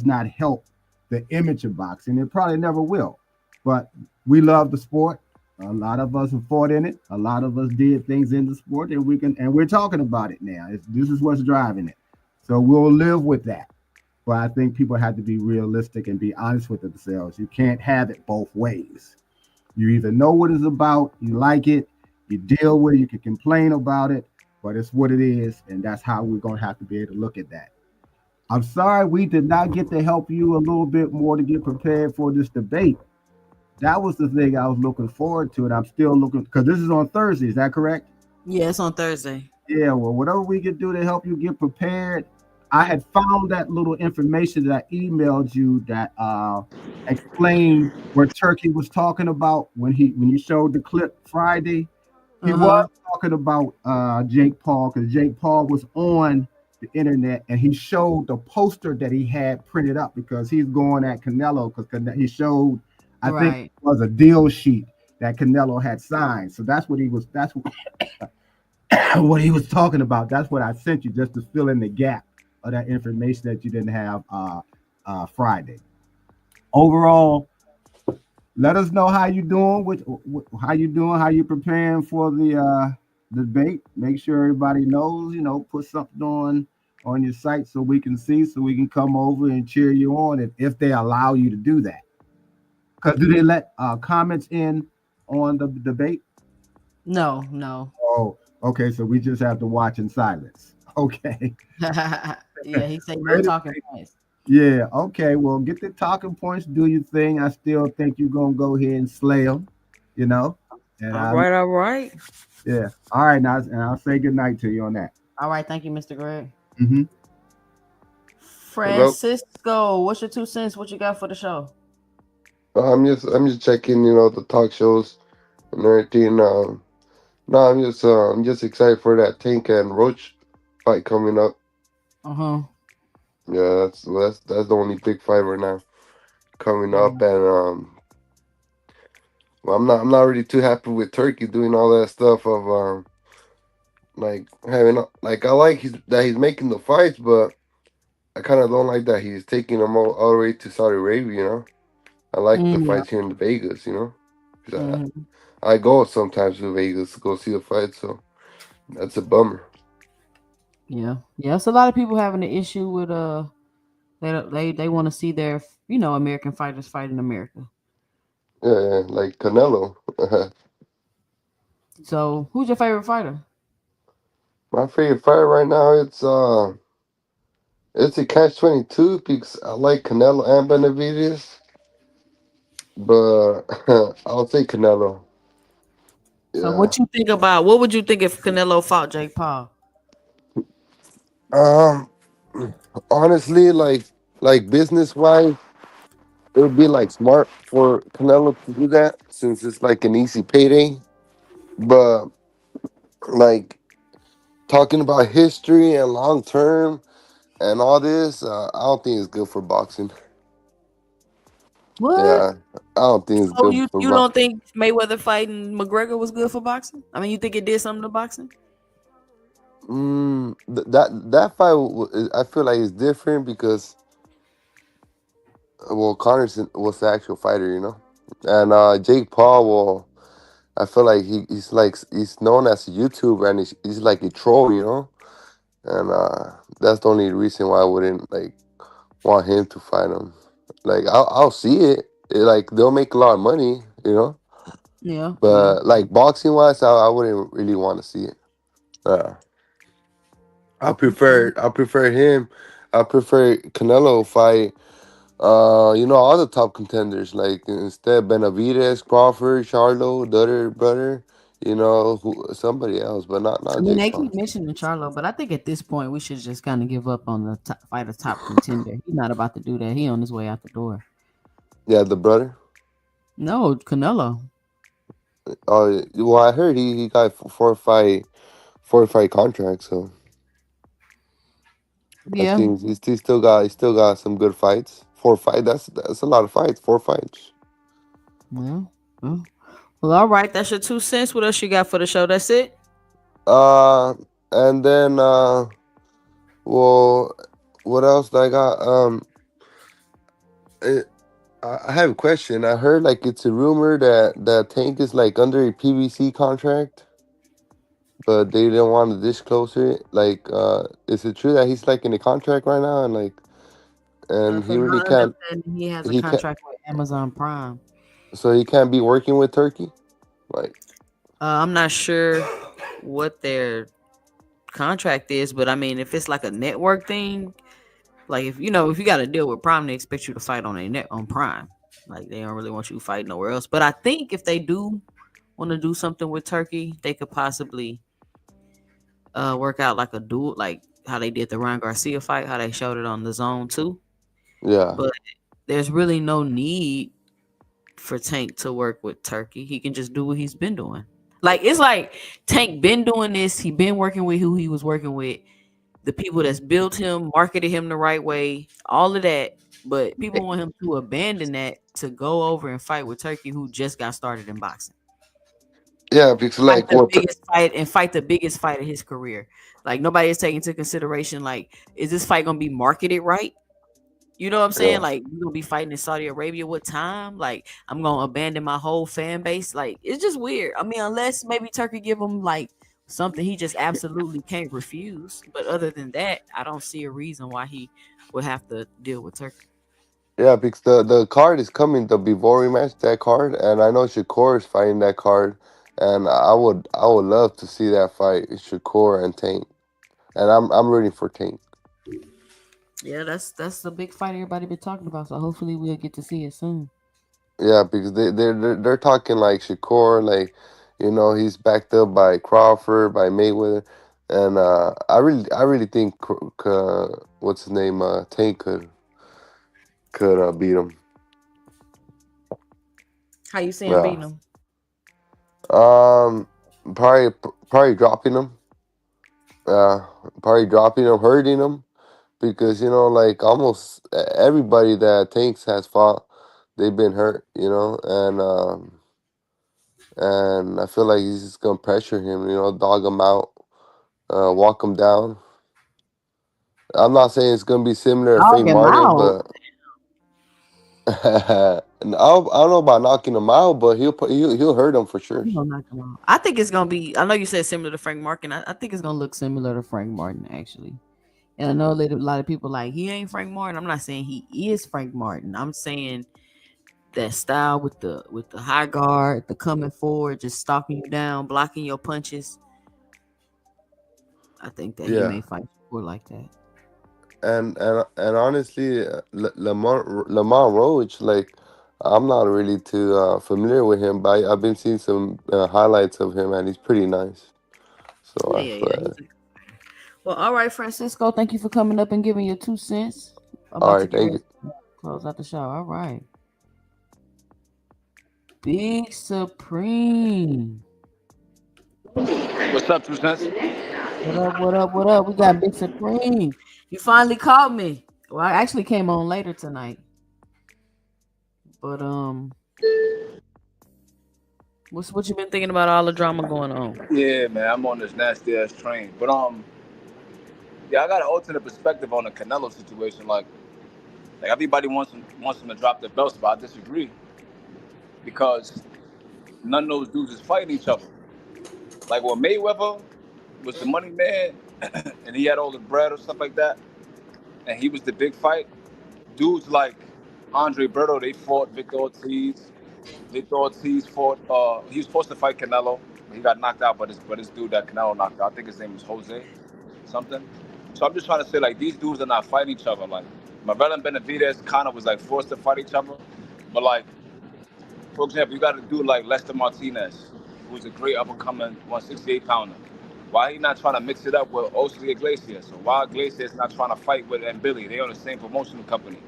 not help the image of boxing. It probably never will. But we love the sport. A lot of us have fought in it. A lot of us did things in the sport, and we're talking about it now. This is what's driving it. So we'll live with that. But I think people have to be realistic and be honest with themselves. You can't have it both ways. You either know what it's about, you like it, you deal with it, you can complain about it, but it's what it is, and that's how we're going to have to be able to look at that. I'm sorry we did not get to help you a little bit more to get prepared for this debate. That was the thing I was looking forward to, and I'm still looking, because this is on Thursday, is that correct? Yeah, it's on Thursday. Yeah, well, whatever we can do to help you get prepared. I had found that little information that I emailed you that explained what Turkey was talking about when you showed the clip Friday. He was talking about Jake Paul, because Jake Paul was on the internet and he showed the poster that he had printed up because he's going at Canelo, because he showed, I think it was a deal sheet that Canelo had signed. So that's what he was what he was talking about. That's what I sent you, just to fill in the gap of that information that you didn't have Friday. Overall, let us know how you doing. How you preparing for the debate. Make sure everybody knows. Put something on your site so we can see, so we can come over and cheer you on if they allow you to do that. Because do they let comments in on the debate? No. Oh, okay. So we just have to watch in silence. Okay. Yeah, he said no talking points. Yeah, okay. Well, get the talking points, do your thing. I still think you're gonna go ahead and slay them, And all right. Yeah. All right, now, and I'll say good night to you on that. All right, thank you, Mr. Greg. Mm-hmm. Francisco, what's your 2 cents? What you got for the show? I'm just checking, the talk shows and everything. No, I'm just excited for that Tank and Roach fight coming up. Yeah, that's the only big fight right now coming up, and well, I'm not really too happy with Turkey doing all that stuff of like having I like that he's making the fights, but I kind of don't like that he's taking them all the way to Saudi Arabia. I like the fights here in Vegas, 'cause I go sometimes to Vegas to go see the fight, so that's a bummer. Yeah. It's a lot of people having an issue with they want to see their American fighters fight in America. Yeah, like Canelo. So, who's your favorite fighter? My favorite fighter right now, it's a catch-22 because I like Canelo and Benavidez, but I'll say Canelo. Yeah. So, what would you think if Canelo fought Jake Paul? Honestly, like business-wise, it would be smart for Canelo to do that since it's an easy payday. But like talking about history and long term and all this, I don't think it's good for boxing. What? Yeah, I don't think it's Oh, good for you don't think Mayweather fighting McGregor was good for boxing? I mean, you think it did something to boxing? That fight. I feel like it's different because Connor's was the actual fighter, you know, and Jake Paul. Well, I feel like he's known as a YouTuber and he's like a troll, you know, and that's the only reason why I wouldn't like want him to fight him. Like I'll see it. Like they'll make a lot of money, you know. Yeah. But like boxing wise, I wouldn't really want to see it. I prefer him. I prefer Canelo fight. All the top contenders like instead Benavidez, Crawford, Charlo, the other brother. Somebody else, but not I mean, Jake they Paul. keep mentioning Charlo, but I think at this point we should just kind of give up on the fight a top contender. He's not about to do that. He on his way out the door. Yeah, the brother. No, Canelo. Oh, well, I heard he got four or five contracts, so I Yeah. think he still got some good fights. 4 fight. That's a lot of fights. 4 fights. Well, all right. That's your 2 cents. What else you got for the show? That's it. And then well, what else I got? I have a question. I heard like it's a rumor that Tank is like under a PBC contract, but they didn't want to disclose it. Like, is it true that he's like in a contract right now and he From really my can't understanding, he has a he can't contract with Amazon Prime. so he can't be working with Turkey? Like, I'm not sure what their contract is, but I mean, if it's like a network thing, like if you got a deal with Prime, they expect you to fight on Prime. Like they don't really want you to fight nowhere else. But I think if they do want to do something with Turkey, they could possibly work out like a duel, like how they did the Ryan Garcia fight, how they showed it on the Zone too. yeah. But there's really no need for Tank to work with Turkey. He can just do what he's been doing. Like it's like Tank been doing this. He been working with who he was working with, the people that's built him, marketed him the right way, all of that. But people want him to abandon that to go over and fight with Turkey, who just got started in boxing. Yeah, because like Fight the biggest fight of his career. Like nobody is taking into consideration, like, is this fight gonna be marketed right? You know what I'm saying? Yeah. Like, you're gonna be fighting in Saudi Arabia. What time? Like, I'm gonna abandon my whole fan base. Like, it's just weird. I mean, unless maybe Turkey give him like something he just absolutely can't refuse. But other than that, I don't see a reason why he would have to deal with Turkey. Yeah, because the card is coming, the Bivol rematch, that card, and I know Shakur is fighting that card, and I would love to see that fight, Shakur and Tank, and I'm rooting for Tank. Yeah, that's the big fight everybody been talking about. So hopefully we'll get to see it soon. Yeah, because they're talking like Shakur, like he's backed up by Crawford, by Mayweather, and I really think what's his name, Tank could beat him. How you saying Yeah. beating him? Probably dropping him. Probably dropping him, hurting him, because like almost everybody that Tanks has fought, they've been hurt, and I feel like he's just gonna pressure him, dog him out, walk him down. I'm not saying it's gonna be similar to Dog Frank him Martin, out. but and I don't know about knocking him out, but he'll hurt him for sure. You gonna knock him out. I think it's gonna be. I know you said similar to Frank Martin. I think it's gonna look similar to Frank Martin actually. And I know a lot of people like he ain't Frank Martin. I'm not saying he is Frank Martin. I'm saying that style with the high guard, the coming forward, just stalking you down, blocking your punches. I think that he Yeah. may fight Shakur like that. And honestly, Lamont Roach, like I'm not really too familiar with him, but I've been seeing some highlights of him, and he's pretty nice. So Yeah. Well, all right, Francisco. Thank you for coming up and giving your 2 cents. all right, thank you. Close out the show. All right. Big Supreme. What's up, 2 cents? What up? What up? What up? We got Big Supreme. You finally called me. Well, I actually came on later tonight. But what you been thinking about all the drama going on? Yeah, man, I'm on this nasty ass train. But yeah, I got an alternate perspective on the Canelo situation. Like everybody wants him to drop the belts, but I disagree because none of those dudes is fighting each other. Like when Mayweather was the money man and he had all the bread or stuff like that, and he was the big fight. Dudes like Andre Berto, they fought Victor Ortiz. Victor Ortiz fought. He was supposed to fight Canelo. He got knocked out, but his dude that Canelo knocked out, I think his name was Jose something. So I'm just trying to say, like, these dudes are not fighting each other. Like Marrero and Benavidez kind of was like forced to fight each other, but like, for example, you got a dude like Lester Martinez, who's a great up-and-coming 168 pounder. Why he not trying to mix it up with Oscar Iglesias? Or why Iglesias not trying to fight with Billy? They on the same promotional company,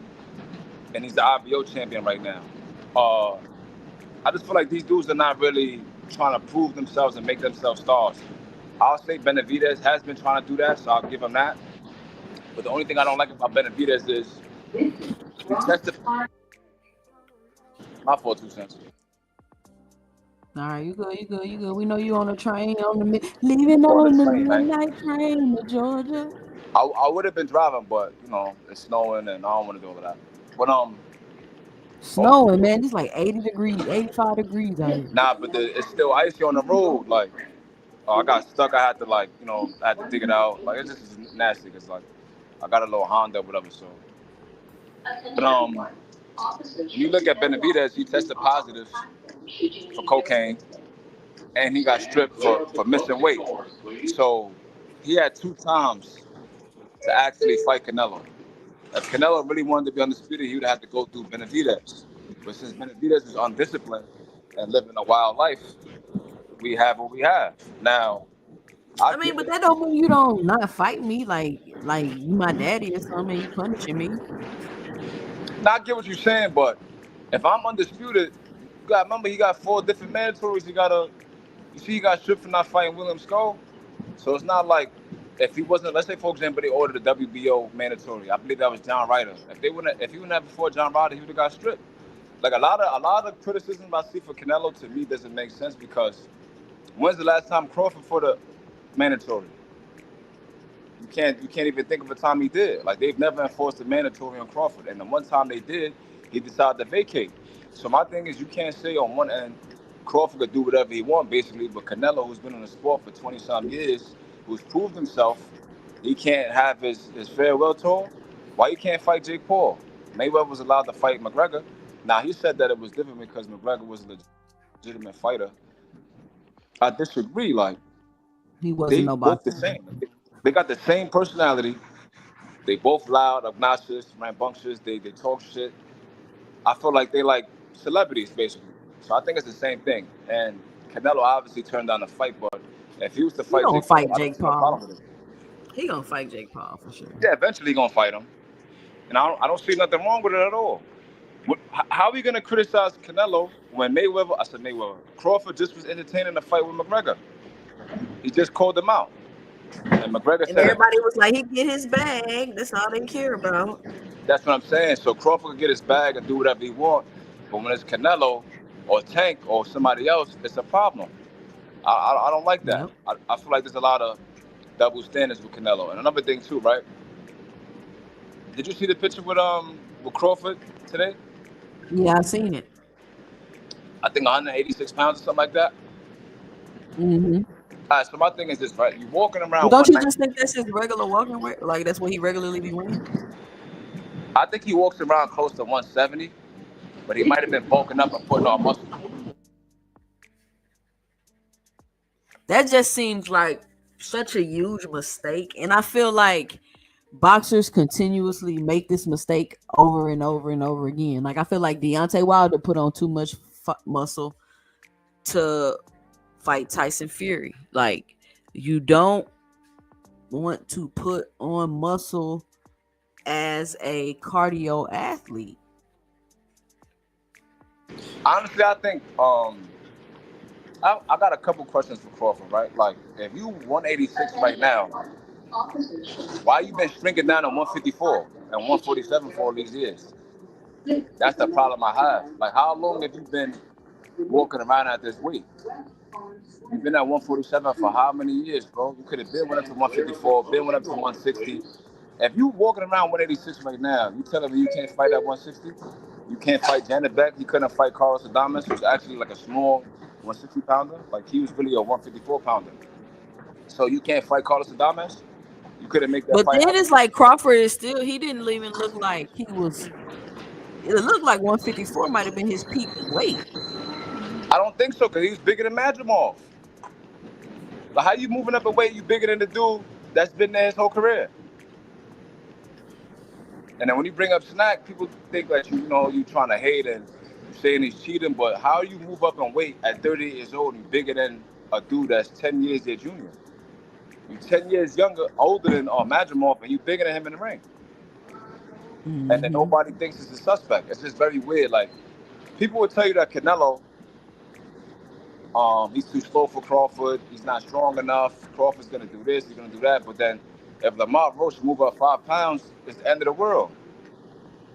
and he's the IBO champion right now. I just feel like these dudes are not really trying to prove themselves and make themselves stars. I'll say Benavidez has been trying to do that, so I'll give him that. But the only thing I don't like about Benavidez is he tested. My fault, 2 cents. All right, you good. We know you on the train, leaving on the midnight train to Georgia. I would have been driving, but you know it's snowing and I don't want to do all of that. But snowing, man, it's like 80 degrees, 85 degrees out here. Nah, but it's still icy on the road. Like, I got stuck. I had to I had to dig it out. Like, it's just nasty. Cause like I got a little Honda, whatever. So, but you look at Benavidez, he tested positive for cocaine, and he got stripped for missing weight. So he had 2 times to actually fight Canelo. If Canelo really wanted to be undisputed, he would have to go through Benavidez. But since Benavidez is undisciplined and living a wild life, we have what we have. Now, I mean, but that don't mean you don't not fight me like you my daddy or something. You punishing me. Now, I get what you're saying, but if I'm undisputed, you got remember he got 4 different mandatories. He got stripped for not fighting William Skull. So it's not like if he wasn't. Let's say for example they ordered a WBO mandatory. I believe that was John Ryder. If he wouldn't have fought John Ryder, he would have got stripped. Like a lot of criticism I see for Canelo to me doesn't make sense because when's the last time Crawford fought a mandatory? You can't even think of a time he did. Like they've never enforced a mandatory on Crawford, and the one time they did, he decided to vacate. So my thing is, you can't say on one end Crawford could do whatever he wants, basically, but Canelo, who's been in the sport for 20-some years, who's proved himself, he can't have his farewell tour. Why you can't fight Jake Paul? Mayweather was allowed to fight McGregor. Now he said that it was different because McGregor was a legitimate fighter. I disagree. Like he wasn't they both the same. They got the same personality. They both loud, obnoxious, rambunctious. They talk shit. I feel like they like celebrities, basically. So I think it's the same thing. And Canelo obviously turned down the fight, but if he was to fight Jake Paul, I don't see no problem with it. He gonna fight Jake Paul for sure. Yeah, eventually he gonna fight him. And I don't see nothing wrong with it at all. How are we gonna criticize Canelo when Crawford just was entertaining the fight with McGregor? He just called him out. And McGregor said everybody was like, he get his bag. That's all they care about. That's what I'm saying. So Crawford can get his bag and do whatever he wants. But when it's Canelo or Tank or somebody else, it's a problem. I don't like that. Yep. I feel like there's a lot of double standards with Canelo. And another thing too, right? Did you see the picture with Crawford today? Yeah, I seen it. I think 186 pounds or something like that. Mm-hmm. All right, so my thing is this, right? You walking around. Well, don't you just think that's his regular walking weight? Like that's what he regularly be weighing? I think he walks around close to 170, but he might have been bulking up and putting on muscle. That just seems like such a huge mistake, and I feel like boxers continuously make this mistake over and over and over again. Like I feel like Deontay Wilder put on too much muscle to fight Tyson Fury. Like you don't want to put on muscle as a cardio athlete. Honestly, I think I got a couple questions for Crawford, right? Like, if you 186 right now, why you been shrinking down to 154 and 147 for all these years? That's the problem I have. Like, how long have you been walking around at this weight? You've been at 147 for how many years, bro? You could have been went up to 154, been went up to 160. If you walking around 186 right now, you telling me you can't fight at 160? You can't fight Janet Beck. He couldn't fight Carlos Adames, who's actually like a small 160 pounder. Like, he was really a 154 pounder. So you can't fight Carlos Adames? You couldn't make that But fight. then it's like Crawford is still, he didn't even look like he was, it looked like 154 might have been his peak weight. I don't think so, because he was bigger than Madrimov. But how you moving up a weight, you bigger than the dude that's been there his whole career? And then when you bring up Snack, people think that you trying to hate and saying he's cheating, but how you move up in weight at 38 years old and bigger than a dude that's 10 years their junior? You're 10 years older than Madrimov, and you bigger than him in the ring. Mm-hmm. And then nobody thinks it's a suspect. It's just very weird. Like, people would tell you that Canelo, he's too slow for Crawford. He's not strong enough. Crawford's gonna do this. He's gonna do that. But then, if Lamar Roach move up 5 pounds, it's the end of the world.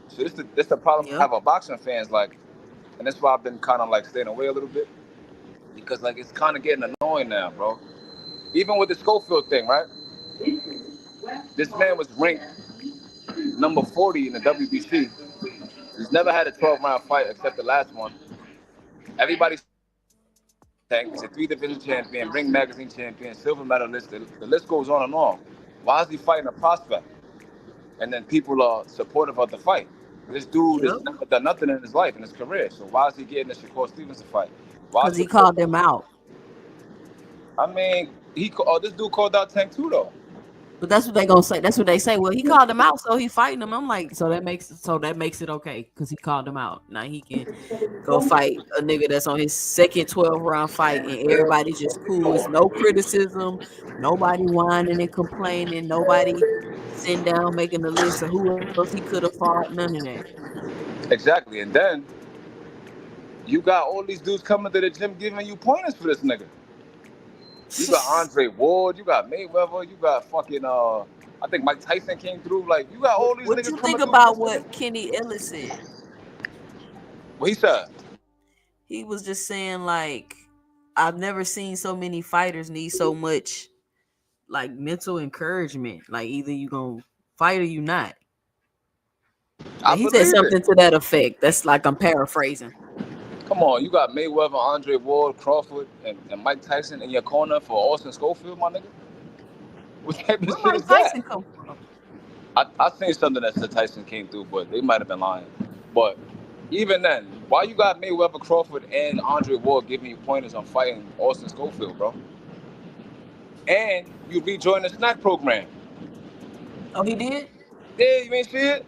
So this the problem I have with boxing fans. Like, and that's why I've been kind of like staying away a little bit, because like it's kind of getting annoying now, bro. Even with the Schofield thing, right? This man was ranked number 40 in the WBC. He's never had a 12-round fight except the last one. Everybody's saying he's a 3-division champion, ring magazine champion, silver medalist. The list goes on and on. Why is he fighting a prospect? And then people are supportive of the fight. This dude has never done nothing in his life, in his career. So why is he getting the Shakur Stevenson fight? Because he called him out. I mean, this dude called out Tank too, though. But that's what they gonna say. That's what they say. Well, he called him out, so he fighting him. I'm like, so that makes it okay because he called him out. Now he can go fight a nigga that's on his second 12-round fight, and everybody's just cool. It's no criticism, nobody whining and complaining, nobody sitting down making a list of who else he could have fought. None of that. Exactly, and then you got all these dudes coming to the gym giving you pointers for this nigga. You got Andre Ward, you got Mayweather, you got fucking I think Mike Tyson came through. Like, you got all these niggas. What you think about what Kenny Ellis said? What he said? He was just saying, like, I've never seen so many fighters need so much like mental encouragement. Like, either you gonna fight or you not. Like, he said something to that effect. That's like, I'm paraphrasing. Come on, you got Mayweather, Andre Ward, Crawford, and Mike Tyson in your corner for Austin Schofield, my nigga? What type of shit is that? Come from? I seen something that said Tyson came through, but they might have been lying. But even then, why you got Mayweather, Crawford, and Andre Ward giving you pointers on fighting Austin Schofield, bro? And you rejoined the Snack program. Oh, he did? Yeah, you ain't see it?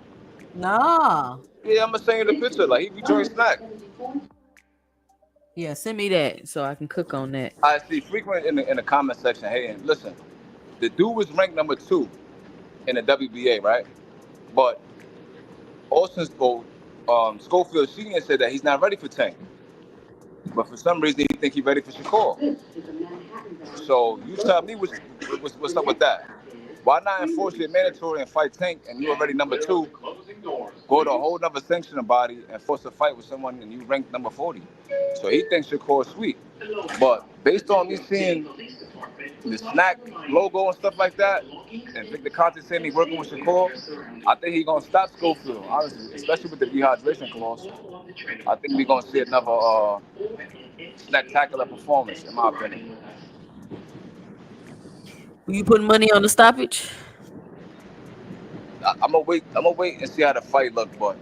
Nah. Yeah, I'm gonna send you the picture. Like, he rejoined Snack. Yeah, send me that so I can cook on that. I see frequent in the comment section. Hey, and listen, the dude was ranked number 2 in the WBA, right? But Austin Schofield Senior said that he's not ready for Tank, but for some reason he think he's ready for Shakur. So you tell me what's up with that? Why not enforce your mandatory and fight Tank and you already number 2? Go to a whole nother sanctioning body and force a fight with someone and you rank number 40. So he thinks Shakur is sweet. But based on me seeing the Snack logo and stuff like that, and Victor Conte saying he's working with Shakur, I think he's gonna stop Schofield, honestly, especially with the dehydration clause. I think we're gonna see another spectacular performance, in my opinion. You putting money on the stoppage? I'm gonna wait and see how the fight look, but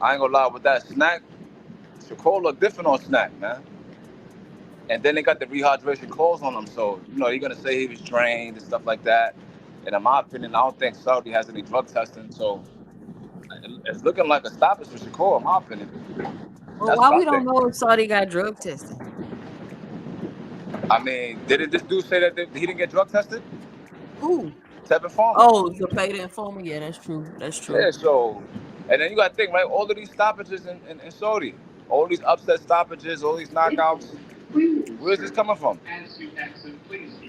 I ain't gonna lie with that Snack. Shakur look different on Snack, man. And then they got the rehydration clause on him, so you're gonna say he was drained and stuff like that. And in my opinion, I don't think Saudi has any drug testing, so it's looking like a stoppage for Shakur, in my opinion. Well, why we don't know if Saudi got drug tested? I mean, didn't this dude say that he didn't get drug tested? Who? Tevin Farmer. Oh, the pay the informer. Yeah, that's true. That's true. Yeah, so, and then you got to think, right? All of these stoppages in Saudi, all these upset stoppages, all these knockouts, Where's this coming from?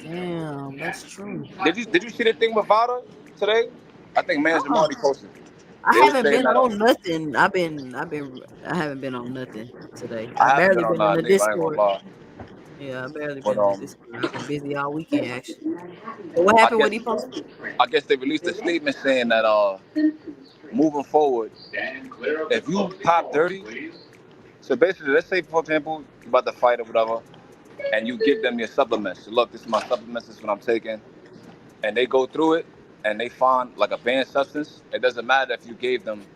Damn, that's true. Did you see the thing with Vada today? I think Mans Marty posted. I They were haven't saying been that on nothing. I haven't been on nothing today. I I haven't been barely on been in the neither. I ain't gonna Discord. lie. Yeah, I barely But been in the Discord. I've been busy all weekend actually. But what happened when he posted? I guess they released a statement saying that moving forward, if you pop dirty, so basically, let's say for example you're about to fight or whatever, and you give them your supplements. So, look, this is my supplements. This is what I'm taking, and they go through it and they find like a banned substance. It doesn't matter if you gave them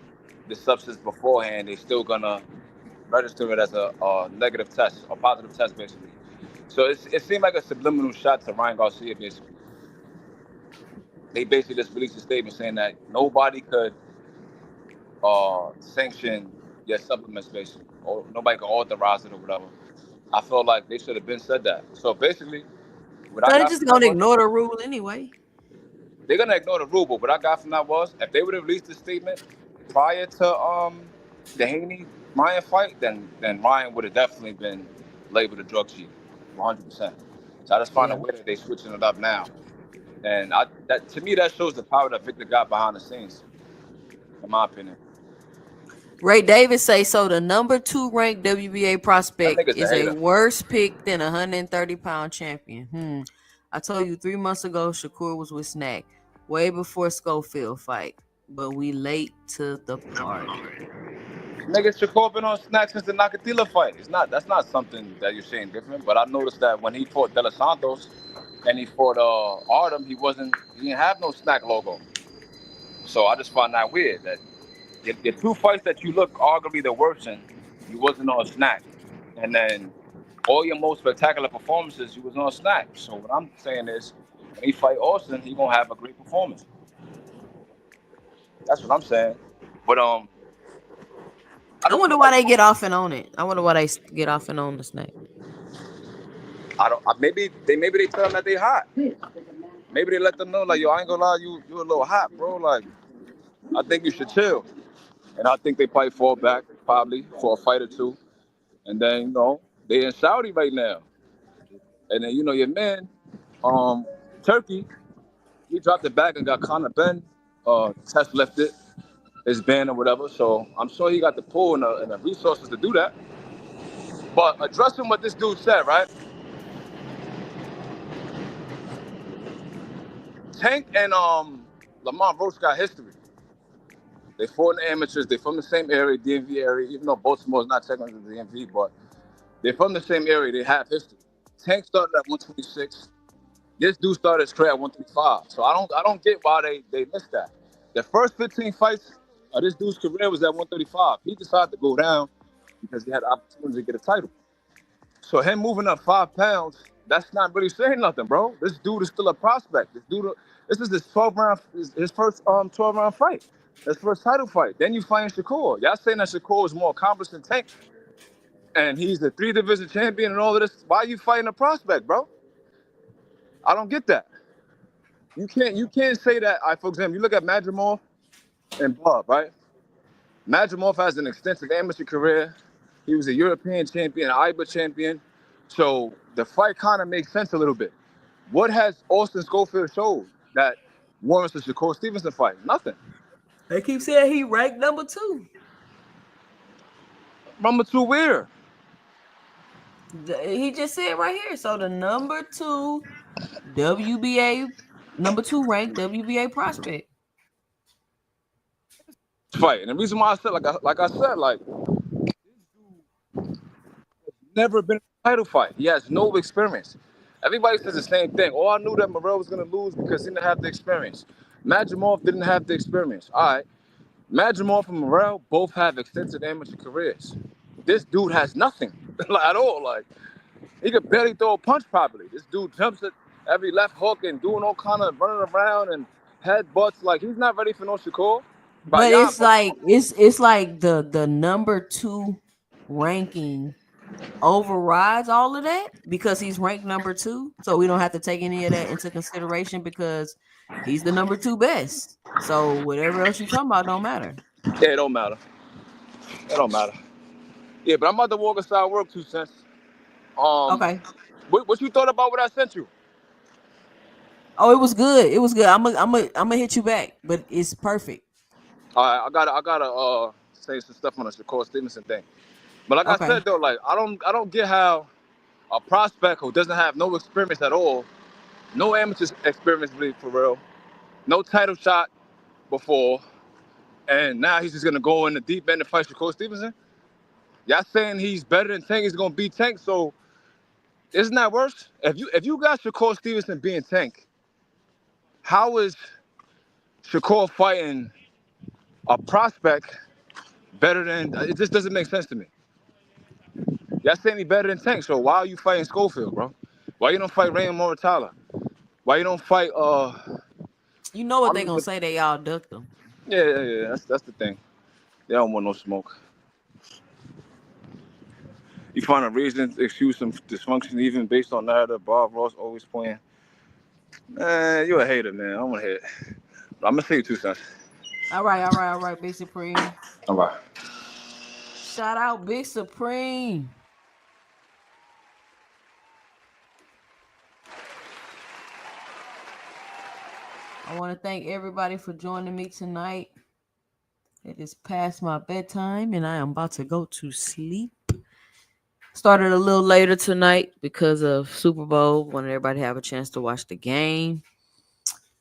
the substance beforehand; they're still gonna register it as a negative test or positive test, basically. So it seemed like a subliminal shot to Ryan Garcia, basically. They basically just released a statement saying that nobody could sanction your supplements, basically, or nobody could authorize it or whatever. I feel like they should have been said that. So basically, what So I they got just from that gonna was ignore the rule anyway. they're gonna ignore the rule. But what I got from that was if they would have released the statement prior to the Haney Ryan fight, then Ryan would have definitely been labeled a drug cheat, 100%. So I just find a Yeah. way that they switching it up now, and that to me that shows the power that Victor got behind the scenes, in my opinion. Ray Davis say so. The number 2 ranked WBA That prospect nigga's a is a hater. worse pick than a 130-pound champion. I told you 3 months ago Shakur was with Snack, way before Schofield fight, but we late to the party. Nigga, Shakur been on Snack since the Nakathila fight. That's not something that you're saying different. But I noticed that when he fought De Los Santos and he fought Artem, he didn't have no Snack logo. So I just find that weird that the 2 fights that you look arguably the worst in, you wasn't on Snack, and then all your most spectacular performances, you was on Snack. So what I'm saying is, when he fight Austin, he gonna have a great performance. That's what I'm saying. But I wonder why they get off and on it. I wonder why they get off and on the Snack. Maybe they tell them that they hot. Maybe they let them know like, yo, I ain't gonna lie, you a little hot, bro. Like, I think you should chill. And I think they probably fall back probably for a fight or two. And then, they in Saudi right now. And then, your man, Turkey, he dropped it back and got Conor Ben. Test lifted his ban or whatever. So I'm sure he got the pull and the resources to do that. But addressing what this dude said, right? Tank and Lamont Roach got history. They fought in the amateurs. They from the same area, DMV area, even though Baltimore's not technically the DMV, but they're from the same area. They have history. Tank started at 126. This dude started his career at 135. So I don't get why they missed that. The first 15 fights of this dude's career was at 135. He decided to go down because he had the opportunity to get a title. So him moving up 5 pounds, that's not really saying nothing, bro. This dude is still a prospect. This is his 12-round, his first 12-round fight. His first title fight. Then you find Shakur. Y'all saying that Shakur is more accomplished than Tank, and he's the 3-division champion and all of this. Why are you fighting a prospect, bro? I don't get that. You can't say that. For example, you look at Madrimov and Bob, right? Madrimov has an extensive amateur career. He was a European champion, an IBA champion. So the fight kind of makes sense a little bit. What has Austin Schofield showed that warrants a Shakur Stevenson fight? Nothing. They keep saying he ranked number 2. Number 2 where? He just said right here. So the number 2 WBA, number 2 ranked WBA prospect. Fight. And the reason why I said, like I said, this dude has never been in a title fight. He has no experience. Everybody says the same thing. Oh, I knew that Morrell was going to lose because he didn't have the experience. Madrimov didn't have the experience. All right. Madrimov and Morrell both have extensive amateur careers. This dude has nothing at all. Like, he could barely throw a punch properly. This dude jumps at every left hook and doing all kind of running around and headbutts. Like, he's not ready for no Shakur. But it's like it's like the number 2 ranking overrides all of that because he's ranked number 2. So we don't have to take any of that into consideration because he's the number 2 best. So whatever else you're talking about don't matter. Yeah, it don't matter. It don't matter. Yeah, but I'm about to walk aside work 2 cents. Okay. What you thought about what I sent you? Oh, it was good. It was good. I'm gonna hit you back, but it's perfect. I gotta say some stuff on the Shakur Stevenson thing. But like I Okay. said though, like I don't get how a prospect who doesn't have no experience at all, no amateur experience really for real, no title shot before, and now he's just gonna go in the deep end and fight Shakur Stevenson. Y'all saying he's better than Tank, he's gonna beat Tank, so isn't that worse? If you got Shakur Stevenson being Tank, how is Shakur fighting a prospect better than? It just doesn't make sense to me. Y'all saying he better than Tank, so why are you fighting Schofield, bro? Why you don't fight Raymond Moratala? Why you don't fight You know what they gonna say? They all ducked them. Yeah. That's the thing. They don't want no smoke. You find a reason to excuse some dysfunction even based on narrative. Bob Ross always playing. Man, you a hater, man. I don't want to hear it. But I'm gonna say you 2 cents. All right, Big Supreme. All right. Shout out Big Supreme. I want to thank everybody for joining me tonight. It is past my bedtime and I am about to go to sleep. Started a little later tonight because of Super Bowl. Wanted everybody to have a chance to watch the game.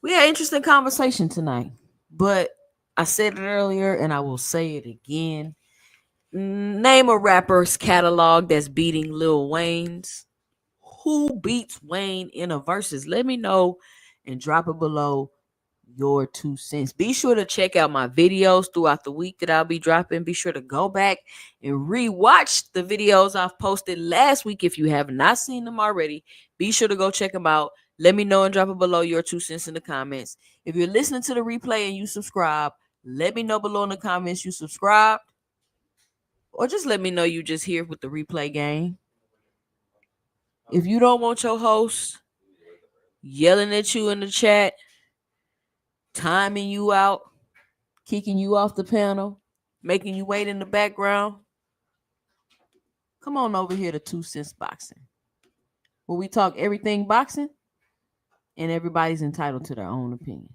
We had an interesting conversation tonight, but I said it earlier and I will say it again. Name a rapper's catalog that's beating Lil Wayne's. Who beats Wayne in a versus? Let me know and drop it below your 2 cents. Be sure to check out my videos throughout the week that I'll be dropping. Be sure to go back and rewatch the videos I've posted last week if you have not seen them already. Be sure to go check them out. Let me know and drop it below your 2 cents in the comments. If you're listening to the replay and you subscribe, let me know below in the comments you subscribed. Or just let me know you just here with the replay game. If you don't want your host yelling at you in the chat, timing you out, kicking you off the panel, making you wait in the background, come on over here to 2 Cents Boxing, where we talk everything boxing and everybody's entitled to their own opinion.